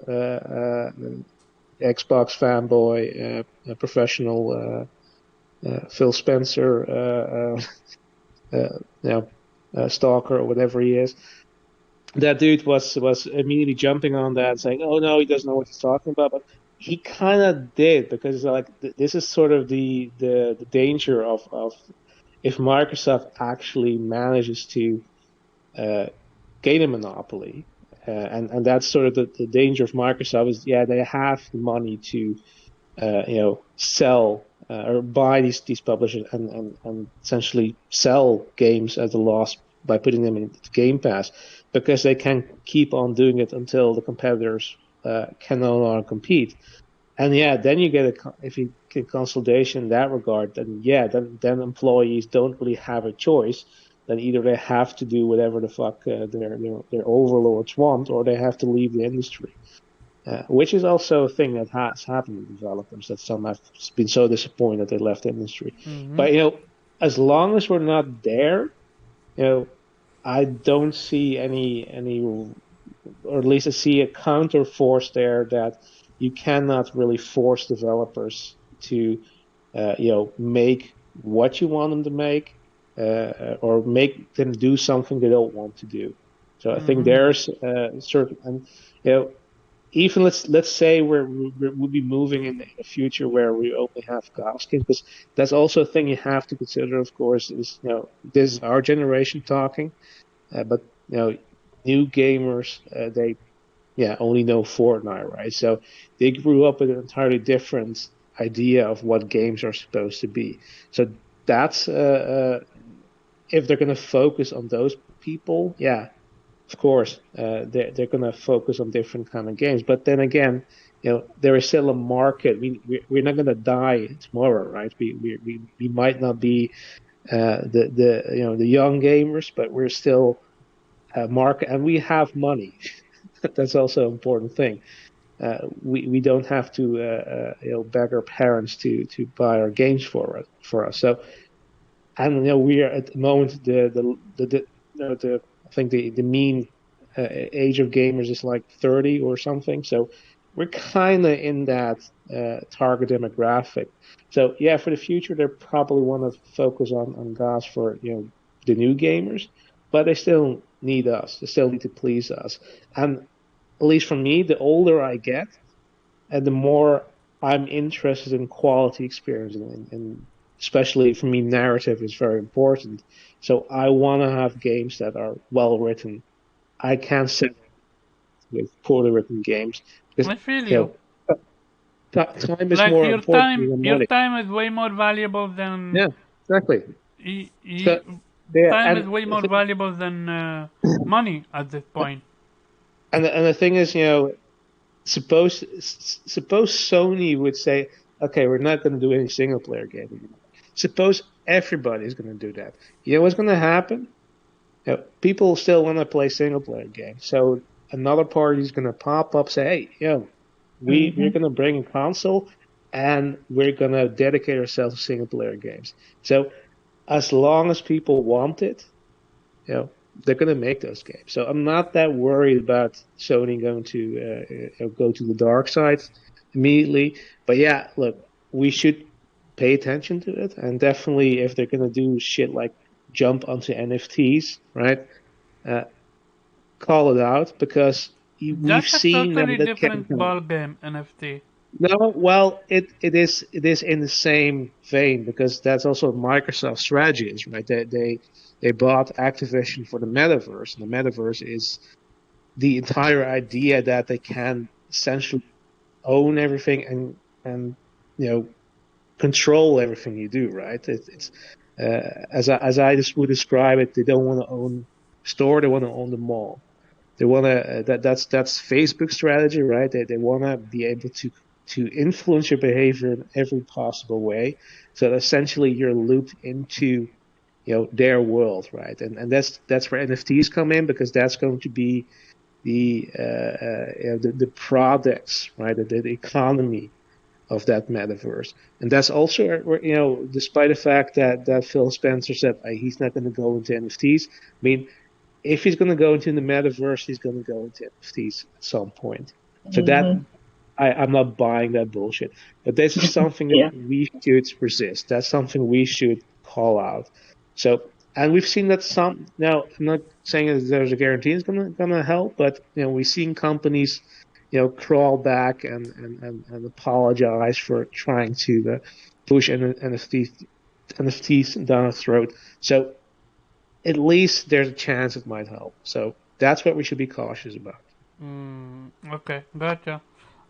Xbox fanboy, a professional Phil Spencer, stalker or whatever he is. That dude was immediately jumping on that, saying, "Oh no, he doesn't know what he's talking about." But he kind of did, because like this is sort of the danger of if Microsoft actually manages to gain a monopoly, and that's sort of the danger of Microsoft is, they have the money to sell or buy these publishers and essentially sell games at a loss by putting them into Game Pass, because they can keep on doing it until the competitors can no longer compete. And then you get if you get consolidation in that regard, then then employees don't really have a choice. Then either they have to do whatever the fuck their overlords want, or they have to leave the industry. Which is also a thing that has happened with developers, that some have been so disappointed they left the industry. But as long as we're not there, I don't see any, or at least I see a counter force there, that you cannot really force developers to, make what you want them to make, or make them do something they don't want to do. So I think there's certain, and even let's say we'll be moving in the future where we only have GOG skins, because that's also a thing you have to consider. Of course, is this is our generation talking, but new gamers they only know Fortnite, right? So they grew up with an entirely different idea of what games are supposed to be. So that's if they're going to focus on those people, of course, they're going to focus on different kind of games. But then again, there is still a market. We're not going to die tomorrow, right? We might not be the young gamers, but we're still a market, and we have money. That's also an important thing. We don't have to beg our parents to buy our games for us. So, and we are at the moment the I think the mean age of gamers is like 30 or something. So we're kind of in that target demographic. So for the future, they probably want to focus on GOS for the new gamers, but they still need us. They still need to please us. And at least for me, the older I get, and the more I'm interested in quality experience, and especially for me, narrative is very important. So I want to have games that are well written. I can't sit with poorly written games, because I feel you. time is Like more your important than time, money. is way more valuable than. Yeah, exactly. Time is way more valuable than money at this point. And the thing is, suppose Sony would say, okay, we're not going to do any single player game anymore. Suppose everybody's going to do that. You know what's going to happen? People still want to play single player games. So another party is going to pop up, say, hey, we're going to bring a console, and we're gonna dedicate ourselves to single player games. So as long as people want it, they're gonna make those games. So I'm not that worried about Sony going to go to the dark side immediately. But yeah, look, we should pay attention to it, and definitely if they're gonna do shit like jump onto NFTs, right? Call it out, because we've That's a seen now totally that different ball game, NFT. no, well, it is in the same vein, because that's also Microsoft's strategy, right? They bought Activision for the metaverse, and the metaverse is the entire idea that they can essentially own everything and control everything you do, right? It's as I just would describe it, they don't want to own store, they want to own the mall. They want to that's Facebook's strategy, right? They want to be able to influence your behavior in every possible way, so that essentially you're looped into their world, right? And that's where NFTs come in, because that's going to be the products, right? The economy of that metaverse. And that's also where, despite the fact that Phil Spencer said he's not going to go into NFTs. I mean, if he's going to go into the metaverse, he's going to go into NFTs at some point. So that I'm not buying that bullshit. But this is something Yeah. that we should resist. That's something we should call out. So, and we've seen that some. Now, I'm not saying that there's a guarantee it's gonna help, but we've seen companies, crawl back and apologize for trying to push NFTs down our throat. So at least there's a chance it might help. So that's what we should be cautious about. Okay, gotcha.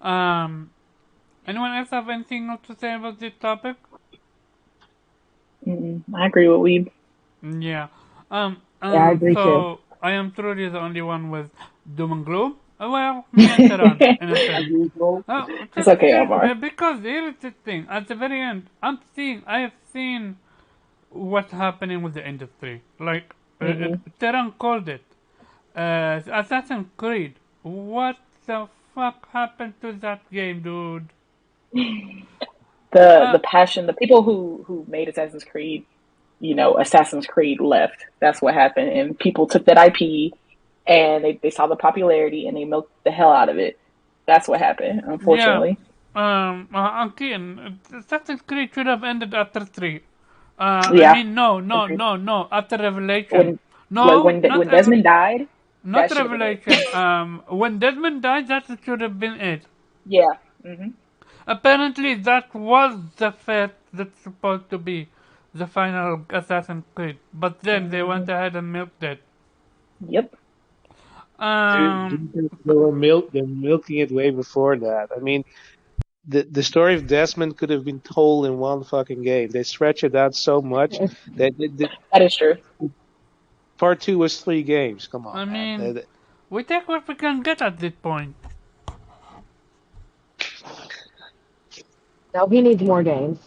Anyone else have anything else to say about this topic? I agree with Weeb. Yeah. Yeah, I agree so too. I am truly the only one with doom and gloom. Well, me and Tehran, in a sense. It's okay, Omar. Because here is the thing. At the very end, I have seen what's happening with the industry. Like, Tehran called it. Assassin's Creed. What the fuck happened to that game, dude? The passion, the people who made Assassin's Creed, Assassin's Creed left. That's what happened, and people took that IP and they saw the popularity and they milked the hell out of it. That's what happened, unfortunately. Again, Assassin's Creed should have ended after 3. Yeah. I mean, no. After Revelation. When No, when Desmond died, not that should have been it. Revelation. When Desmond died, that should have been it. Yeah. Apparently, that was the fate that's supposed to be the final Assassin's Creed. But then they went ahead and milked it. Yep. They were milking it way before that. I mean, the story of Desmond could have been told in one fucking game. They stretch it out so much that that is true. Part 2 was 3 games. Come on. I mean, man. we take what we can get at this point. No, he needs more games.